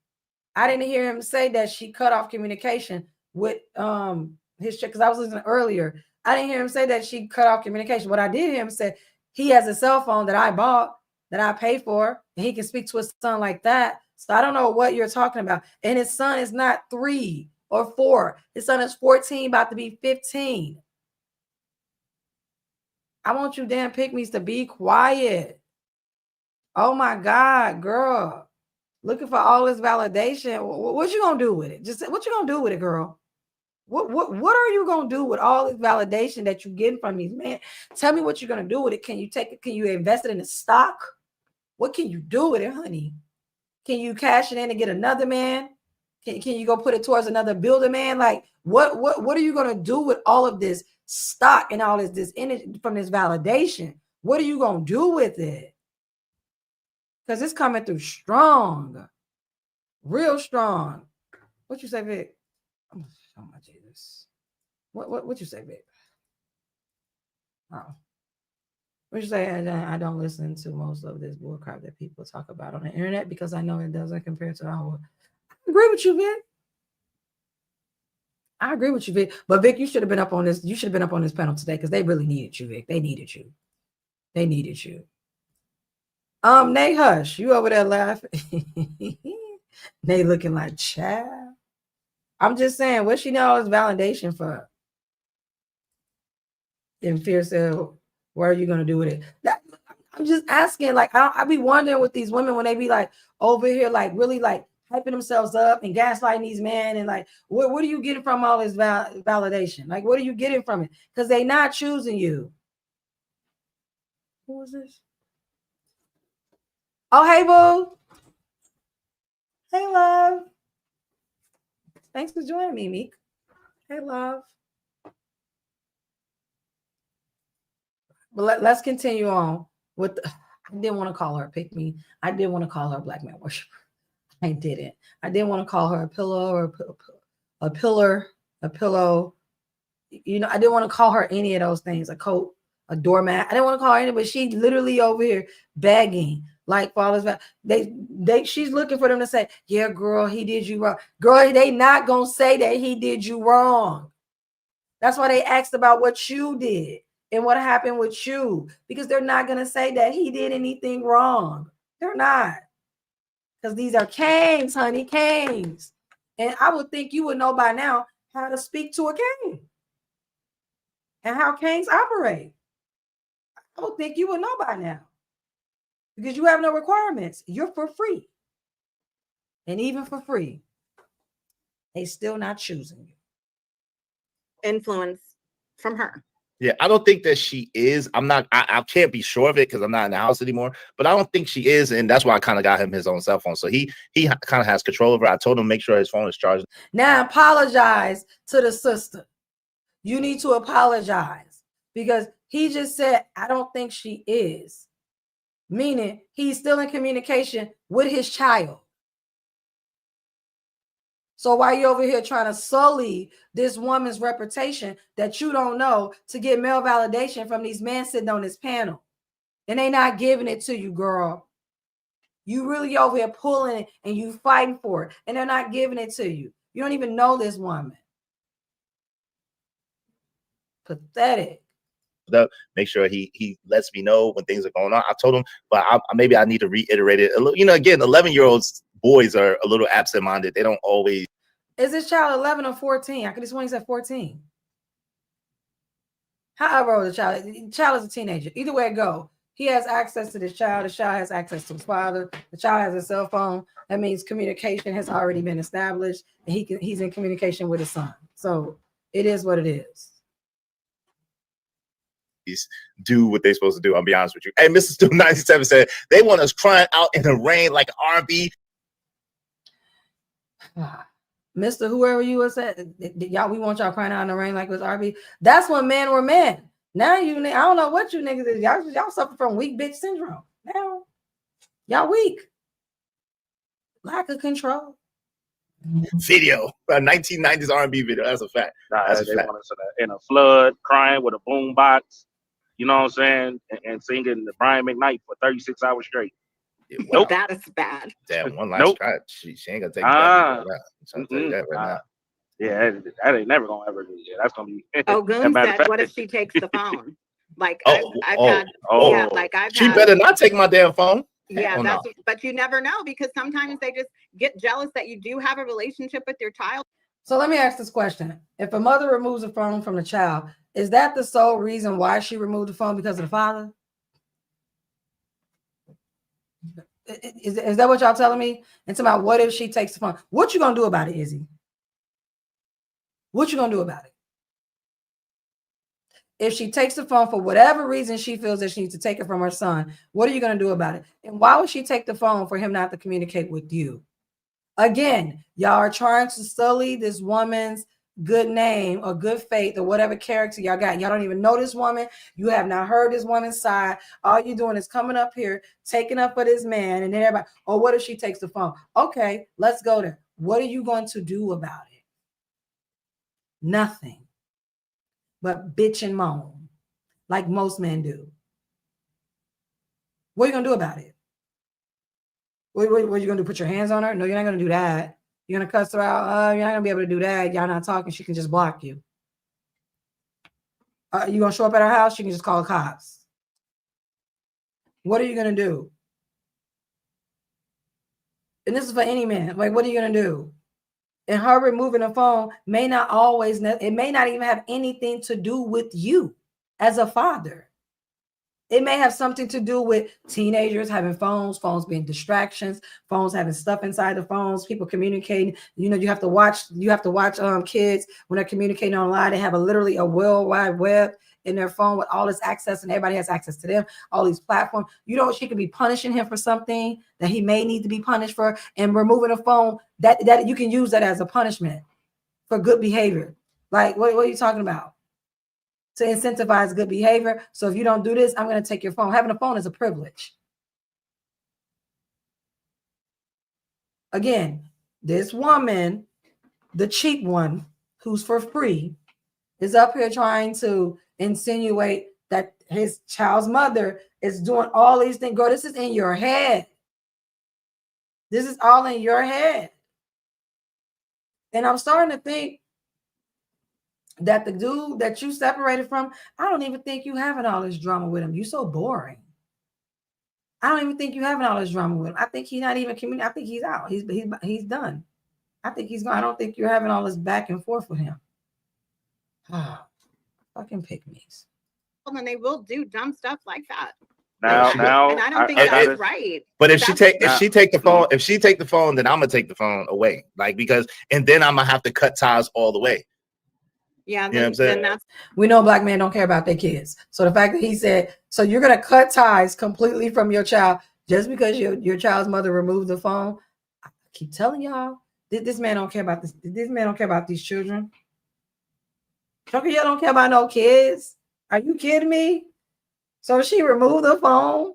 I didn't hear him say that she cut off communication with his chick, because I was listening earlier. I didn't hear him say that she cut off communication. What I did hear him say, he has a cell phone that I bought, that I pay for, and he can speak to his son like that. So I don't know what you're talking about. And his son is not 3 or 4. His son is 14, about to be 15. I want you damn pygmies to be quiet. Oh my God, girl. Looking for all this validation. What you gonna do with it? Just what you gonna do with it, girl? What are you gonna do with all this validation that you getting from these men? Tell me what you're gonna do with it. Can you take it? Can you invest it in a stock? What can you do with it, honey? Can you cash it in and get another man? Can you go put it towards another builder man? Like what are you gonna do with all of this stock and all this energy from this validation? What are you gonna do with it? Because it's coming through strong, real strong. What you say, Vic? Oh my Jesus. What you say, Vic? Oh. What you say? I don't listen to most of this bullcrap that people talk about on the internet because I know it doesn't compare to our. I agree with you, Vic. I agree with you, Vic. But Vic, you should have been up on this. You should have been up on this panel today because they really needed you, Vic. They needed you. They needed you. Nate Hush, you over there laughing? Nate looking like child. I'm just saying, what she know is validation for? And Fear said, what are you gonna do with it? I'm just asking, like, I be wondering with these women when they be like over here, like really like hyping themselves up and gaslighting these men, and like, what are you getting from all this validation? Like, what are you getting from it? Because they not choosing you. Who was this? Oh, hey, boo. Hey, love. Thanks for joining me, Meek. Hey, love. But let's continue on with. I didn't want to call her a pick me. I did want to call her a black man worshiper. I didn't. I didn't want to call her a pillow or a pillar, a pillow. You know, I didn't want to call her any of those things. A coat, a doormat. I didn't want to call her any, but she literally over here begging, like fathers. She's looking for them to say, "Yeah, girl, he did you wrong." Girl, they not gonna say that he did you wrong. That's why they asked about what you did and what happened with you, because they're not going to say that he did anything wrong. They're not. Because these are kings, honey, kings. And I would think you would know by now how to speak to a king and how kings operate. I would think you would know by now because you have no requirements. You're for free. And even for free, they still not choosing you. Influence from her. Yeah, I don't think that she is. I can't be sure of it because I'm not in the house anymore, but I don't think she is. And that's why I kind of got him his own cell phone. So he kind of has control over it. I told him make sure his phone is charged. Now apologize to the sister. You need to apologize because he just said, I don't think she is. Meaning he's still in communication with his child. So why are you over here trying to sully this woman's reputation that you don't know to get male validation from these men sitting on this panel? And they not giving it to you, girl. You really over here pulling it and you fighting for it. And they're not giving it to you. You don't even know this woman. Pathetic. Make sure he lets me know when things are going on. I told him, but maybe I need to reiterate it a little. You know, again, 11-year-olds boys are a little absent-minded. They don't always. Is this child 11 or 14? I could have sworn he said 14. However old the child is a teenager. Either way it go, he has access to this child. The child has access to his father. The child has a cell phone. That means communication has already been established, and he's in communication with his son. So it is what it is. Do what they're supposed to do. I'll be honest with you. Hey, Mr. Stu 97 said they want us crying out in the rain like R&B. Mr. Whoever you was at, y'all, we want y'all crying out in the rain like it was R&B. That's when men were men. Now I don't know what you niggas is. Y'all suffer from weak bitch syndrome. Now y'all weak. Lack of control. Video, a 1990s R&B video. That's a fact. That's a fact. Want us in a flood, crying with a boom box. You know what I'm saying? And singing the Brian McKnight for 36 hours straight. Yeah, nope. That is bad. Damn, one last try. She ain't gonna take that. I'm tell you that right now. Yeah, that ain't never gonna ever do. Yeah, that's gonna be. Oh, Goon said, "What if she takes the phone?" Like I've she better not take my damn phone. Yeah, but you never know because sometimes they just get jealous that you do have a relationship with your child. So let me ask this question: if a mother removes a phone from the child, is that the sole reason why she removed the phone because of the father? Is that what y'all telling me? And talking about what if she takes the phone? What you gonna do about it, Izzy? What you gonna do about it? If she takes the phone for whatever reason she feels that she needs to take it from her son, what are you gonna do about it? And why would she take the phone for him not to communicate with you? Again, y'all are trying to sully this woman's good name or good faith or whatever character y'all got. Y'all don't even know this woman. You have not heard this woman's side. All you're doing is coming up here, taking up for this man, and then everybody, oh, what if she takes the phone? Okay, let's go there. What are you going to do about it? Nothing but bitch and moan like most men do. What are you going to do about it? What are you going to do? Put your hands on her? No, you're not going to do that. You're going to cuss her out? You're not going to be able to do that. Y'all not talking. She can just block you. You going to show up at her house? She can just call the cops. What are you going to do? And this is for any man. Like, what are you going to do? And her removing the phone may not always, it may not even have anything to do with you as a father. It may have something to do with teenagers having phones being distractions, phones having stuff inside the phones, people communicating. You know, you have to watch kids when they're communicating online. They have literally a world wide web in their phone with all this access, and everybody has access to them, all these platforms. You know, she could be punishing him for something that he may need to be punished for, and removing a phone that you can use that as a punishment for good behavior. Like, what are you talking about? To incentivize good behavior. So if you don't do this, I'm going to take your phone. Having a phone is a privilege. Again, this woman, the cheap one, who's for free, is up here trying to insinuate that his child's mother is doing all these things. Girl, this is in your head. This is all in your head. And I'm starting to think that the dude that you separated from, I don't even think you having all this drama with him. You so boring. I don't even think you having all this drama with him. I think he's not even communicating. I think he's out. He's done. I think he's gone. I don't think you're having all this back and forth with him. Fucking pygmies. Well, then they will do dumb stuff like that. Now, and I don't think that's right. But if she take the phone, then I'm gonna take the phone away. Like, because and then I'm gonna have to cut ties all the way. Yeah, you know what I'm saying? Then we know black men don't care about their kids. So the fact that he said, so you're gonna cut ties completely from your child just because your child's mother removed the phone. I keep telling y'all, this man don't care about this. This man don't care about these children. Y'all don't care about no kids. Are you kidding me? So she removed the phone.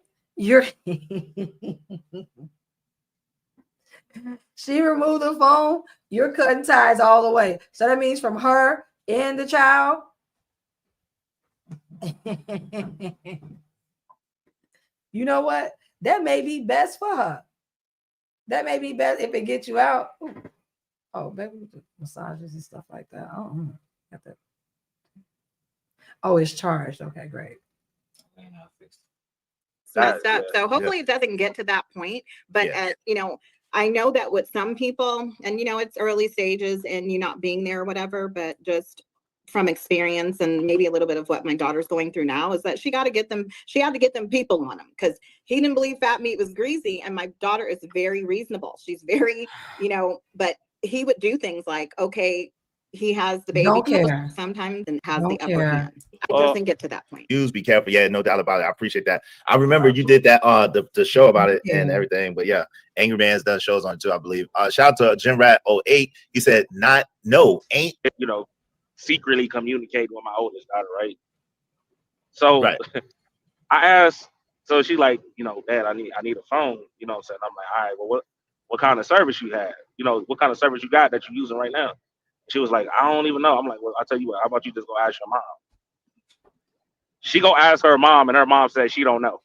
She removed the phone. You're cutting ties all the way. So that means from her and the child. You know what? That may be best for her. That may be best if it gets you out. Ooh. Oh, baby, massages and stuff like that. Oh, got that. Oh, it's charged. Okay, great. Messed up. So hopefully it doesn't get to that point. But you know, I know that with some people, and you know, it's early stages and you not being there or whatever, but just from experience and maybe a little bit of what my daughter's going through now is that she had to get them people on him, because he didn't believe fat meat was greasy. And my daughter is very reasonable. She's very, you know, but he would do things like, okay, he has the baby sometimes and has the upper hand. It doesn't get to that point. Use be careful. Yeah, no doubt about it. I appreciate that. I remember you did that the show about it and everything. But yeah, Angry Man's done shows on it too, I believe. Shout out to Jim Rat 08. He said, ain't you know, secretly communicate with my oldest daughter, right? So I asked, so she like, you know, Dad, I need a phone, you know what I'm saying? I'm like, all right, well, what kind of service you have? You know, what kind of service you got that you're using right now? She was like, I don't even know. I'm like, well, I'll tell you what, how about you just go ask your mom? She go ask her mom, and her mom said she don't know.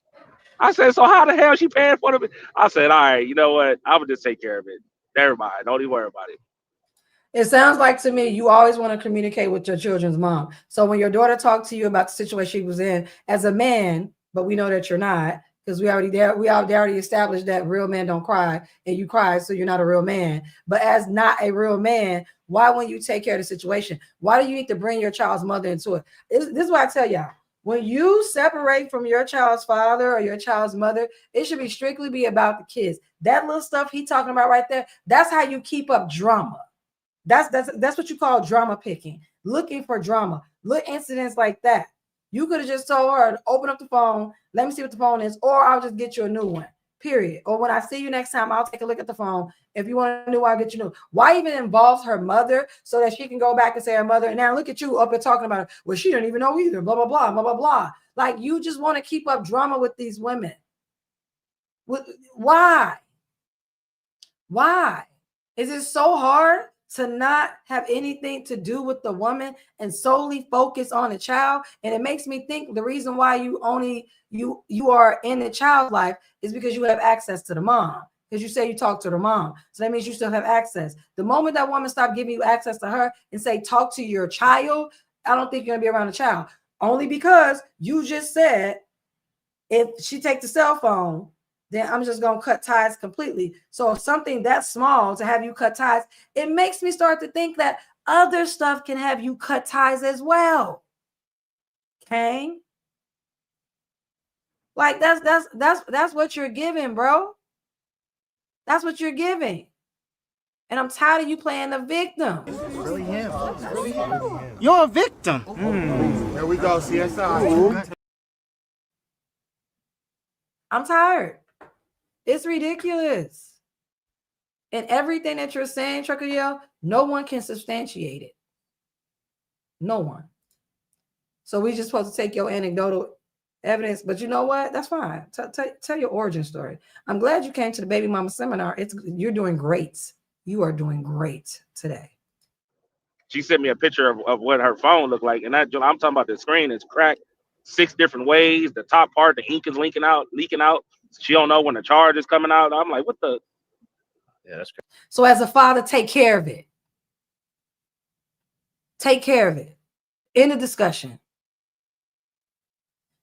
I said, so how the hell she paying for it? I said, all right, you know what? I would just take care of it. Never mind. Don't even worry about it. It sounds like to me you always want to communicate with your children's mom. So when your daughter talked to you about the situation she was in as a man, but we know that you're not, because we already established that real men don't cry, and you cry, so you're not a real man. But as not a real man, why wouldn't you take care of the situation? Why do you need to bring your child's mother into it? This is what I tell y'all. When you separate from your child's father or your child's mother, it should be strictly be about the kids. That little stuff he talking about right there, that's how you keep up drama. That's what you call drama picking, looking for drama, little incidents like that. You could have just told her to open up the phone, let me see what the phone is, or I'll just get you a new one, period. Or when I see you next time, I'll take a look at the phone. If you want a new one, I'll get you new. Why even involve her mother so that she can go back and say her mother, now look at you up and talking about it. Well, she didn't even know either, blah, blah, blah, blah, blah, blah. Like, you just want to keep up drama with these women. Why? Why? Is it so hard to not have anything to do with the woman and solely focus on the child? And it makes me think the reason why you are in the child's life is because you have access to the mom. Because you say you talk to the mom. So that means you still have access. The moment that woman stops giving you access to her and say, talk to your child, I don't think you're going to be around the child. Only because you just said, if she takes the cell phone, then I'm just going to cut ties completely. So if something that small to have you cut ties, it makes me start to think that other stuff can have you cut ties as well. Okay? Like that's what you're giving, bro. That's what you're giving. And I'm tired of you playing the victim. Really him. You're a victim. Here we go, CSI. I'm tired. It's ridiculous. And everything that you're saying, Truckle, no one can substantiate it. No one. So we just supposed to take your anecdotal evidence, but you know what? That's fine. Tell your origin story. I'm glad you came to the Baby Mama seminar. You're doing great. You are doing great today. She sent me a picture of what her phone looked like, and I'm talking about the screen is cracked 6 different ways. The top part, the ink is leaking out. She don't know when the charge is coming out. I'm like, what the? Yeah, that's crazy. So as a father, take care of it. Take care of it. In the discussion.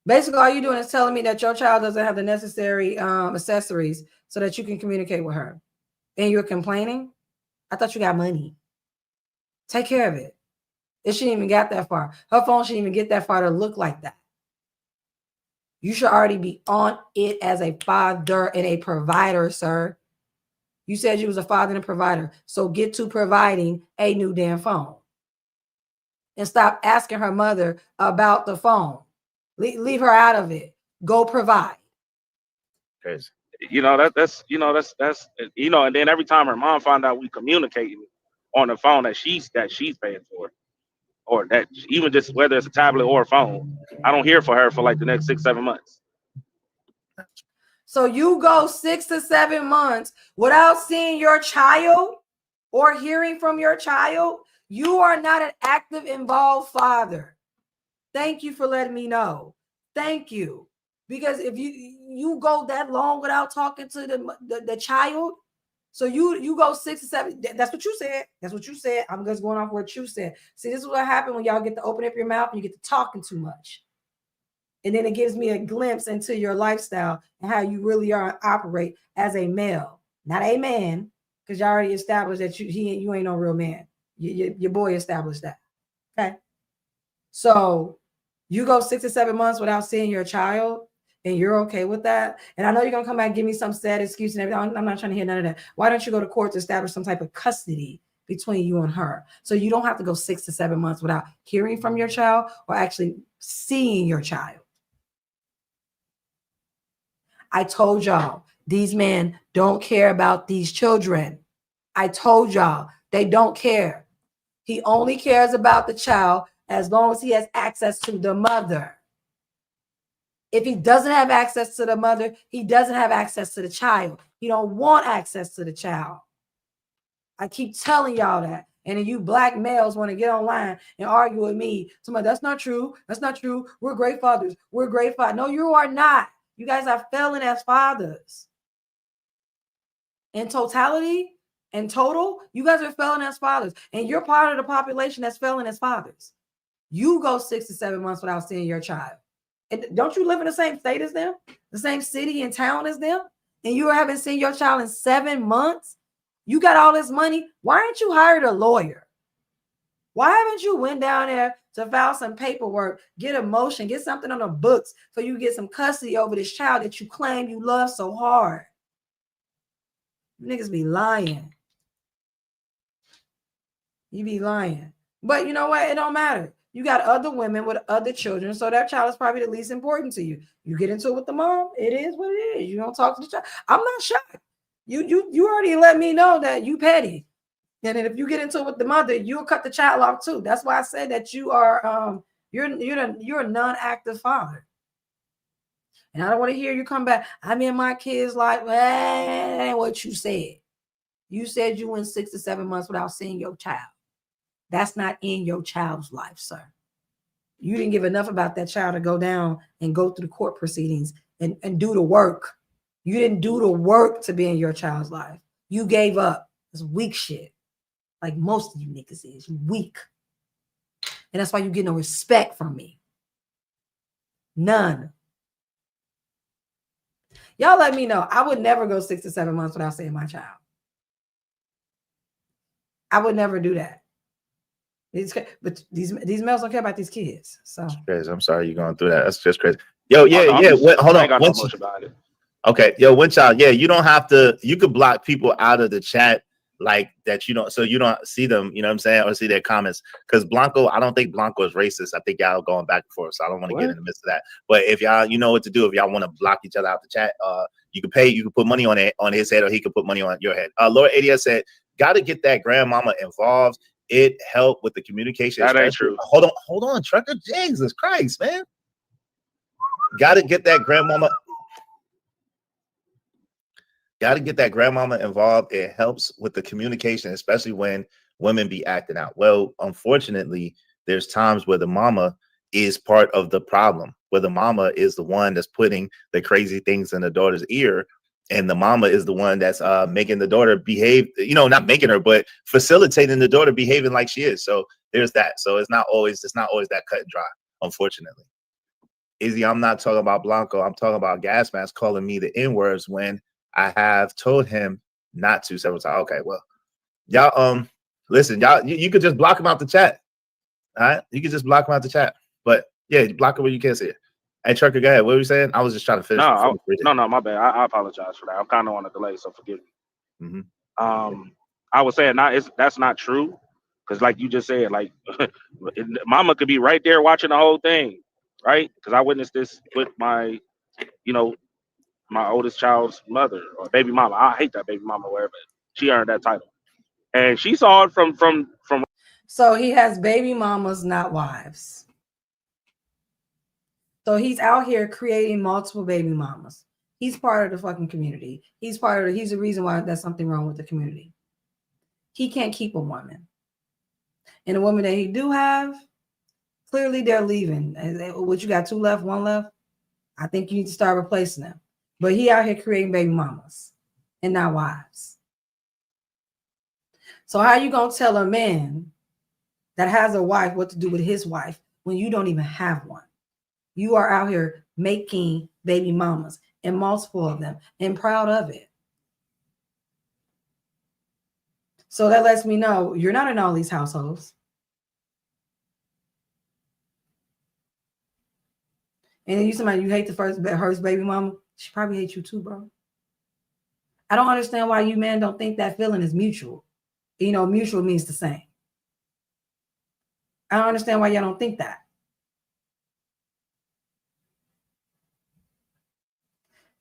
Basically, all you're doing is telling me that your child doesn't have the necessary accessories so that you can communicate with her. And you're complaining? I thought you got money. Take care of it. It shouldn't even get that far. Her phone shouldn't even get that far to look like that. You should already be on it as a father and a provider, sir. You said you was a father and a provider. So get to providing a new damn phone. And stop asking her mother about the phone. Leave her out of it. Go provide. Crazy. That's and then every time her mom found out we communicating on the phone that she's paying for, or that even just whether it's a tablet or a phone, I don't hear from her for like the next 6-7 months. So you go 6 to 7 months without seeing your child or hearing from your child. You are not an active, involved father. Thank you for letting me know. Thank you. Because if you go that long without talking to the child, so you go 6 to 7. That's what you said. That's what you said. I'm just going off what you said. See, this is what happened when y'all get to open up your mouth and you get to talking too much. And then it gives me a glimpse into your lifestyle and how you really are and operate as a male, not a man, because you already established that you ain't no real man. Your boy established that. Okay. So you go 6 to 7 months without seeing your child, and you're okay with that. And I know you're gonna come back and give me some sad excuse and everything. I'm not trying to hear none of that. Why don't you go to court to establish some type of custody between you and her? So you don't have to go 6 to 7 months without hearing from your child or actually seeing your child. I told y'all, these men don't care about these children. I told y'all, they don't care. He only cares about the child as long as he has access to the mother. If he doesn't have access to the mother, he doesn't have access to the child. He don't want access to the child. I keep telling y'all that. And then you black males want to get online and argue with me. Somebody, that's not true. That's not true. We're great fathers. We're great fathers. No, you are not. You guys are failing as fathers. In totality and total, you guys are failing as fathers. And you're part of the population that's failing as fathers. You go 6 to 7 months without seeing your child. And don't you live in the same state as them? The same city and town as them? And you haven't seen your child in 7 months? You got all this money. Why aren't you hired a lawyer? Why haven't you went down there to file some paperwork, get a motion, get something on the books so you get some custody over this child that you claim you love so hard? Niggas be lying. You be lying. But you know what? It don't matter. You got other women with other children, so that child is probably the least important to you. You get into it with the mom, it is what it is. You don't talk to the child. I'm not shocked. You already let me know that you petty. And then if you get into it with the mother, you'll cut the child off too. That's why I said that you are you're a non-active father. And I don't want to hear you come back. I'm in my kids' life. That ain't what you said. You said you went 6 to 7 months without seeing your child. That's not in your child's life, sir. You didn't give enough about that child to go down and go through the court proceedings and do the work. You didn't do the work to be in your child's life. You gave up. It's weak shit. Like most of you niggas is. You weak. And that's why you get no respect from me. None. Y'all let me know. I would never go 6 to 7 months without seeing my child. I would never do that. But these males don't care about these kids. So crazy. I'm sorry you're going through that. That's just crazy. Yo, Oh, no, I'm yeah. just, Hold I on. ain't got no much about it. Okay, yo, one child. Yeah, you don't have to. You could block people out of the chat like that. You don't, so you don't see them. You know what I'm saying, or see their comments. Because Blanco, I don't think Blanco is racist. I think y'all going back and forth. So I don't want to get in the midst of that. But if y'all, you know what to do. If y'all want to block each other out the chat, you can pay. You can put money on his head, or he can put money on your head. Laura ADS said, "Got to get that grandmama involved. It helped with the communication." That ain't true. Hold on, Trucker. Jesus Christ, man. Got to get that grandmama. Got to get that grandmama involved. It helps with the communication, especially when women be acting out. Well, unfortunately, there's times where the mama is part of the problem, where the mama is the one that's putting the crazy things in the daughter's ear. And the mama is the one that's making the daughter behave, not making her, but facilitating the daughter behaving like she is. So there's that. So it's not always that cut and dry, unfortunately. Izzy, I'm not talking about Blanco. I'm talking about Gas Mask calling me the N-words when I have told him not to several times. Okay, well, y'all, listen, y'all, you could just block him out the chat. All right, you could just block him out the chat. But yeah, block it where you can't see it. Hey, Trucker, go ahead. What were you saying? I was just trying to finish. No, my bad. I apologize for that. I'm kind of on a delay, so forgive me. Mm-hmm. I was saying that's not true, because like you just said, like mama could be right there watching the whole thing, right? Because I witnessed this with my, my oldest child's mother or baby mama. I hate that baby mama, whatever. She earned that title, and she saw it from. So he has baby mamas, not wives. So he's out here creating multiple baby mamas. He's part of the fucking community. He's the reason why there's something wrong with the community. He can't keep a woman. And the women that he do have, clearly they're leaving. What, you got 2 left, 1 left? I think you need to start replacing them. But he out here creating baby mamas and not wives. So how you gonna tell a man that has a wife what to do with his wife when you don't even have one? You are out here making baby mamas, and multiple of them, and proud of it. So that lets me know you're not in all these households. And then you hate the first baby mama, she probably hates you too, bro. I don't understand why you men don't think that feeling is mutual. Mutual means the same. I don't understand why y'all don't think that.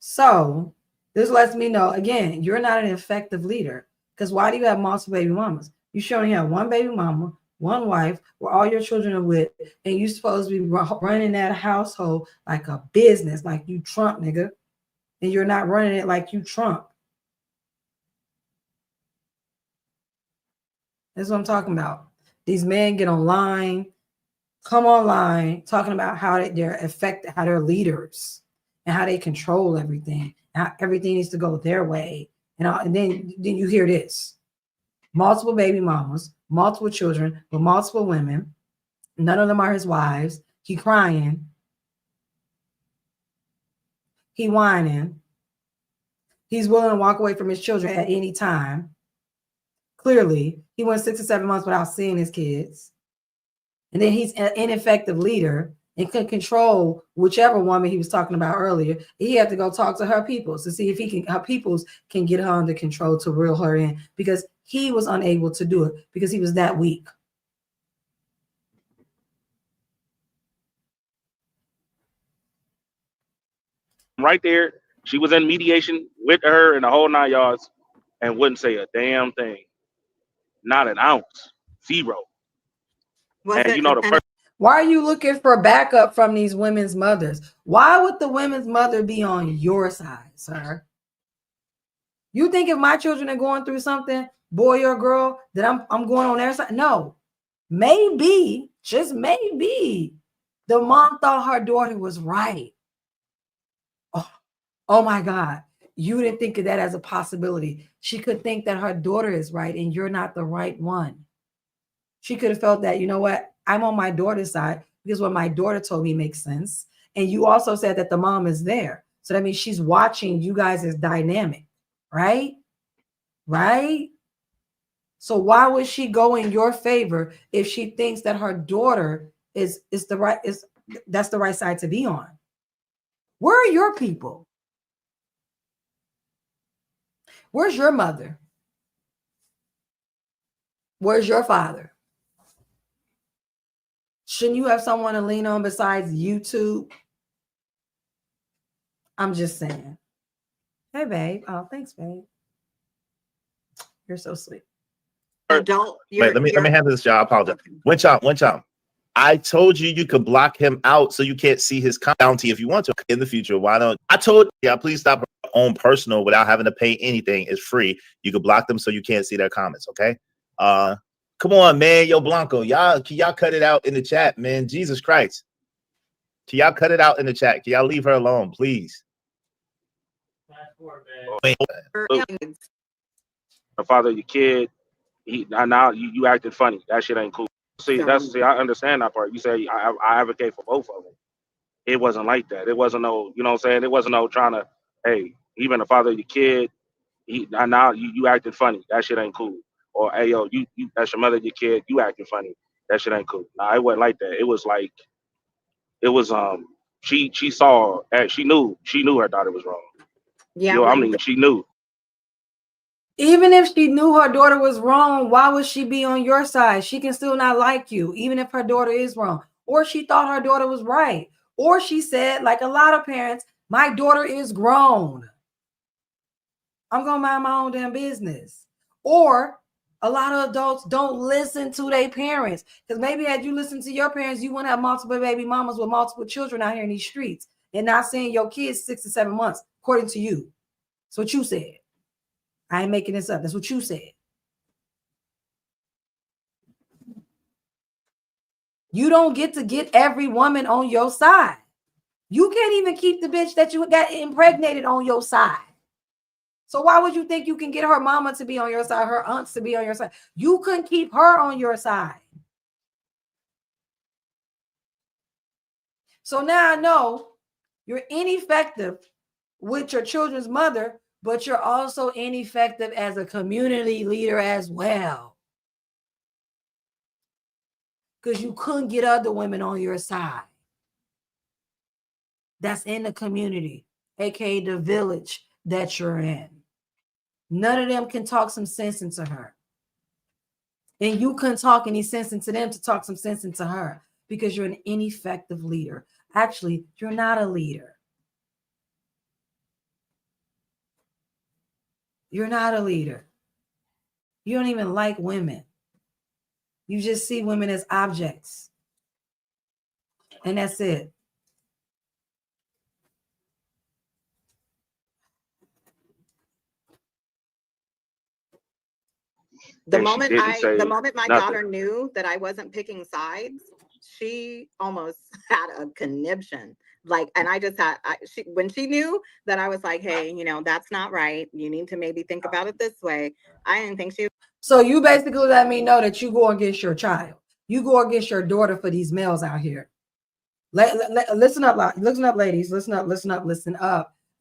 So this lets me know, again, you're not an effective leader. Because why do you have multiple baby mamas? You should only have one baby mama, one wife, where all your children are with, and you're supposed to be running that household like a business, like you Trump, nigga. And you're not running it like you Trump. That's what I'm talking about. These men get online, come online, talking about how they're effective, how they're leaders, and how they control everything. How everything needs to go their way. And then you hear this. Multiple baby mamas, multiple children with multiple women. None of them are his wives. He crying. He whining. He's willing to walk away from his children at any time. Clearly, he went 6 or 7 months without seeing his kids. And then he's an ineffective leader and can control whichever woman he was talking about earlier. He had to go talk to her peoples to see if her peoples can get her under control to reel her in, because he was unable to do it because he was that weak. Right there, she was in mediation with her and the whole 9 yards, and wouldn't say a damn thing, not an ounce, 0. Why are you looking for backup from these women's mothers? Why would the women's mother be on your side, sir? You think if my children are going through something, boy or girl, that I'm going on their side? No. Maybe, just maybe, the mom thought her daughter was right. Oh my God. You didn't think of that as a possibility. She could think that her daughter is right and you're not the right one. She could have felt that, you know what? I'm on my daughter's side because what my daughter told me makes sense. And you also said that the mom is there. So that means she's watching you guys as dynamic, right? Right? So why would she go in your favor if she thinks that her daughter that's the right side to be on? Where are your people? Where's your mother? Where's your father? Shouldn't you have someone to lean on besides YouTube? I'm just saying. Hey, babe. Oh, thanks, babe. You're so sweet. Adult. Wait, let me handle this, y'all. I apologize. One time. I told you could block him out so you can't see his bounty if you want to in the future. Why don't I told you, please stop her own personal without having to pay anything. It's free. You can block them so you can't see their comments. Okay. Come on, man. Yo, Blanco. Can y'all cut it out in the chat, man? Jesus Christ. Can y'all cut it out in the chat? Can y'all leave her alone, please? The father of your kid, now you acting funny. That shit ain't cool. See, I understand that part. You say I advocate for both of them. It wasn't like that. It wasn't no, you know what I'm saying? It wasn't no trying to, hey, even the father of your kid, now you acting funny. That shit ain't cool. Or hey yo, you that's your mother, your kid, you acting funny. That shit ain't cool. Nah, it wasn't like that. It was like, she saw, she knew her daughter was wrong. Yeah, you know, I mean, she knew. Even if she knew her daughter was wrong, why would she be on your side? She can still not like you, even if her daughter is wrong. Or she thought her daughter was right. Or she said, like a lot of parents, my daughter is grown. I'm going to mind my own damn business. Or a lot of adults don't listen to their parents. Because maybe had you listened to your parents, you wouldn't have multiple baby mamas with multiple children out here in these streets and not seeing your kids 6 to 7 months, according to you. That's what you said. I ain't making this up. That's what you said. You don't get to get every woman on your side. You can't even keep the bitch that you got impregnated on your side. So why would you think you can get her mama to be on your side, her aunts to be on your side? You couldn't keep her on your side. So now I know you're ineffective with your children's mother, but you're also ineffective as a community leader as well. Because you couldn't get other women on your side. That's in the community, aka the village that you're in. None of them can talk some sense into her. And you couldn't talk any sense into them to talk some sense into her because you're an ineffective leader. Actually, you're not a leader. You're not a leader. You don't even like women. You just see women as objects. And that's it. The moment my daughter knew that I wasn't picking sides, she almost had a conniption. Like, and I just had, when she knew that I was like, hey, you know, that's not right. You need to maybe think about it this way. I didn't think she. So you basically let me know that you go against your child. You go against your daughter for these males out here. Listen up, ladies. Listen up. Let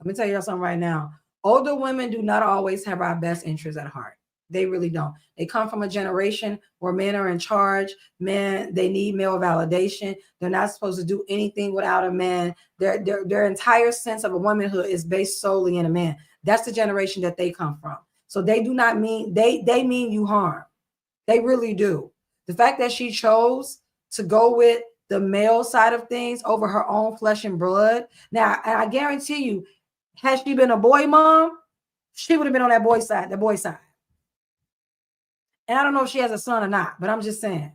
me tell you something right now. Older women do not always have our best interests at heart. They really don't. They come from a generation where men are in charge. Men, they need male validation. They're not supposed to do anything without a man. Their entire sense of a womanhood is based solely in a man. That's the generation that they come from. So they do not mean, they mean you harm. They really do. The fact that she chose to go with the male side of things over her own flesh and blood. Now, I guarantee you, had she been a boy mom, she would have been on that boy side, the boy side. And I don't know if she has a son or not, but I'm just saying,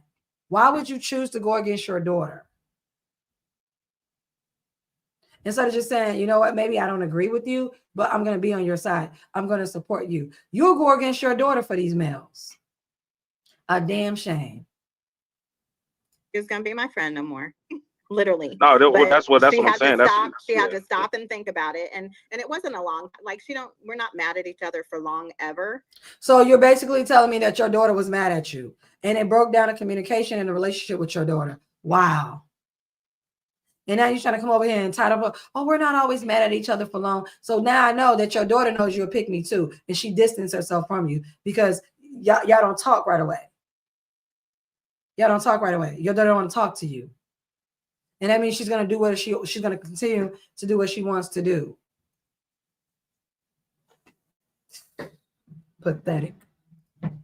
why would you choose to go against your daughter? Instead of just saying, you know what, maybe I don't agree with you, but I'm going to be on your side. I'm going to support you. You'll go against your daughter for these males. A damn shame. She's going to be my friend no more. Literally. No, that's what I'm saying. She had to stop and think about it. And it wasn't a long, like we're not mad at each other for long ever. So you're basically telling me that your daughter was mad at you and it broke down the communication and the relationship with your daughter. Wow. And now you're trying to come over here and tie up, oh, we're not always mad at each other for long. So now I know that your daughter knows you'll pick me too. And she distanced herself from you because y'all don't talk right away. Y'all don't talk right away. Your daughter don't want to talk to you. And that means she's going to do what she's going to continue to do what she wants to do. Pathetic.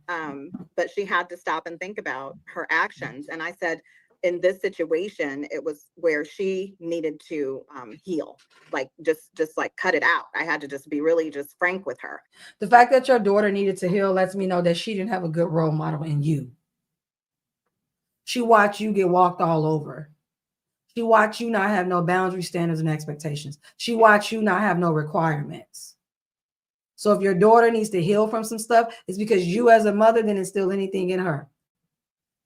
But she had to stop and think about her actions. And I said, in this situation, it was where she needed to heal, like just like cut it out. I had to just be really just frank with her. The fact that your daughter needed to heal lets me know that she didn't have a good role model in you. She watched you get walked all over. She watched you not have no boundary, standards, and expectations. She watched you not have no requirements. So if your daughter needs to heal from some stuff, it's because you as a mother didn't instill anything in her.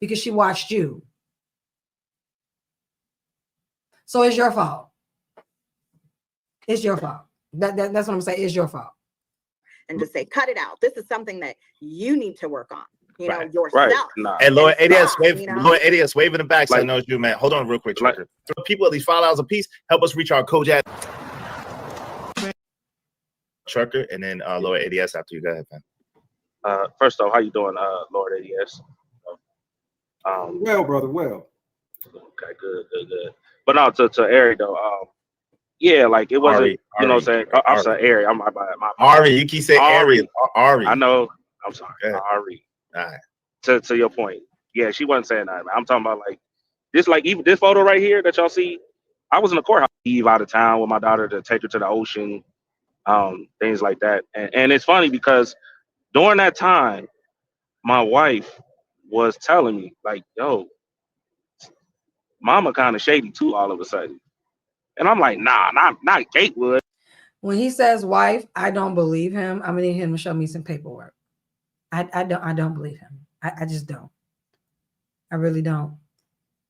Because she watched you. So it's your fault. It's your fault. That's what I'm saying. It's your fault. And just say, cut it out. This is something that you need to work on. You know, yourself. Right. Nah. And Lord ADS waving the back. So I know it's you, man. Hold on real quick, Trucker. For people at least $5 a piece, help us reach our Kojak. Trucker, and then Lord ADS after you. Go ahead, man. First off, how you doing, Lord ADS? Well, brother, well. Okay, good. But no, to Ari though, yeah, like it wasn't, Ari, you know what I'm saying? I'm sorry, Ari. I'm my Ari, you keep saying Ari. Ari. I know. I'm sorry. Ari. All right. To your point. Yeah, she wasn't saying that. I'm talking about like this, like even this photo right here that y'all see. I was in the courthouse, leave out of town with my daughter to take her to the ocean, things like that. And it's funny because during that time, my wife was telling me, like, yo, mama kind of shady too all of a sudden. And I'm like, nah, not Gatewood. When he says wife, I don't believe him. I'm gonna need him to show me some paperwork. I don't believe him. I just don't. I really don't.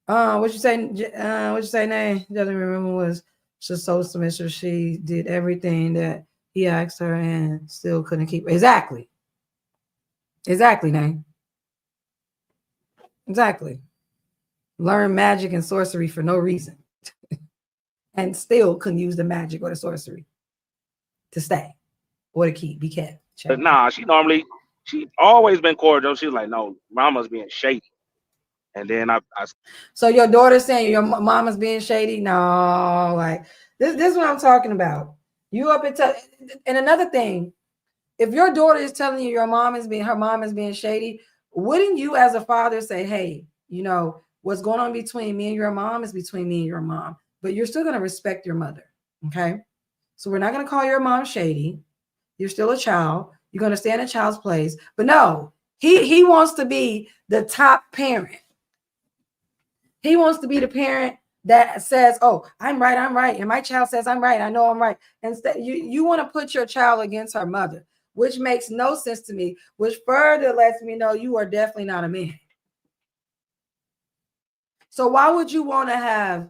What you say? What you say? Nay, doesn't remember. Was just so submissive. She did everything that he asked her and still couldn't keep. Exactly. Nay. Exactly. Learn magic and sorcery for no reason, and still couldn't use the magic or the sorcery to stay or to keep. Be kept. But nah, she always been cordial. She was like, no, mama's being shady. And then I So your daughter's saying your mama's being shady? No, like this is what I'm talking about. You up and and another thing, if your daughter is telling you her mom is being shady, wouldn't you as a father say, hey, you know, what's going on between me and your mom is between me and your mom, but you're still going to respect your mother. Okay. So we're not going to call your mom shady. You're still a child. You're going to stay in a child's place. But no, he wants to be the top parent. He wants to be the parent that says, oh, I'm right. And my child says I'm right. I know I'm right. Instead, you want to put your child against her mother, which makes no sense to me, which further lets me know you are definitely not a man. So why would you want to have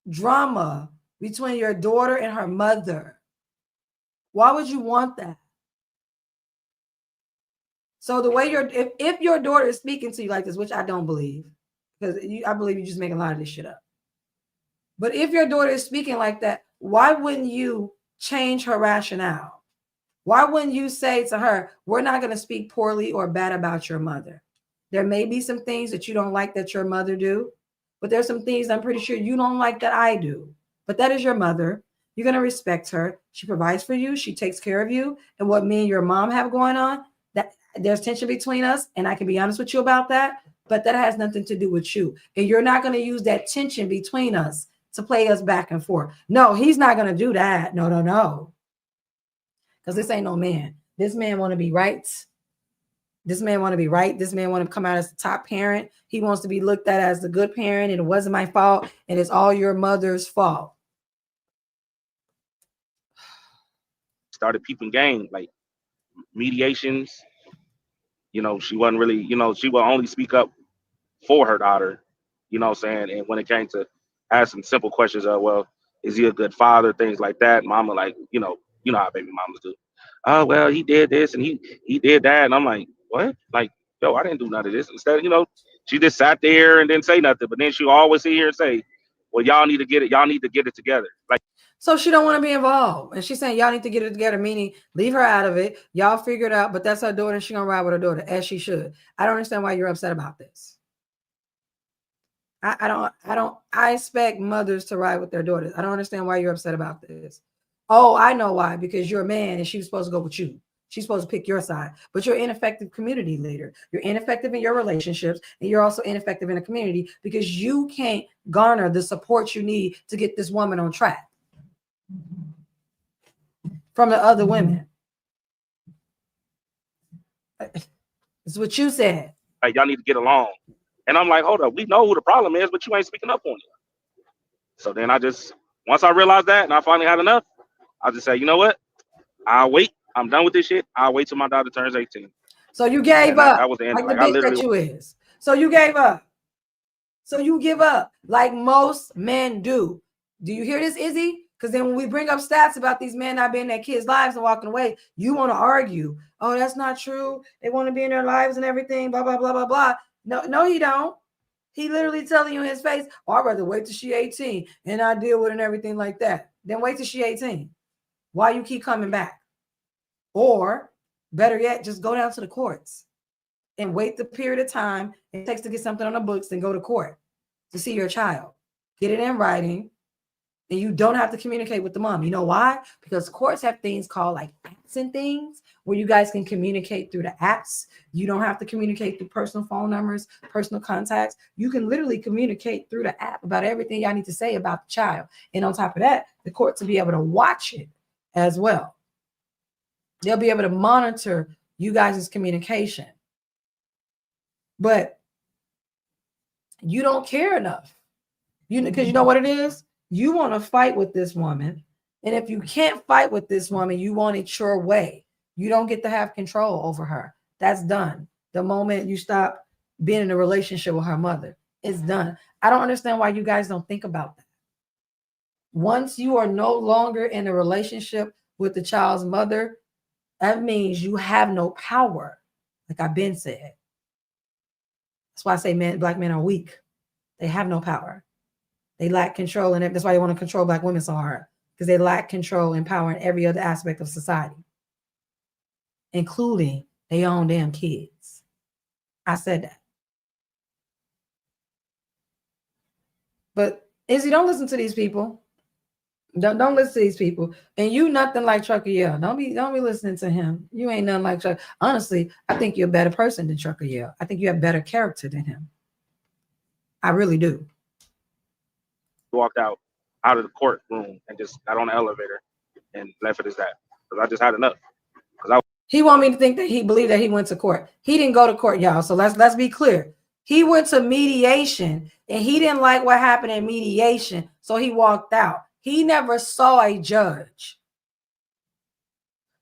drama between your daughter and her mother? Why would you want that? So the way if your daughter is speaking to you like this, which I don't believe, because I believe you just make a lot of this shit up. But if your daughter is speaking like that, why wouldn't you change her rationale? Why wouldn't you say to her, we're not going to speak poorly or bad about your mother? There may be some things that you don't like that your mother do, but there's some things I'm pretty sure you don't like that I do. But that is your mother. You're going to respect her. She provides for you. She takes care of you. And what me and your mom have going on, that there's tension between us. And I can be honest with you about that. But that has nothing to do with you. And you're not going to use that tension between us to play us back and forth. No, he's not going to do that. No. Because this ain't no man. This man want to be right. This man want to be right. This man want to come out as the top parent. He wants to be looked at as the good parent, and it wasn't my fault, and it's all your mother's fault. started peeping game, like mediations. You know, she wasn't really, you know, she would only speak up for her daughter, you know what I'm saying? And when it came to asking simple questions of, well, is he a good father? Things like that. Mama, like, you know how baby mamas do. Oh, well, he did this and he did that. And I'm like, what? Like, yo, I didn't do none of this. Instead, you know, she just sat there and didn't say nothing. But then she always sit here and say, well, y'all need to get it. Y'all need to get it together. Like, so she don't want to be involved. And she's saying y'all need to get it together, meaning leave her out of it. Y'all figure it out. But that's her daughter. She gonna ride with her daughter as she should. I don't understand why you're upset about this. I expect mothers to ride with their daughters. I don't understand why you're upset about this. Oh, I know why, because you're a man and she was supposed to go with you. She's supposed to pick your side, but you're an ineffective community leader. You're ineffective in your relationships, and you're also ineffective in a community because you can't garner the support you need to get this woman on track from the other women. It's what you said. Like, y'all need to get along. And I'm like, hold up, we know who the problem is, but you ain't speaking up on it. So then once I realized that and I finally had enough, I just say, you know what? I'll wait. I'm done with this shit. I'll wait till my daughter turns 18. So you gave up. That was the end. Like the bitch that you is. So you gave up. So you give up like most men do. Do you hear this, Izzy? Because then when we bring up stats about these men not being in their kids' lives and walking away, you want to argue. Oh, that's not true. They want to be in their lives and everything, blah, blah, blah, blah, blah. No, he don't. He literally telling you in his face, oh, I'd rather wait till she 18 and I deal with it and everything like that. Then wait till she 18. Why you keep coming back? Or better yet, just go down to the courts and wait the period of time it takes to get something on the books and go to court to see your child. Get it in writing, and you don't have to communicate with the mom. You know why? Because courts have things called like apps and things where you guys can communicate through the apps. You don't have to communicate through personal phone numbers, personal contacts. You can literally communicate through the app about everything y'all need to say about the child. And on top of that, the courts will be able to watch it as well. They'll be able to monitor you guys' communication. But you don't care enough. Because you know what it is? You want to fight with this woman. And if you can't fight with this woman, you want it your way. You don't get to have control over her. That's done. The moment you stop being in a relationship with her mother, it's done. I don't understand why you guys don't think about that. Once you are no longer in a relationship with the child's mother, that means you have no power, like I've been said. That's why I say black men are weak. They have no power. They lack control, and that's why they want to control black women so hard, because they lack control and power in every other aspect of society, including their own damn kids. I said that. But Izzy, don't listen to these people. Don't listen to these people. And you nothing like Trucker Yell. Don't be listening to him. You ain't nothing like Trucker. Honestly, I think you're a better person than Trucker Yell. I think you have better character than him. I really do. Walked out of the courtroom and just got on the elevator and left it as that. Because I just had enough. He want me to think that he believed that he went to court. He didn't go to court, y'all. So let's be clear. He went to mediation and he didn't like what happened in mediation. So he walked out. He never saw a judge.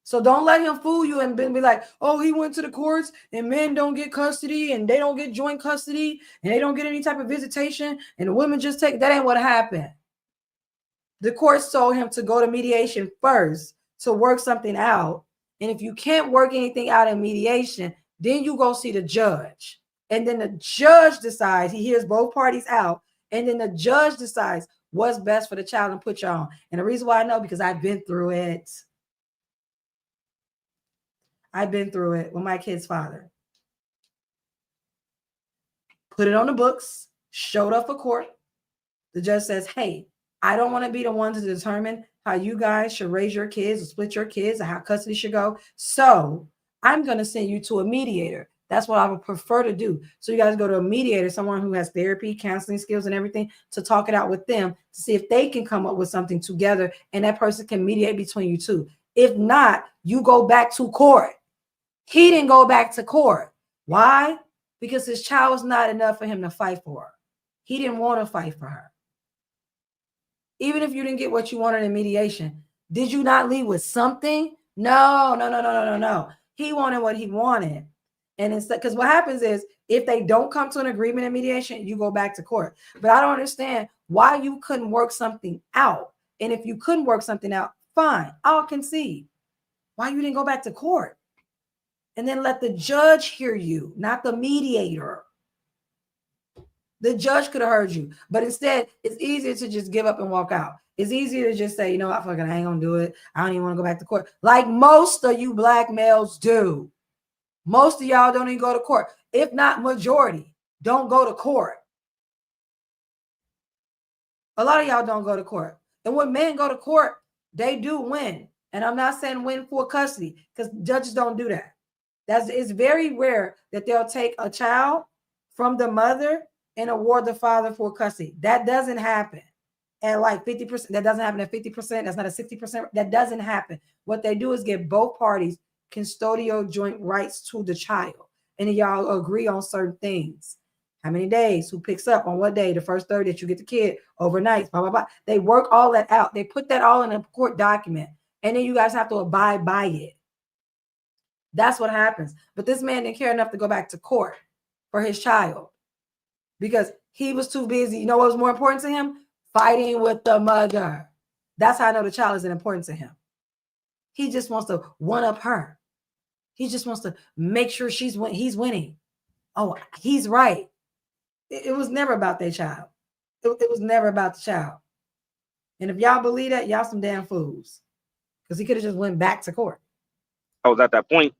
So don't let him fool you and be like, oh, he went to the courts and men don't get custody and they don't get joint custody and they don't get any type of visitation and the women just take. That ain't what happened. The courts told him to go to mediation first to work something out. And if you can't work anything out in mediation, then you go see the judge. And then the judge decides, he hears both parties out. And then the judge decides what's best for the child and put you on. And the reason why I know, because I've been through it. I've been through it with my kid's father. Put it on the books, showed up for court. The judge says, hey, I don't want to be the one to determine how you guys should raise your kids or split your kids or how custody should go. So I'm going to send you to a mediator. That's what I would prefer to do. So you guys go to a mediator, someone who has therapy, counseling skills and everything, to talk it out with them to see if they can come up with something together and that person can mediate between you two. If not, you go back to court. He didn't go back to court. Why? Because his child was not enough for him to fight for her. He didn't want to fight for her. Even if you didn't get what you wanted in mediation, did you not leave with something? No. He wanted what he wanted. And it's because what happens is if they don't come to an agreement in mediation, you go back to court. But I don't understand why you couldn't work something out. And if you couldn't work something out, fine, I'll concede. Why you didn't go back to court? And then let the judge hear you, not the mediator. The judge could have heard you, but instead, it's easier to just give up and walk out. It's easier to just say, you know, I ain't gonna do it. I don't even want to go back to court. Like most of you black males do. Most of y'all don't even go to court. If not majority, don't go to court. A lot of y'all don't go to court. And when men go to court, they do win. And I'm not saying win for custody because judges don't do that. It's very rare that they'll take a child from the mother and award the father for custody. That doesn't happen at like 50%. That doesn't happen at 50%. That's not a 60%. That doesn't happen. What they do is give both parties custodial joint rights to the child. And then y'all agree on certain things. How many days? Who picks up on what day? The first 30 that you get the kid, overnight, blah, blah, blah. They work all that out. They put that all in a court document. And then you guys have to abide by it. That's what happens. But this man didn't care enough to go back to court for his child because he was too busy. You know what was more important to him? Fighting with the mother. That's how I know the child isn't important to him. He just wants to one up her. He just wants to make sure he's winning. Oh, he's right. It was never about their child. It was never about the child. And if y'all believe that, y'all some damn fools. Because he could have just went back to court. I was at that point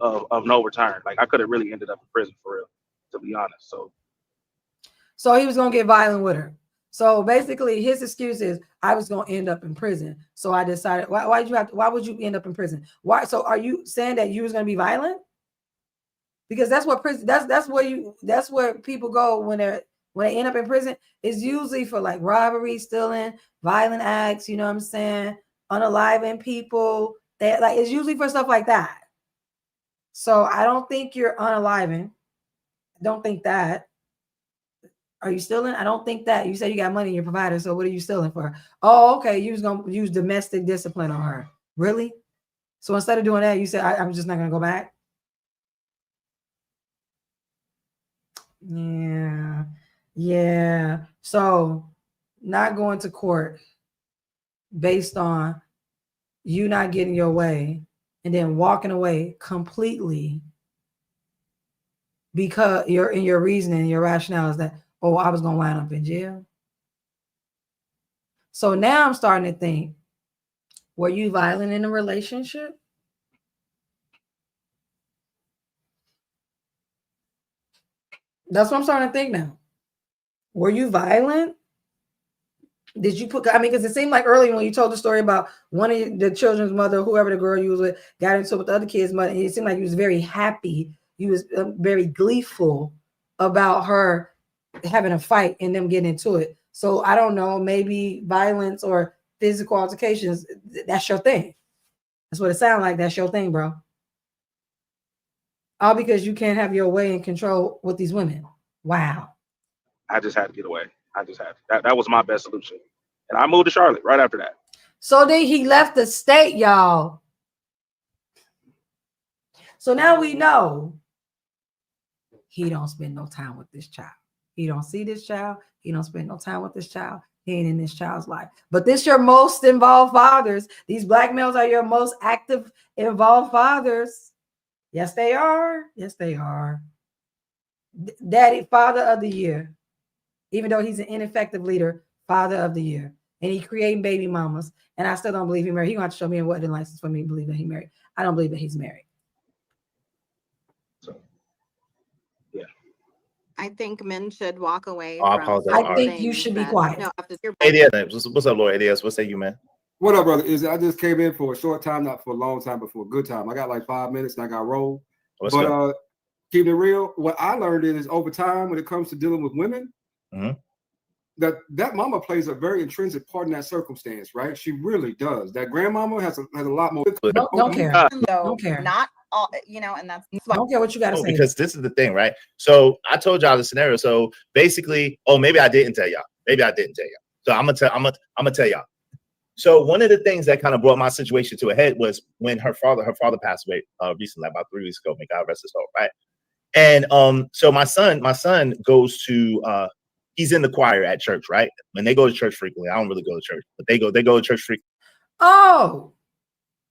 of no return. Like I could have really ended up in prison for real, to be honest. So he was gonna get violent with her. So basically his excuse is I was gonna end up in prison. So I decided, why would you end up in prison? Why? So are you saying that you was gonna be violent? Because that's what prison, that's where people go when they end up in prison. It's usually for like robbery, stealing, violent acts, you know what I'm saying? Unaliving people. It's usually for stuff like that. So I don't think you're unaliving. I don't think that. Are you stealing? I don't think that. You said you got money in your provider. So what are you stealing for? Oh, okay. You was going to use domestic discipline on her. Really? So instead of doing that, you said, I'm just not going to go back. Yeah. Yeah. So not going to court based on you not getting your way and then walking away completely because your reasoning, your rationale is that, oh, I was going to wind up in jail. So now I'm starting to think, were you violent in a relationship? That's what I'm starting to think now. Were you violent? Did you put, because it seemed like earlier when you told the story about one of the children's mother, whoever the girl you was with, got into it with the other kid's mother, it seemed like you was very happy. You was very gleeful about her having a fight and them getting into it. So I don't know, maybe violence or physical altercations, that's your thing. That's what it sounds like. That's your thing, bro. All because you can't have your way and control with these women. Wow. I just had to get away. That was my best solution. And I moved to Charlotte right after that. So then he left the state, y'all. So now we know he don't spend no time with this child. He don't see this child. He don't spend no time with this child. He ain't in this child's life. But this your most involved fathers. These black males are your most active, involved fathers. Yes, they are. Yes, they are. Daddy, father of the year. Even though he's an ineffective leader, father of the year. And he creating baby mamas. And I still don't believe he married. He's going to have to show me a wedding license for me to believe that he married. I don't believe that he's married. So, yeah. I think men should walk away I from apologize. I think you should be quiet. No, you're ADS, what's up, Lord ADS? What say you, man? What up, brother? I just came in for a short time, not for a long time, but for a good time. I got like 5 minutes and I got rolled. But keep it real. What I learned is over time, when it comes to dealing with women, that mama plays a very intrinsic part in that circumstance, right? She really does. That grandmama has a lot more. Don't care. Don't care. Not all, and that's. Don't care what you got to say. Because this is the thing, right? So I told y'all the scenario. So basically, maybe I didn't tell y'all. So I'm gonna tell y'all. So one of the things that kind of brought my situation to a head was when her father passed away recently, about 3 weeks ago. May God rest his soul, right? And so my son goes to he's in the choir at church, right? When they go to church frequently, I don't really go to church, but they go to church frequently. Oh,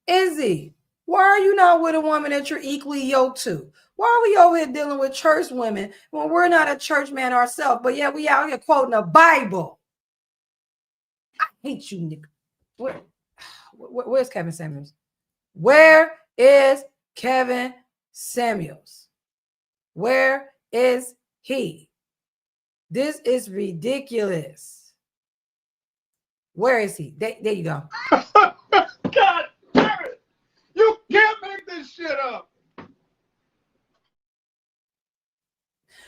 Izzy, why are you not with a woman that you're equally yoked to? Why are we over here dealing with church women when we're not a church man ourselves? But yeah, we out here quoting the Bible. I hate you, nigga. Where's Kevin Samuels? Where is Kevin Samuels? Where is he? This is ridiculous. Where is he? There you go. God damn it! You can't make this shit up.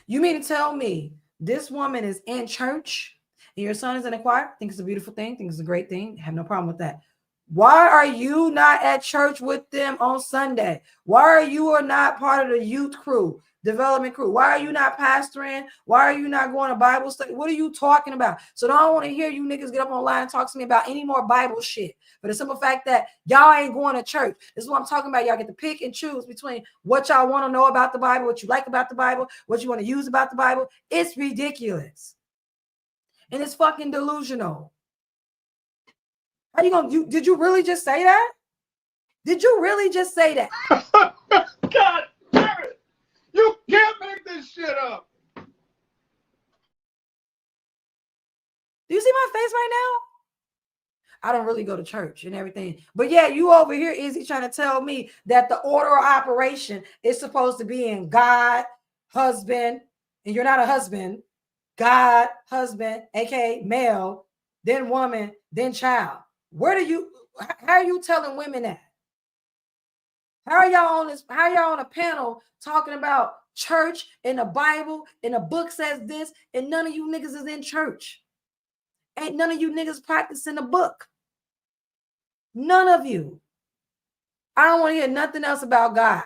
You mean to tell me this woman is in church and your son is in a choir? Think it's a beautiful thing. Think it's a great thing. Have no problem with that. Why are you not at church with them on Sunday? Why are you not part of the youth crew, development crew? Why are you not pastoring? Why are you not going to Bible study? What are you talking about? So don't want to hear you niggas get up online and talk to me about any more Bible shit. But the simple fact that y'all ain't going to church. This is what I'm talking about. Y'all get to pick and choose between what y'all want to know about the Bible, what you like about the Bible, what you want to use about the Bible. It's ridiculous. And it's fucking delusional. How you gonna? Did you really just say that? Did you really just say that? God damn it! You can't make this shit up. Do you see my face right now? I don't really go to church and everything. But yeah, you over here, Izzy, trying to tell me that the order of operation is supposed to be in God, husband, and you're not a husband. God, husband, aka male, then woman, then child. How are you telling women that? How are y'all on this? How are y'all on a panel talking about church and the Bible and the book says this, and none of you niggas is in church? Ain't none of you niggas practicing the book. None of you. I don't want to hear nothing else about God.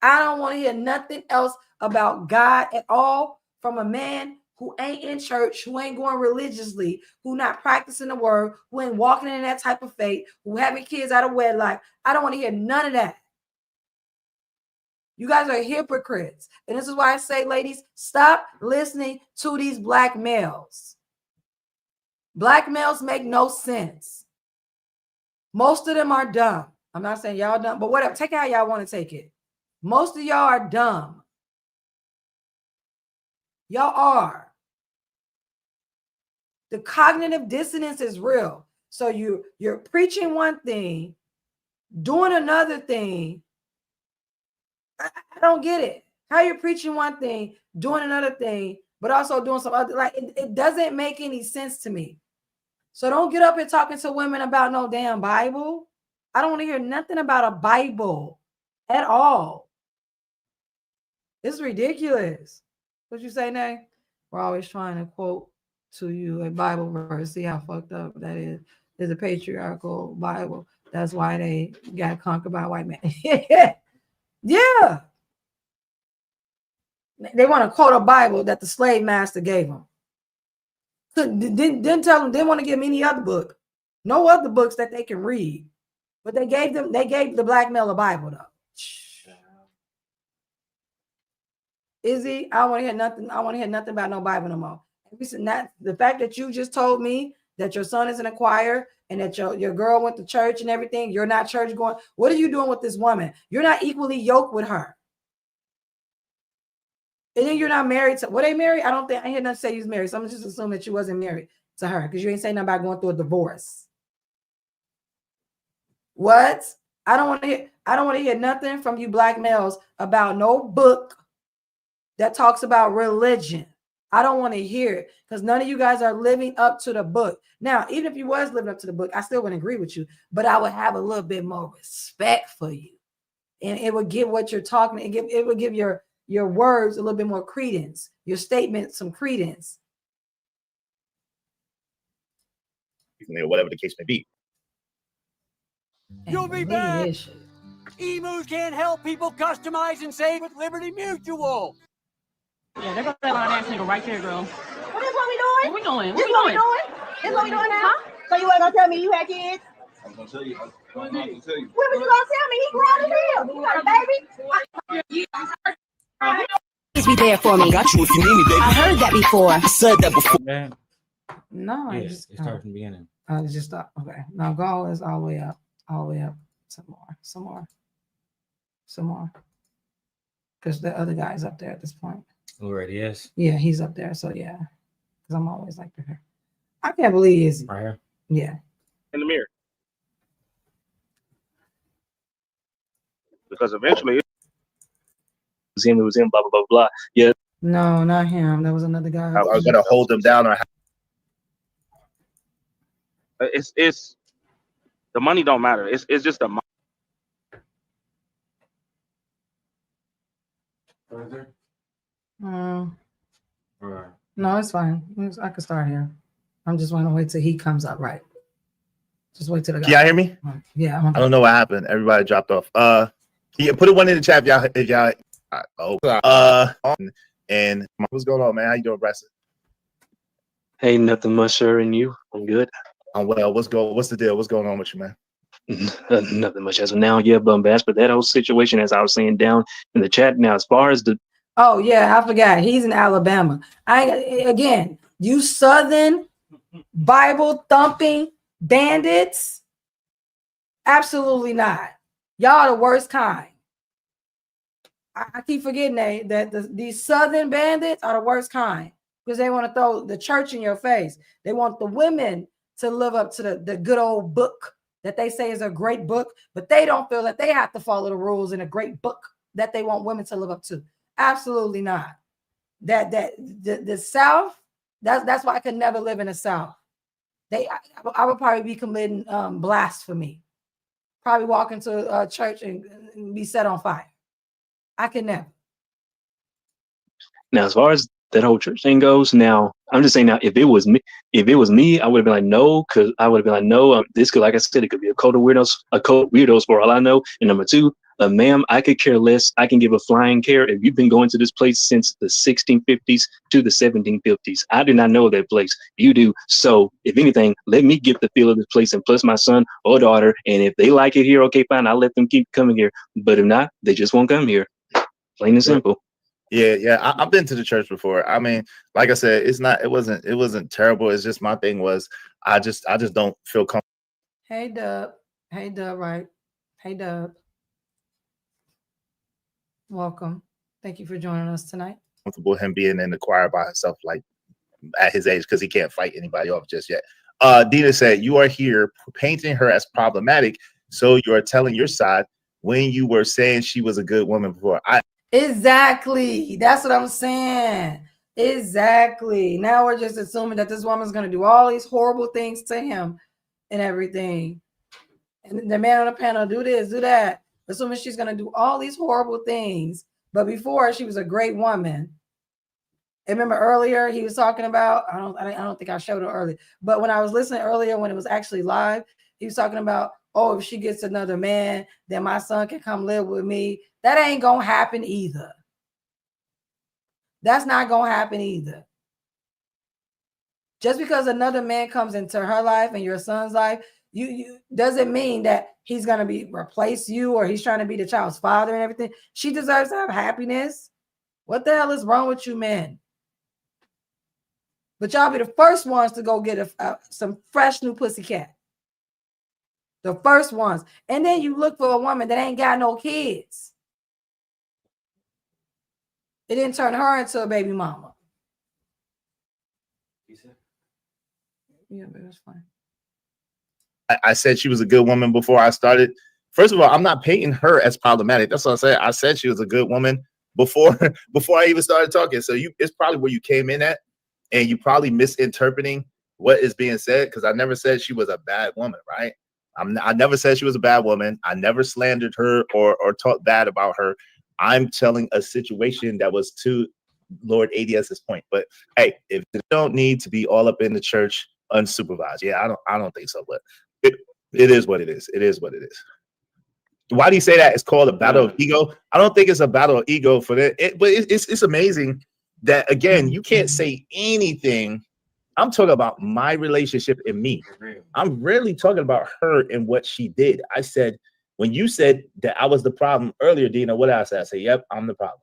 I don't want to hear nothing else about God at all from a man who ain't in church, who ain't going religiously, who not practicing the word, who ain't walking in that type of faith, who having kids out of wedlock. I don't want to hear none of that. You guys are hypocrites. And this is why I say, ladies, stop listening to these black males. Black males make no sense. Most of them are dumb. I'm not saying y'all dumb, but whatever. Take it how y'all want to take it. Most of y'all are dumb. Y'all are. The cognitive dissonance is real. So you're preaching one thing, doing another thing. I don't get it. How you're preaching one thing, doing another thing, but also doing some other, like it doesn't make any sense to me. So don't get up and talking to women about no damn Bible. I don't want to hear nothing about a Bible at all. It's ridiculous. What you say, Nay? We're always trying to quote to you a Bible verse. See how fucked up that is. There's a patriarchal Bible. That's why they got conquered by white men. Yeah. They want to quote a Bible that the slave master gave them. Didn't tell them, didn't want to give them any other book. No other books that they can read. But they gave the black male a Bible, though. Izzy, I want to hear nothing. I want to hear nothing about no Bible no more. The fact that you just told me that your son is in a choir and that your girl went to church and everything, you're not church going. What are you doing with this woman? You're not equally yoked with her. And then you're not married to, were they married? I hear nothing say you was married. So I'm just assuming that you wasn't married to her because you ain't saying nothing about going through a divorce. What? I don't want to hear nothing from you black males about no book that talks about religion. I don't want to hear it because none of you guys are living up to the book. Now, even if you was living up to the book, I still wouldn't agree with you, but I would have a little bit more respect for you. And it would give what you're talking, it would give your words a little bit more credence, your statement some credence. Whatever the case may be. You'll be back. Emus can't help people customize and save with Liberty Mutual. Yeah, they're gonna have that nigga right there, girl. What is what we doing? What we doing? This what we doing? This what we doing now? Huh? So you ain't gonna tell me you had kids? I'm gonna tell you. I'm not gonna tell you. What was you gonna tell me? He grown as hell. You got a baby? Please be there for me. Got you if you need me, baby. I heard that before. I said that before. Man. No, Yeah, it started from the beginning. I just thought, okay. Now goal is all the way up. All the way up. Some more. Because the other guy's up there at this point. Already is. Yeah, he's up there. So yeah. Because I'm always like her. I can't believe Izzy. Right here. Yeah. In the mirror. Because eventually it was him, blah, blah, blah, blah. Yeah. No, not him. There was another guy. I was gonna hold him down or. It's the money don't matter. It's just the money. No, it's fine. I can start here. I'm just want to wait till he comes up. Right. Just wait till the guy. Can y'all hear me? Yeah. I don't know what happened. Everybody dropped off. Yeah, put a one in the chat if y'all. And what's going on, man? How you doing, Bryson? Hey, nothing much, sir. And you? I'm good. I'm well. What's the deal? What's going on with you, man? Nothing much as of now. Yeah, Bumbass. But that whole situation, as I was saying down in the chat now, as far as the. Oh yeah, I forgot. He's in Alabama. Again, you Southern Bible thumping bandits. Absolutely not. Y'all the worst kind. I keep forgetting that these Southern bandits are the worst kind because they want to throw the church in your face. They want the women to live up to the good old book that they say is a great book, but they don't feel that they have to follow the rules in a great book that they want women to live up to. Absolutely not. The South, that's why I could never live in the South. I would probably be committing blasphemy. Probably walk into a church and be set on fire. I could never. Now, as far as that whole church thing goes, now I'm just saying, now if it was me, I would have been like no, because I would have been like no. This could, like I said, it could be a cult of weirdos for all I know. And number two, ma'am, I could care less. I can give a flying care if you've been going to this place since the 1650s to the 1750s. I do not know that place. You do. So if anything, let me get the feel of this place, and plus my son or daughter. And if they like it here, okay, fine. I'll let them keep coming here. But if not, they just won't come here. Plain and simple. Yeah. I've been to the church before. I mean, like I said, it wasn't terrible. It's just my thing was I just don't feel comfortable. Hey Dub, right? Hey Dub. Welcome. Thank you for joining us tonight. Comfortable him being in the choir by himself, like at his age, because he can't fight anybody off just yet. Dina said, you are here painting her as problematic, so you are telling your side when you were saying she was a good woman before. Exactly. That's what I'm saying. Exactly. Now we're just assuming that this woman's going to do all these horrible things to him and everything. And the man on the panel, do this, do that. Assuming she's going to do all these horrible things. But before, she was a great woman. And remember earlier, he was talking about, I don't think I showed it earlier, but when I was listening earlier, when it was actually live, he was talking about, oh, if she gets another man, then my son can come live with me. That ain't going to happen either. That's not going to happen either. Just because another man comes into her life and your son's life, you doesn't mean that he's going to replace you or he's trying to be the child's father and everything. She deserves to have happiness. What the hell is wrong with you men? But y'all be the first ones to go get some fresh new pussycat. The first ones. And then you look for a woman that ain't got no kids. It didn't turn her into a baby mama. Yeah, but that's fine. I said she was a good woman before I started. First of all, I'm not painting her as problematic. That's what I said. I said she was a good woman before I even started talking. So it's probably where you came in at, and you probably misinterpreting what is being said, because I never said she was a bad woman, right? I never said she was a bad woman. I never slandered her or talked bad about her. I'm telling a situation that was to Lord ADS's point. But hey, if they don't need to be all up in the church unsupervised, yeah, I don't think so. But it is what it is. It is what it is. Why do you say that? It's called a battle of ego. I don't think it's a battle of ego for that. But it's amazing that, again, you can't say anything. I'm talking about my relationship and me. I'm really talking about her and what she did. I said, when you said that I was the problem earlier, Dina, what did I say? I said, yep, I'm the problem.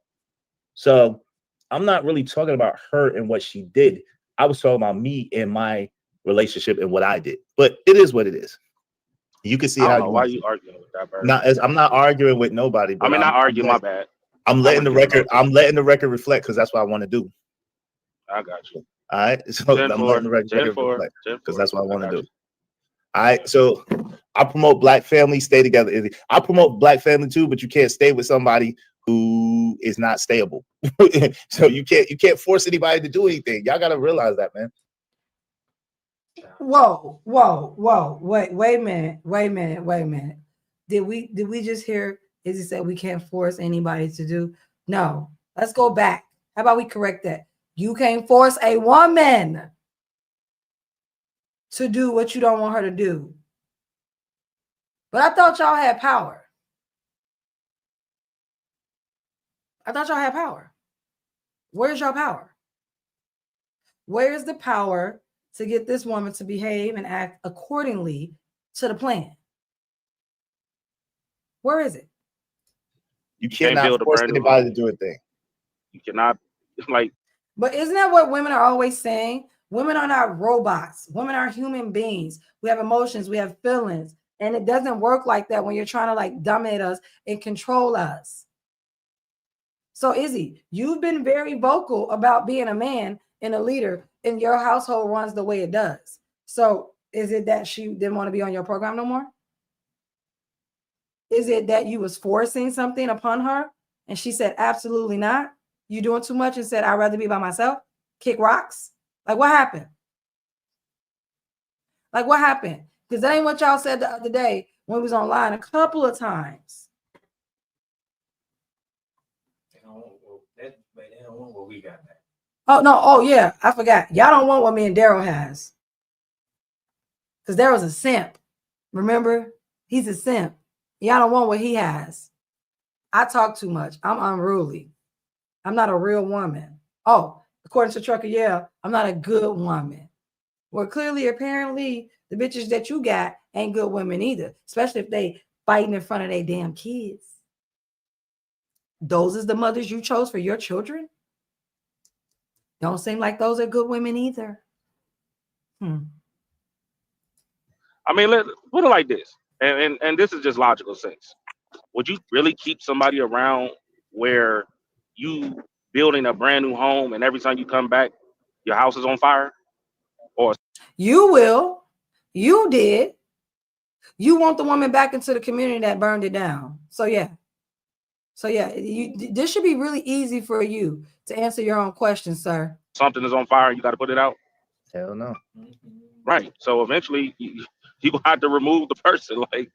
So I'm not really talking about her and what she did. I was talking about me and my relationship and what I did. But it is what it is. You can see I how don't know why you arguing with that, bro. I'm not arguing with nobody. But not arguing. My bad. I'm letting the record reflect, because that's what I want to do. I got you. All right. So I'm letting the record reflect, because that's what I want to do. All right. So I promote Black family, stay together. I promote Black family too, but you can't stay with somebody who is not stable. So you can't force anybody to do anything. Y'all gotta realize that, man. Whoa. Wait a minute. Did we just hear Izzy said we can't force anybody to do? No. Let's go back. How about we correct that? You can't force a woman to do what you don't want her to do. But I thought y'all had power. Where's your power? Where's the power to get this woman to behave and act accordingly to the plan? Where is it? You cannot force anybody to do a thing. You cannot, like. But isn't that what women are always saying? Women are not robots. Women are human beings. We have emotions. We have feelings. And it doesn't work like that when you're trying to like dominate us and control us. So Izzy, you've been very vocal about being a man and a leader, and your household runs the way it does. So is it that she didn't want to be on your program no more? Is it that you was forcing something upon her and she said, absolutely not? You doing too much and said, I'd rather be by myself, kick rocks? Like what happened? Because that ain't what y'all said the other day when we was online a couple of times. They don't want what we got now. Oh, no. Oh, yeah. I forgot. Y'all don't want what me and Daryl has. Because Daryl's a simp. Remember? He's a simp. Y'all don't want what he has. I talk too much. I'm unruly. I'm not a real woman. Oh, according to Trucker, yeah, I'm not a good woman. Well, clearly, apparently, the bitches that you got ain't good women either, especially if they fighting in front of their damn kids. Those is the mothers you chose for your children? Don't seem like those are good women either. I mean, let's put it like this, and this is just logical sense. Would you really keep somebody around where you building a brand new home and every time you come back, your house is on fire? Or you will. You did. You want the woman back into the community that burned it down. So yeah. This should be really easy for you to answer your own question, sir. Something is on fire and you got to put it out? Hell no. Right. So eventually you have to remove the person. Like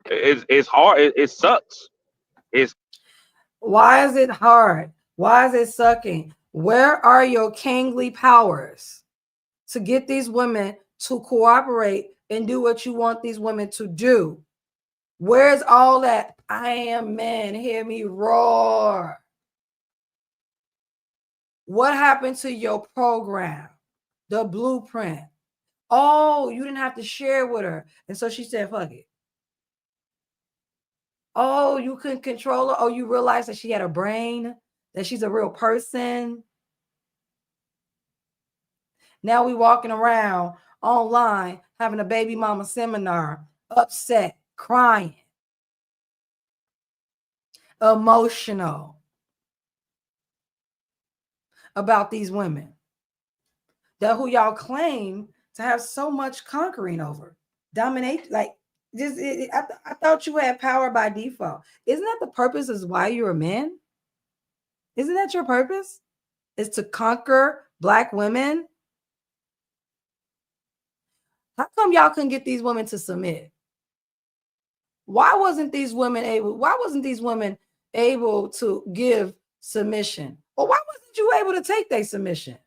it's hard. It sucks. Why is it hard? Why is it sucking? Where are your kingly powers to get these women to cooperate and do what you want these women to do? Where's all that? I am man, hear me roar. What happened to your program? The blueprint. Oh, you didn't have to share with her. And so she said, fuck it. Oh, you couldn't control her. Oh, you realized that she had a brain, that she's a real person. Now we walking around online having a baby mama seminar, upset, crying, emotional about these women that who y'all claim to have so much conquering over, dominate. Like just, I thought you had power by default. Isn't that the purpose? Is why you're a man? Isn't that your purpose? Is to conquer Black women? How come y'all couldn't get these women to submit? Why wasn't these women able to give submission? Or why wasn't you able to take their submission?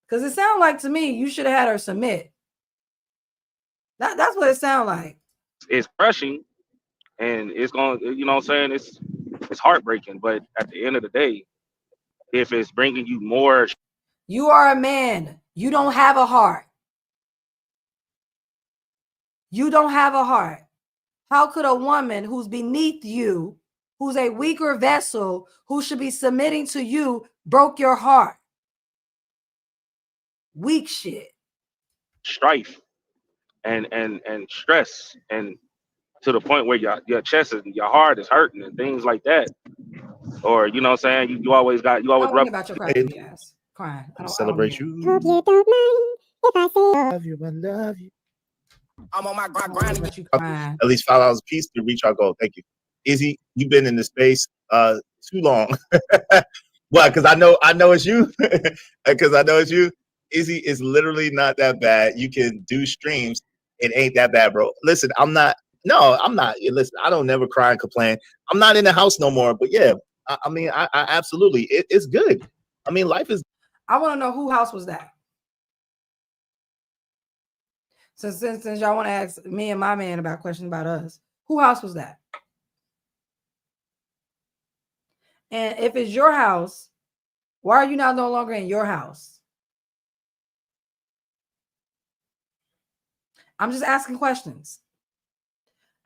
Because it sounded like to me you should have had her submit. That's what it sounds like. It's crushing and it's going to, you know what I'm saying? It's heartbreaking. But at the end of the day, if it's bringing you more. You are a man. You don't have a heart. You don't have a heart. How could a woman who's beneath you, who's a weaker vessel, who should be submitting to you, broke your heart? Weak shit. Strife and stress, and to the point where your chest and your heart is hurting and things like that. Or you know what I'm saying? You always rub about your crazy ass crying. I celebrate you. Hope you don't mind if I say Love you, I love you. I'm on my grind. At least $5 a piece to reach our goal. Thank you. Izzy, you've been in the space too long. Why? Because I know it's you. Because I know it's you. Izzy is literally not that bad. You can do streams. It ain't that bad, bro. Listen, I'm not. No, I'm not. Listen, I don't never cry and complain. I'm not in the house no more. But yeah, I mean, I absolutely. It's good. I mean, life is. I want to know who house was that. So since y'all want to ask me and my man about questions about us, who house was that? And if it's your house, why are you not no longer in your house? I'm just asking questions.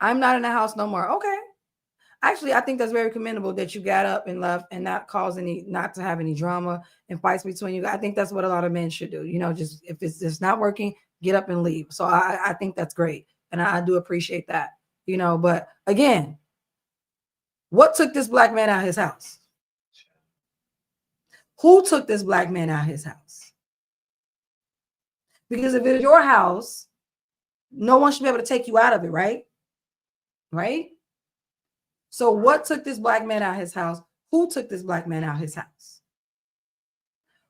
I'm not in the house no more. Okay. Actually, I think that's very commendable that you got up and left and not to have any drama and fights between you. I think that's what a lot of men should do. You know, just if it's just not working, get up and leave. So I think that's great. And I do appreciate that, you know, but again, what took this black man out of his house? Who took this black man out of his house? Because if it's your house, no one should be able to take you out of it, right? Right? So what took this black man out of his house? Who took this black man out of his house?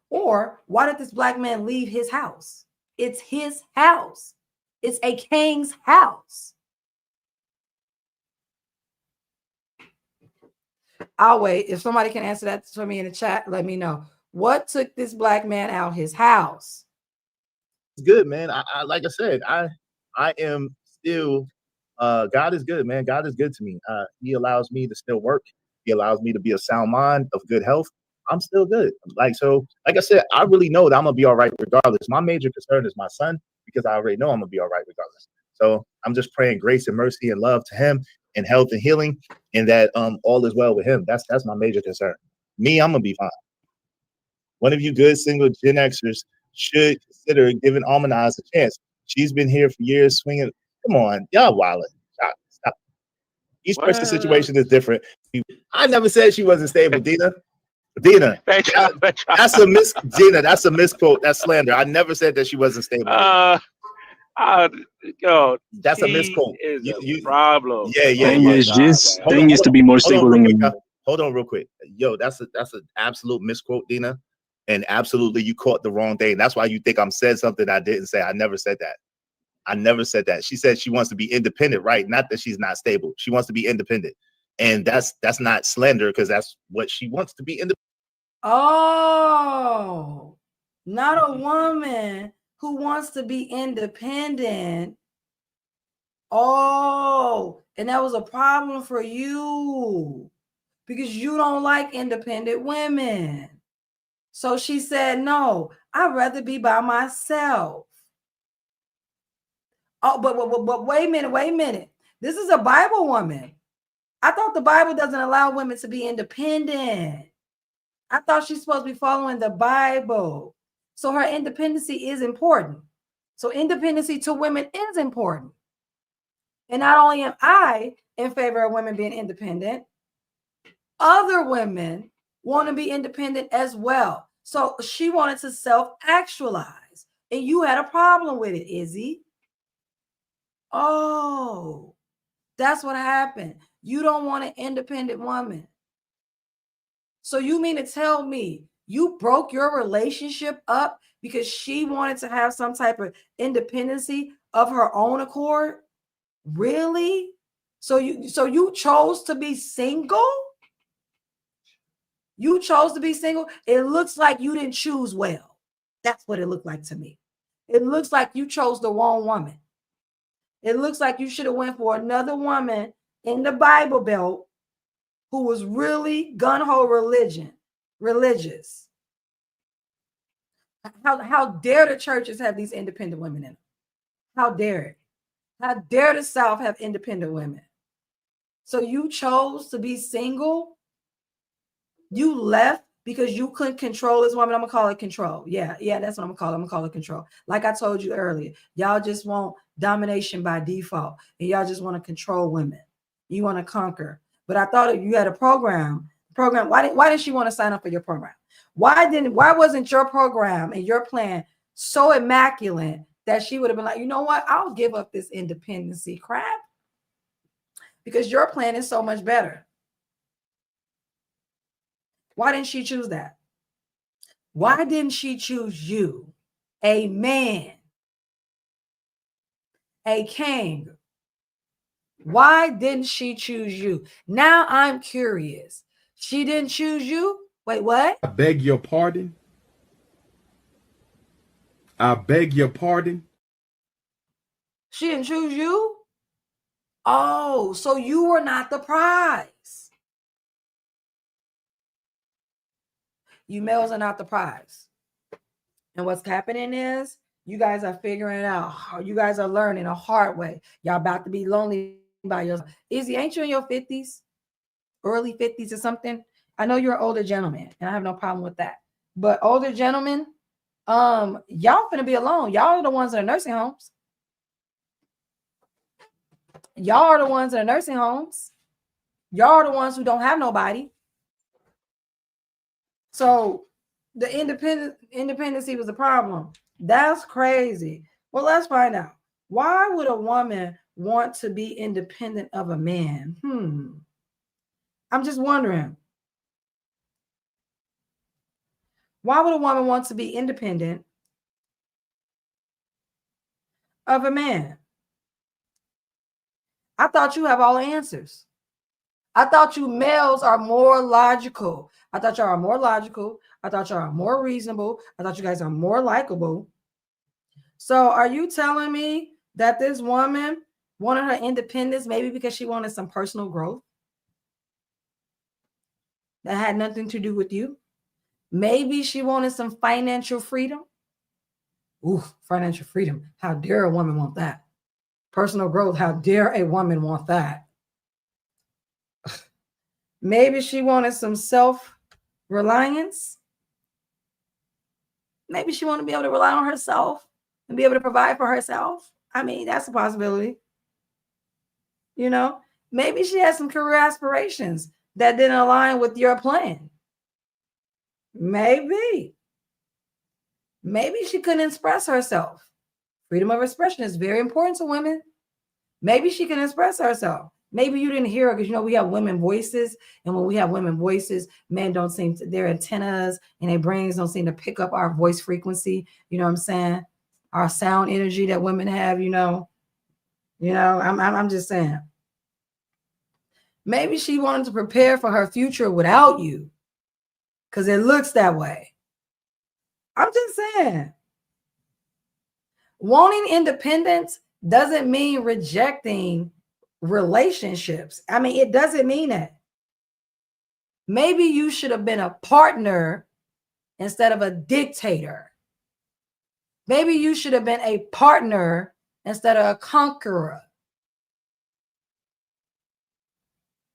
Or why did this black man leave his house? It's his house. It's a king's house. I'll wait. If somebody can answer that for me in the chat, let me know. What took this black man out of his house? It's good, man. I like I said, I am still God is good, man. God is good to me. He allows me to still work. He allows me to be of sound mind, of good health. I'm still good. Like I said, I really know that I'm gonna be all right regardless. My major concern is my son, because I already know I'm gonna be all right regardless. So I'm just praying grace and mercy and love to him, and health and healing, and that all is well with him. That's my major concern. Me, I'm gonna be fine. One of you good single Gen Xers should consider giving Almanaz a chance. She's been here for years swinging. Come on, y'all wildin'. Stop. Each person's situation is different. I never said she wasn't stable, Dina. That's a Dina. That's a misquote. That's slander. I never said that she wasn't stable. That's a misquote. You problem. Yeah. Thing is to be more stable than you. Hold on real quick. Yo, that's an absolute misquote, Dina. And absolutely, you caught the wrong thing. That's why you think I'm said something I didn't say. I never said that. I never said that. She said she wants to be independent, right? Not that she's not stable. She wants to be independent. And that's not slander, because that's what she wants, to be independent. Oh, not a woman who wants to be independent. Oh, and that was a problem for you because you don't like independent women. So she said, no, I'd rather be by myself. Oh, but wait a minute. This is a Bible woman. I thought the Bible doesn't allow women to be independent. I thought she's supposed to be following the Bible. So her independency is important. So independency to women is important. And not only am I in favor of women being independent, other women want to be independent as well. So she wanted to self-actualize. And you had a problem with it, Izzy. Oh, that's what happened. You don't want an independent woman. So you mean to tell me you broke your relationship up because she wanted to have some type of independency of her own accord? Really? So you chose to be single? You chose to be single? It looks like you didn't choose well. That's what it looked like to me. It looks like you chose the wrong woman. It looks like you should have went for another woman in the Bible Belt who was really gun-ho religious. How dare the churches have these independent women in them? How dare it? How dare the South have independent women? So you chose to be single? You left because you couldn't control this woman? I'm going to call it control. Yeah, that's what I'm going to call it. I'm going to call it control. Like I told you earlier, y'all just want domination by default, and y'all just want to control women. You want to conquer. But I thought you had a program. Why didn't she want to sign up for your program? Why wasn't your program and your plan so immaculate that she would have been like, you know what? I'll give up this independency crap because your plan is so much better. Why didn't she choose that? Why didn't she choose you, a man, a king? Why didn't she choose you? Now I'm curious. She didn't choose you? Wait, what? I beg your pardon. I beg your pardon. She didn't choose you? Oh, so you were not the prize. You males are not the prize. And what's happening is you guys are figuring out how you guys are learning a hard way. Y'all about to be lonely by yourself. Izzy, ain't you in your 50s? Early 50s or something? I know you're an older gentleman, and I have no problem with that. But older gentlemen, y'all finna be alone. Y'all are the ones that are nursing homes. Y'all are the ones that are nursing homes. Y'all are the ones who don't have nobody. So the independency was a problem. That's crazy. Well, let's find out. Why would a woman want to be independent of a man? I'm just wondering. Why would a woman want to be independent of a man? I thought you have all the answers. I thought you males are more logical. I thought y'all are more logical. I thought y'all are more reasonable. I thought you guys are more likable. So are you telling me that this woman wanted her independence maybe because she wanted some personal growth that had nothing to do with you? Maybe she wanted some financial freedom. Ooh, financial freedom. How dare a woman want that? Personal growth. How dare a woman want that? Maybe she wanted some self-reliance. Maybe she wanted to be able to rely on herself and be able to provide for herself. I mean, that's a possibility. You know, maybe she has some career aspirations that didn't align with your plan. Maybe she couldn't express herself. Freedom of expression is very important to women. Maybe she can express herself. Maybe you didn't hear her because, you know, we have women voices. And when we have women voices, men don't seem to, their antennas and their brains don't seem to pick up our voice frequency. You know what I'm saying? Our sound energy that women have, I'm just saying. Maybe she wanted to prepare for her future without you because it looks that way. I'm just saying. Wanting independence doesn't mean rejecting relationships. I mean, it doesn't mean that. Maybe you should have been a partner instead of a dictator. Maybe you should have been a partner instead of a conqueror.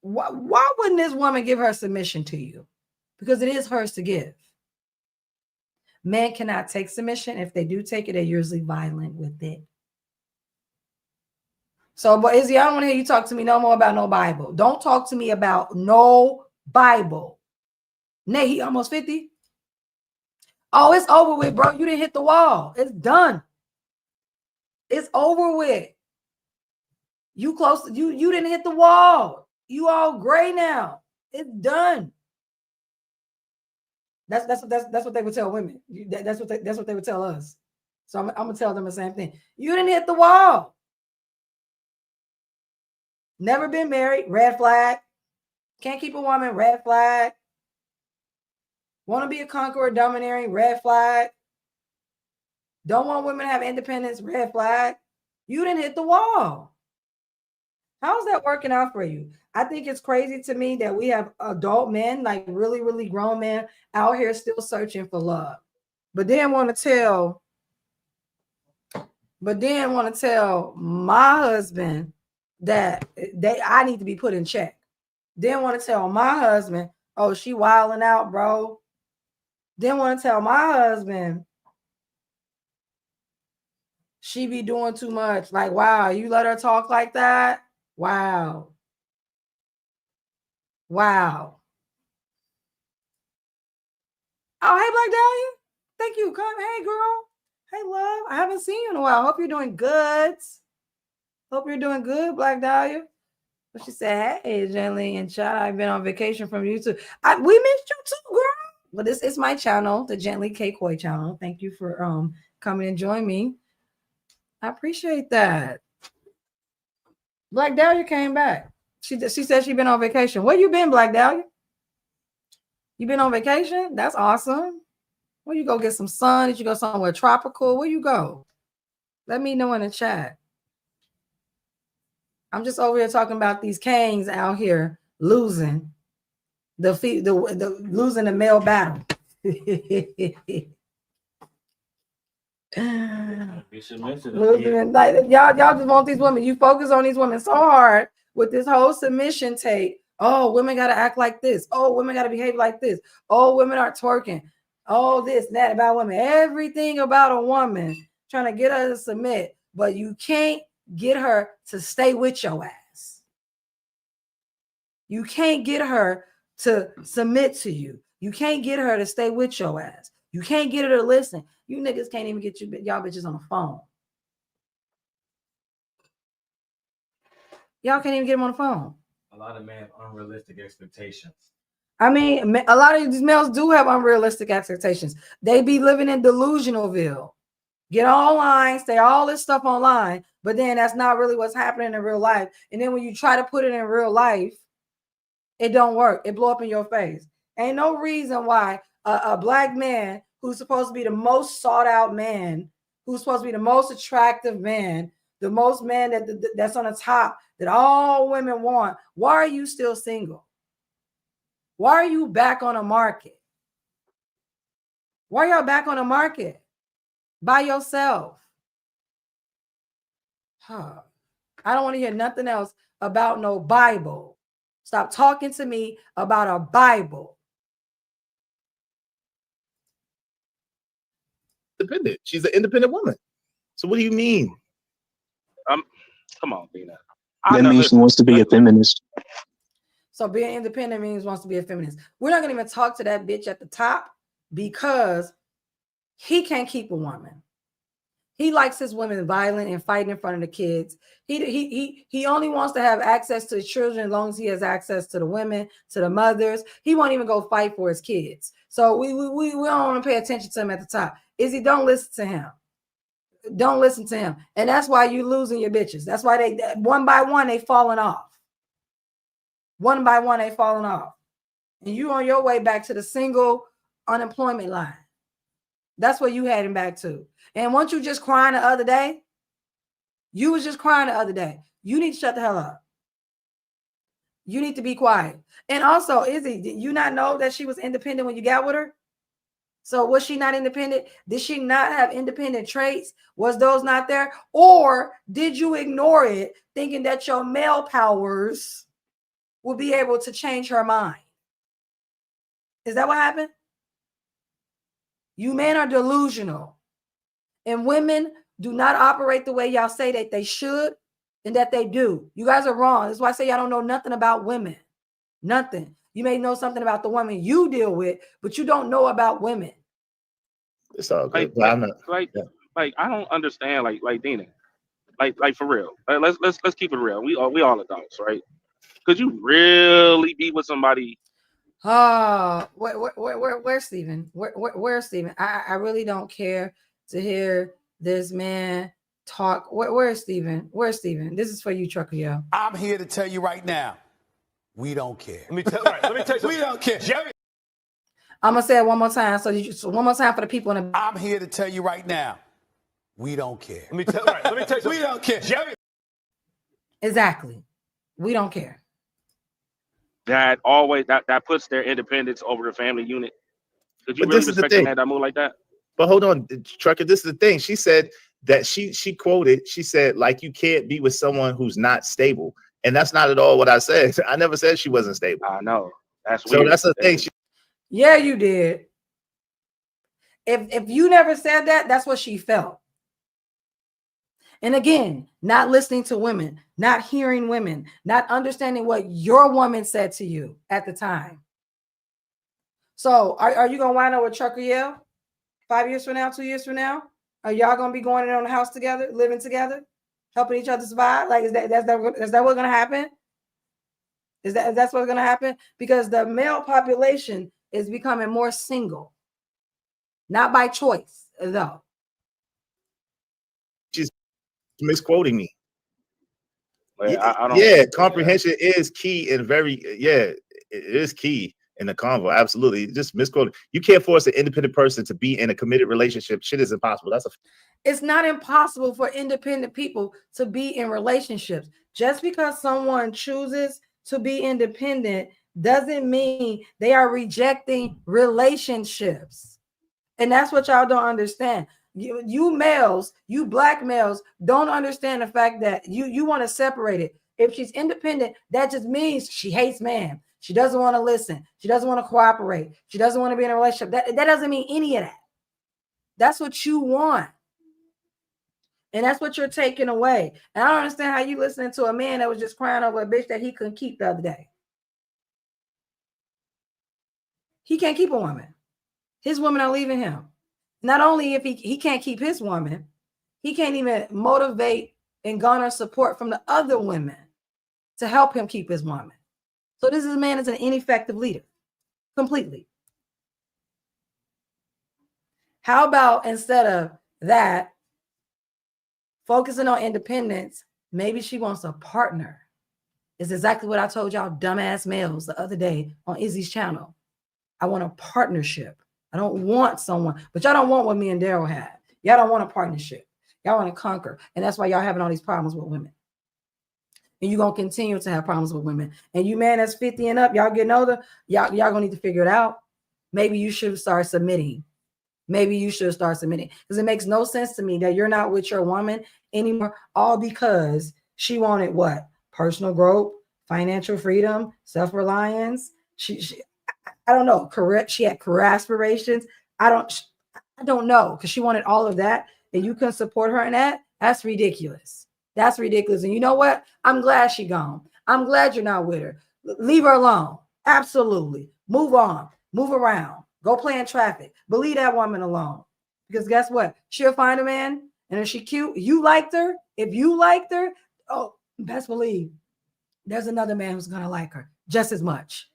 Why wouldn't this woman give her submission to you? Because it is hers to give. Men cannot take submission. If they do take it, they're usually violent with it. So, but Izzy, I don't want to hear you talk to me no more about no Bible. Don't talk to me about no Bible. Nay, he almost 50. Oh, it's over with, bro. You didn't hit the wall. It's done. It's over with. You close. You didn't hit the wall. You all gray now. It's done. That's what they would tell women. That's what they would tell us. So I'm gonna tell them the same thing. You didn't hit the wall. Never been married. Red flag. Can't keep a woman. Red flag. Want to be a conqueror, domineering. Red flag. Don't want women to have independence. Red flag. You didn't hit the wall. How's that working out for you? I think it's crazy to me that we have adult men, like really, really grown men, out here still searching for love. But then want to tell my husband that I need to be put in check. Then want to tell my husband, oh, she wilding out, bro. Then want to tell my husband she be doing too much. Like, wow, you let her talk like that? Wow. Wow. Oh, hey, Black Dahlia. Thank you. Come. Hey, girl. Hey, love. I haven't seen you in a while. Hope you're doing good. Hope you're doing good, Black Dahlia. But she said, "Hey, Jenny and Chad, I've been on vacation from YouTube. We missed you too, girl. But this is my channel, the Gently K Koi channel. Thank you for coming and join me. I appreciate that. Black Dahlia came back. She said she been on vacation. Where you been, Black Dahlia? You been on vacation? That's awesome. Where you go get some sun? Did you go somewhere tropical? Where you go? Let me know in the chat. I'm just over here talking about these kings out here losing the losing the male battle. Losing, like, y'all just want these women. You focus on these women so hard with this whole submission tape. Oh, women got to act like this. Oh, women got to behave like this. Oh, women are twerking. Oh, this, that about women. Everything about a woman trying to get her to submit, but you can't get her to stay with your ass. You can't get her to submit to you. You can't get her to stay with your ass. You can't get her to listen. You niggas can't even get y'all bitches on the phone. Y'all can't even get them on the phone. A lot of men have unrealistic expectations. I mean, a lot of these males do have unrealistic expectations. They be living in delusionalville. Get online, say all this stuff online, but then that's not really what's happening in real life. And then when you try to put it in real life, it don't work. It blow up in your face. Ain't no reason why a black man who's supposed to be the most sought out man, who's supposed to be the most attractive man, the most man that's on the top that all women want, why are you still single? Why are you back on the market? Why are y'all back on the market by yourself? I don't want to hear nothing else about no Bible. Stop talking to me about a Bible. Independent. She's an independent woman. So what do you mean? Come on, Dina. That means she wants to be a feminist. So being independent means wants to be a feminist. We're not gonna even talk to that bitch at the top because he can't keep a woman. He likes his women violent and fighting in front of the kids. He only wants to have access to his children as long as he has access to the women, to the mothers. He won't even go fight for his kids. So we don't want to pay attention to him at the top. Izzy, don't listen to him. Don't listen to him. And that's why you losing your bitches. That's why they one by one they falling off. One by one they falling off. And you on your way back to the single unemployment line. That's where you heading back to. And weren't you just crying the other day? You was just crying the other day. You need to shut the hell up. You need to be quiet. And also, Izzy, did you not know that she was independent when you got with her? So was she not independent? Did she not have independent traits? Was those not there? Or did you ignore it thinking that your male powers will be able to change her mind? Is that what happened? You men are delusional. And women do not operate the way y'all say that they should and that they do. You guys are wrong. That's why I say y'all don't know nothing about women. Nothing. You may know something about the woman you deal with, but you don't know about women. It's all good. Like I don't understand. Like Dina, like for real. Let's keep it real. We all adults, right? Could you really be with somebody? Where's Stephen? Where's Stephen? I really don't care to hear this man talk. Where's Stephen? Where's Stephen? This is for you, Trucker Yo. I'm here to tell you right now, we don't care. Let me tell you, we don't care. Jerry. I'm gonna say it one more time. So one more time for the people in the. I'm here to tell you right now, we don't care. Let me tell you, we don't care. Jerry. Exactly. We don't care. That always that puts their independence over the family unit. Could you really respect a man that move like that? But hold on, Trucker, this is the thing. She said that she quoted, she said, like, you can't be with someone who's not stable. And that's not at all what I said. I never said she wasn't stable. I know. That's so weird. that's the thing. Yeah, you did. If you never said that, that's what she felt. And again, not listening to women, not hearing women, not understanding what your woman said to you at the time. So are you going to wind up with Trucker Yell 5 years from now, 2 years from now? Are y'all going to be going in on the house together, living together, helping each other survive? Like, is that what's going to happen? That's what's going to happen? Because the male population is becoming more single, not by choice though. She's misquoting me. I don't. Yeah, comprehension is key and it is key in the convo. Absolutely, just misquoting. You can't force an independent person to be in a committed relationship. Shit is impossible. It's not impossible for independent people to be in relationships. Just because someone chooses to be independent doesn't mean they are rejecting relationships. And that's what y'all don't understand. You males, you black males, don't understand the fact that you want to separate it. If she's independent, that just means she hates man. She doesn't want to listen. She doesn't want to cooperate. She doesn't want to be in a relationship. That doesn't mean any of that. That's what you want. And that's what you're taking away. And I don't understand how you listening to a man that was just crying over a bitch that he couldn't keep the other day. He can't keep a woman. His women are leaving him. Not only if he can't keep his woman, he can't even motivate and garner support from the other women to help him keep his woman. So this man is an ineffective leader, completely. How about instead of that, focusing on independence, maybe she wants a partner. It's exactly what I told y'all dumbass males the other day on Izzy's channel. I want a partnership. I don't want someone, but y'all don't want what me and Daryl had. Y'all don't want a partnership. Y'all want to conquer. And that's why y'all having all these problems with women. And you're going to continue to have problems with women. And you man that's 50 and up, y'all getting older, y'all going to need to figure it out. Maybe you should start submitting. Maybe you should start submitting. Because it makes no sense to me that you're not with your woman anymore, all because she wanted what? Personal growth, financial freedom, self-reliance. I don't know. Correct. She had career aspirations. I don't know, because she wanted all of that, and you couldn't support her in that. That's ridiculous. That's ridiculous. And you know what? I'm glad she gone. I'm glad you're not with her. Leave her alone. Absolutely. Move on. Move around. Go play in traffic. But leave that woman alone. Because guess what? She'll find a man, and if she cute, you liked her. If you liked her, oh, best believe there's another man who's gonna like her just as much.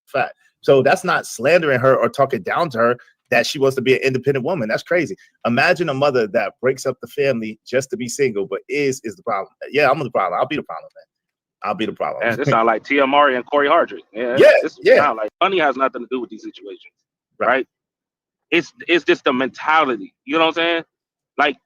Fact. So that's not slandering her or talking down to her that she wants to be an independent woman. That's crazy. Imagine a mother that breaks up the family just to be single, but is the problem. Yeah, I'm the problem. I'll be the problem, man. I'll be the problem. And this sounds like Tia Murray and Corey Hardrick. This sound like money has nothing to do with these situations, right? It's just the mentality. You know what I'm saying? Like,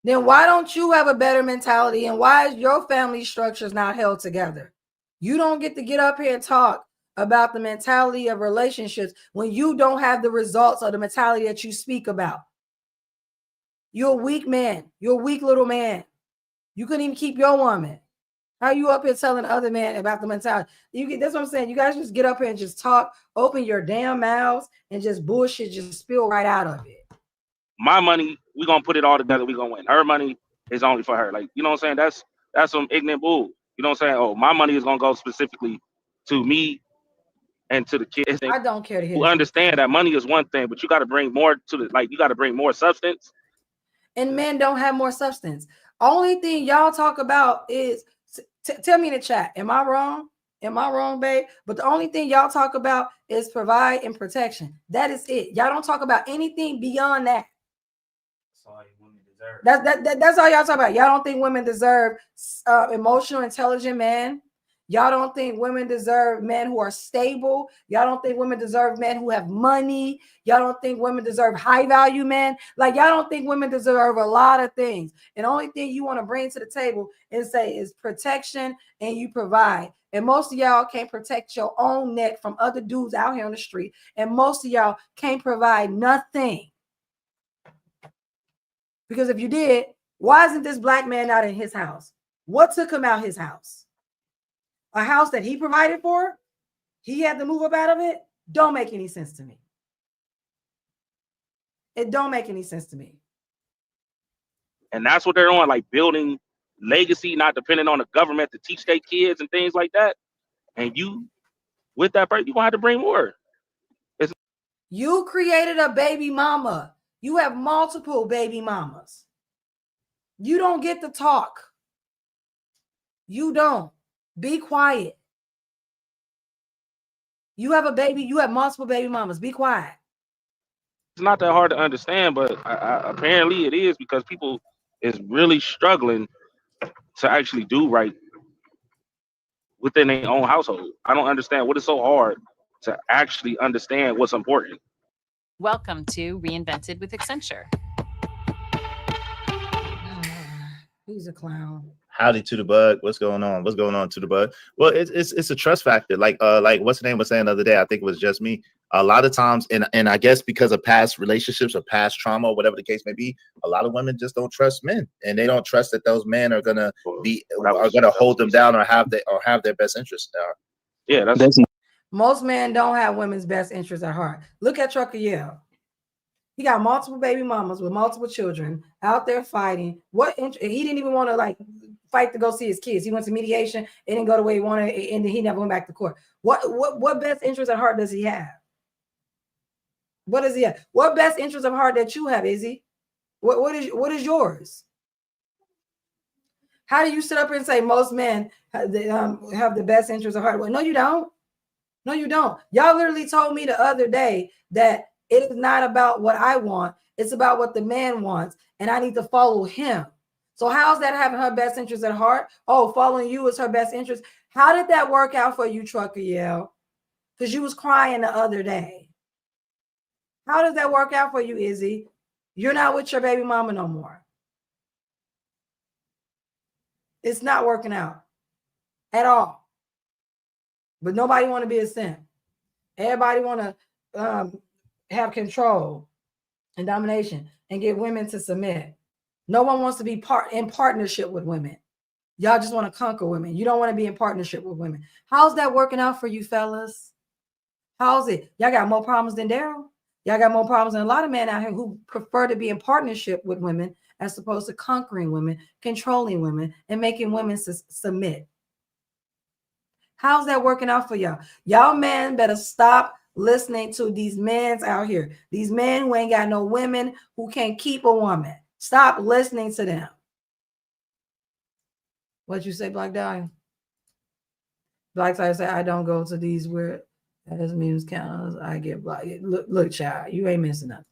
then why don't you have a better mentality, and why is your family structures not held together? You don't get to get up here and talk about the mentality of relationships when you don't have the results of the mentality that you speak about. You're a weak man. You're a weak little man. You couldn't even keep your woman. How you up here telling other men about the mentality? That's what I'm saying. You guys just get up here and just talk, open your damn mouths, and just bullshit just spill right out of it. My money, we're gonna put it all together, we're gonna win. Her money is only for her. Like, you know what I'm saying? That's some ignorant bull. You know what I'm saying? Oh, my money is gonna go specifically to me and to the kids. I don't care to hear. Who understand that money is one thing, but you got to bring more to the, like, you got to bring more substance. And men don't have more substance. Only thing y'all talk about is tell me in the chat. Am I wrong? Am I wrong, babe? But the only thing y'all talk about is provide and protection. That is it. Y'all don't talk about anything beyond that. That's all y'all talk about. Y'all don't think women deserve emotional, intelligent men. Y'all don't think women deserve men who are stable. Y'all don't think women deserve men who have money. Y'all don't think women deserve high value men. Like, y'all don't think women deserve a lot of things. And the only thing you want to bring to the table is protection, and you provide. And most of y'all can't protect your own neck from other dudes out here on the street. And most of y'all can't provide nothing. Because if you did, why isn't this black man out in his house? What took him out his house? A house that he provided for? He had to move up out of it? Don't make any sense to me. It don't make any sense to me. And that's what they're on, like building legacy, not depending on the government to teach their kids and things like that. And you, with that person, you're going to have to bring more. You created a baby mama. You have multiple baby mamas. You don't get to talk. You don't. Be quiet. You have a baby. You have multiple baby mamas. Be quiet. It's not that hard to understand, but apparently it is because people is really struggling to actually do right within their own household. I don't understand what is so hard to actually understand what's important. Welcome to Reinvented with Accenture. He's a clown. Howdy to the bug. What's going on? What's going on to the bug? Well, it's a trust factor. Like what's the name was saying the other day? I think it was just me. A lot of times, and I guess because of past relationships or past trauma, or whatever the case may be, a lot of women just don't trust men, and they don't trust that those men are gonna hold them down or have their best interests. Yeah, that's most men don't have women's best interests at heart. Look at Trucker Yale. He got multiple baby mamas with multiple children out there fighting. He didn't even want to like fight to go see his kids. He went to mediation. It didn't go the way he wanted, and he never went back to court. What best interest at heart does he have? What does he have? What best interest of heart that you have, Izzy? What is yours? How do you sit up here and say most men have the best interest of heart? Well, no, you don't. No, you don't. Y'all literally told me the other day that it is not about what I want. It's about what the man wants, and I need to follow him. So how's that having her best interest at heart? Oh, following you is her best interest. How did that work out for you, Trucker Yell? Because you was crying the other day. How does that work out for you, Izzy? You're not with your baby mama no more. It's not working out at all. But nobody want to be a simp. Everybody want to have control and domination and get women to submit. No one wants to be in partnership with women. Y'all just want to conquer women. You don't want to be in partnership with women. How's that working out for you, fellas? How's it? Y'all got more problems than Daryl. Y'all got more problems than a lot of men out here who prefer to be in partnership with women as opposed to conquering women, controlling women, and making women submit. How's that working out for y'all? Y'all men better stop listening to these men out here. These men who ain't got no women, who can't keep a woman. Stop listening to them. What you say, Black Dahlia? Black Dahlia say, I don't go to these weird as memes counters. I get blocked. Look, child, you ain't missing nothing.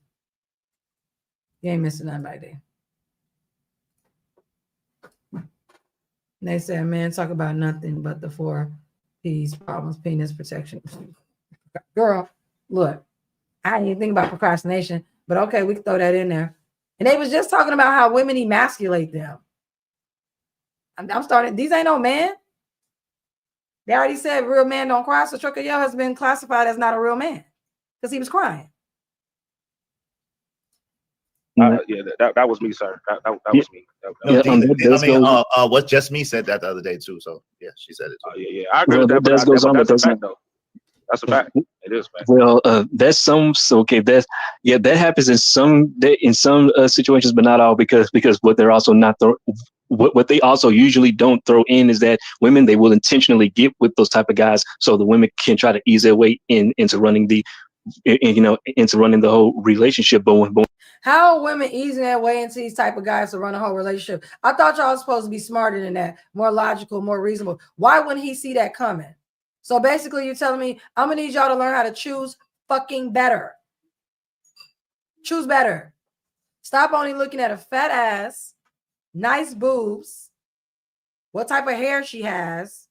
You ain't missing nothing right there. And they say, man, talk about nothing but the 4 P's problems, penis protection. Girl, look, I didn't even think about procrastination, but okay, we can throw that in there. And they was just talking about how women emasculate them. I'm starting, these ain't no man. They already said real men don't cry, so Trucker Yell has been classified as not a real man because he was crying. Yeah, that was me, sir. That was me. What just me said that the other day too. So yeah, she said it. Yeah, I agree with that. But that's a fact, though. That's a fact. It is a fact. Well, that's that happens in some situations, but not all, because what they're also not what they also usually don't throw in is that women, they will intentionally get with those type of guys so the women can try to ease their way into running the whole relationship. But how are women easing their way into these type of guys to run a whole relationship? I thought y'all was supposed to be smarter than that, more logical, more reasonable. Why wouldn't he see that coming? So basically, you're telling me I'm gonna need y'all to learn how to choose fucking better. Choose better. Stop only looking at a fat ass, nice boobs, what type of hair she has,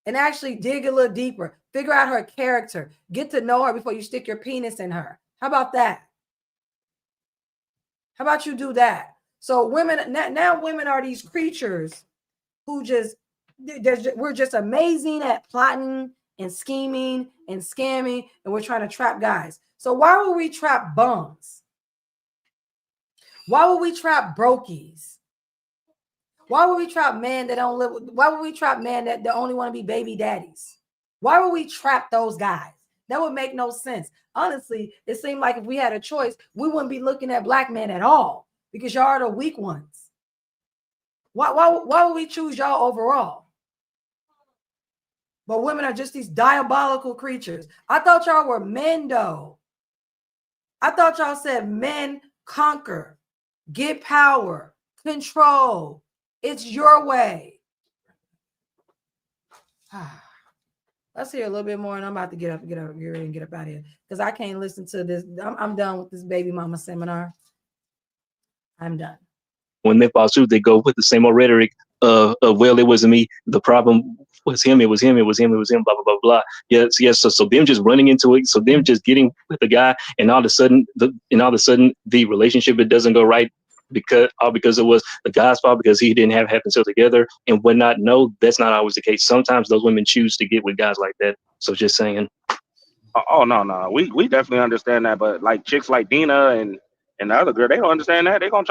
and actually dig a little deeper. Figure out her character. Get to know her before you stick your penis in her. How about that? How about you do that? So women, now women are these creatures who we're just amazing at plotting and scheming and scamming, and we're trying to trap guys. So why would we trap bums? Why would we trap brokies? Why would we trap men that don't live? Why would we trap men that only want to be baby daddies? Why would we trap those guys? That would make no sense. Honestly, it seemed like if we had a choice, we wouldn't be looking at black men at all because y'all are the weak ones. Why would we choose y'all overall? But women are just these diabolical creatures. I thought y'all were men, though. I thought y'all said men conquer, get power, control. It's your way. Let's hear a little bit more, and I'm about to get ready and get up out of here because I can't listen to this. I'm done with this baby mama seminar. I'm done. When men fall through, they go with the same old rhetoric of well, it wasn't me. The problem was him. It was him. It was him. It was him. Blah blah blah blah. Yes, yes. So them just running into it. So them just getting with the guy, and all of a sudden, the relationship it doesn't go right because it was the guy's fault because he didn't have themselves together and whatnot. No, that's not always the case. Sometimes those women choose to get with guys like that. So just saying. Oh no, we definitely understand that, but like chicks like Dina and the other girl, they don't understand that. They're gonna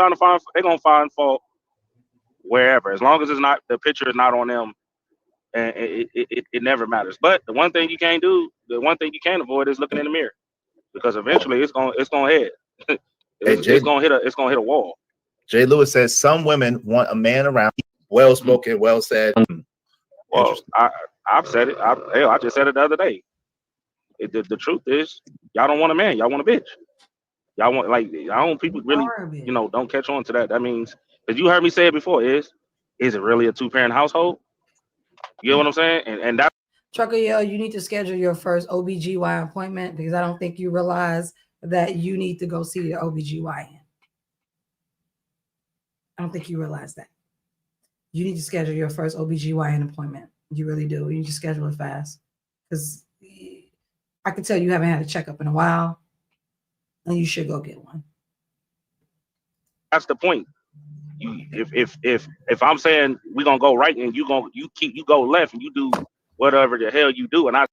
find fault wherever, as long as it's not the picture is not on them, and it never matters. But the one thing you can't do, the one thing you can't avoid is looking in the mirror, because eventually it's gonna head. It's gonna hit a wall. Jay Lewis says some women want a man around, well spoken, well said. Well, I've said it. I just said it the other day. The truth is, y'all don't want a man. Y'all want a bitch. Y'all want I don't people really don't catch on to that. That means because you heard me say it before. Is it really a 2-parent household? You know what I'm saying? And that. Trucker, you need to schedule your first OBGYN appointment because I don't think you realize that you need to go see the OBGYN. I don't think you realize that. You need to schedule your first OBGYN appointment. You really do. You need to schedule it fast because I can tell you haven't had a checkup in a while, and you should go get one. That's the point. If I'm saying we're gonna go right and you go left and you do whatever the hell you do, and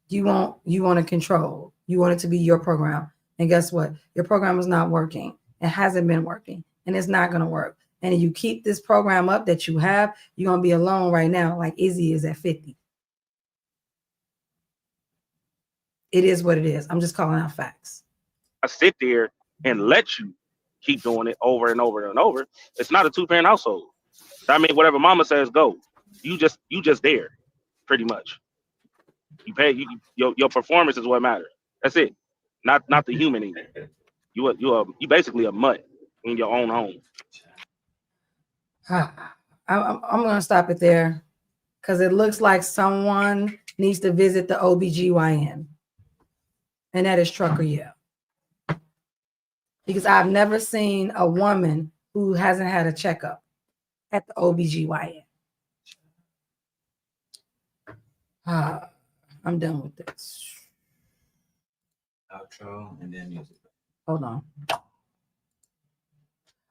you want to control. You want it to be your program, and guess what? Your program is not working. It hasn't been working, and it's not gonna work. And if you keep this program up that you have, you're gonna be alone right now, like Izzy is at 50. It is what it is. I'm just calling out facts. I sit there and let you keep doing it over and over and over. It's not a 2-parent household. I mean, whatever mama says, go. You just there, pretty much. You pay. Your performance is what matters. That's it. Not the human in you. You basically a mutt in your own home. I'm gonna stop it there because it looks like someone needs to visit the OBGYN. And that is Trucker Yell. Because I've never seen a woman who hasn't had a checkup at the OBGYN. I'm done with this. Outro and then music. Hold on.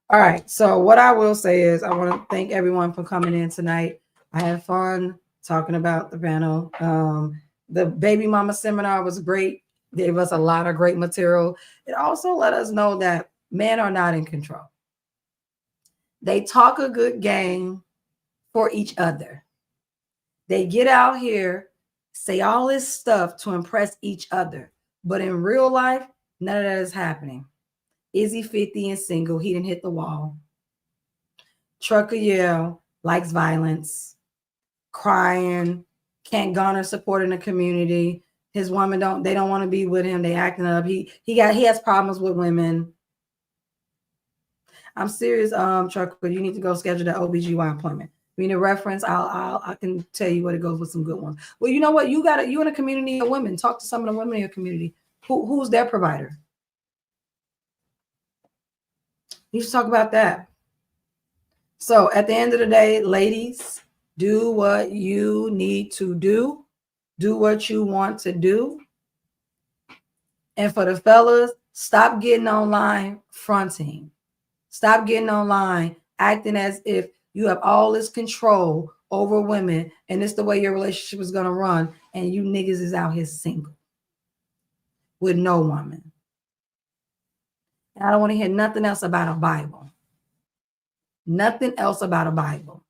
All right. So what I will say is I want to thank everyone for coming in tonight. I had fun talking about the panel. The baby mama seminar was great. Gave us a lot of great material. It also let us know that men are not in control. They talk a good game for each other. They get out here, say all this stuff to impress each other. But in real life, none of that is happening. Izzy 50 and single. He didn't hit the wall. Trucker Yell likes violence, crying, can't garner support in the community. His woman don't want to be with him. They acting up. He has problems with women. I'm serious, Trucker. You need to go schedule that OBGYN appointment. We need a reference. I can tell you what it goes with some good ones. Well, you know what? You in a community of women. Talk to some of the women in your community. Who's their provider? You should talk about that. So at the end of the day, ladies, do what you need to do. Do what you want to do. And for the fellas, stop getting online fronting. Stop getting online acting as if you have all this control over women and it's the way your relationship is going to run, and you niggas is out here single with no woman. And I don't want to hear nothing else about a Bible. Nothing else about a Bible.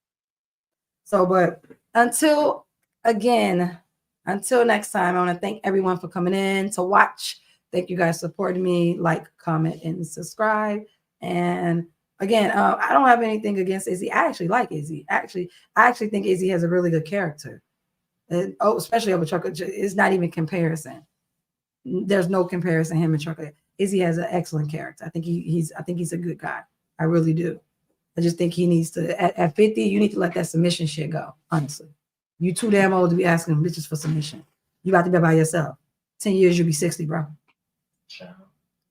So, but until next time, I want to thank everyone for coming in to watch. Thank you guys for supporting me. Like, comment, and subscribe. And again, I don't have anything against Izzy. I actually like Izzy. I actually think Izzy has a really good character. And, especially over Trucker. It's not even comparison. There's no comparison him and Trucker. Izzy has an excellent character. I think he's a good guy. I really do. I just think he needs to at 50, you need to let that submission shit go, honestly. You too damn old to be asking bitches for submission. You about to be by yourself. 10 years, you'll be 60, bro.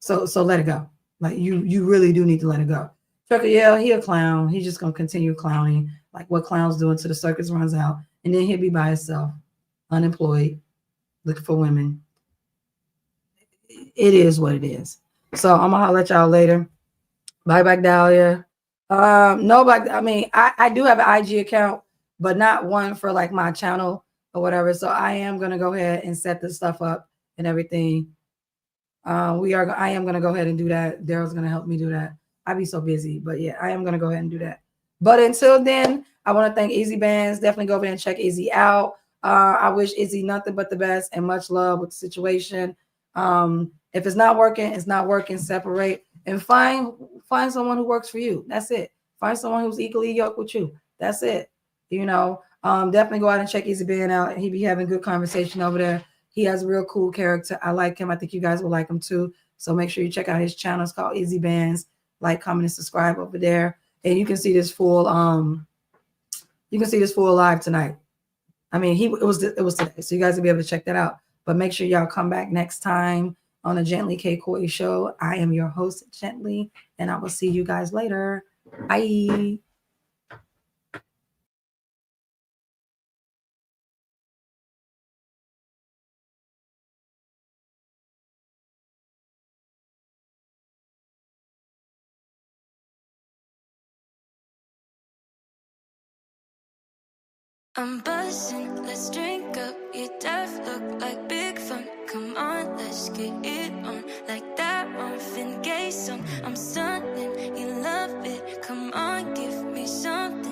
So let it go. Like you really do need to let it go. Trucker, yeah, he a clown. He's just gonna continue clowning, like what clowns do until the circus runs out, and then he'll be by himself, unemployed, looking for women. It is what it is. So I'm gonna holler at y'all later. Bye, Black Dahlia. No, Black. I mean, I do have an IG account, but not one for like my channel or whatever. So I am gonna go ahead and set this stuff up and everything. I am gonna go ahead and do that. Daryl's gonna help me do that. I'd be so busy, but yeah, I am gonna go ahead and do that. But until then, I want to thank Izzy Bands. Definitely go over and check Izzy out. I wish Izzy nothing but the best and much love with the situation. If it's not working, it's not working. Separate and find someone who works for you. That's it. Find someone who's equally yoked with you. That's it. You know, definitely go out and check Izzy Band out. He be having good conversation over there. He has a real cool character. I like him. I think you guys will like him too. So make sure you check out his channel. It's called Izzy Bands. Like, comment, and subscribe over there. And you can see this full live tonight. I mean, it was today. So you guys will be able to check that out. But make sure y'all come back next time on the Gently K. Coy Show. I am your host, Gently, and I will see you guys later. Bye. I'm buzzing, let's drink up. Your death look like big fun. Come on, let's get it on. Like that Marvin Gaye song. I'm stunning, you love it. Come on, give me something.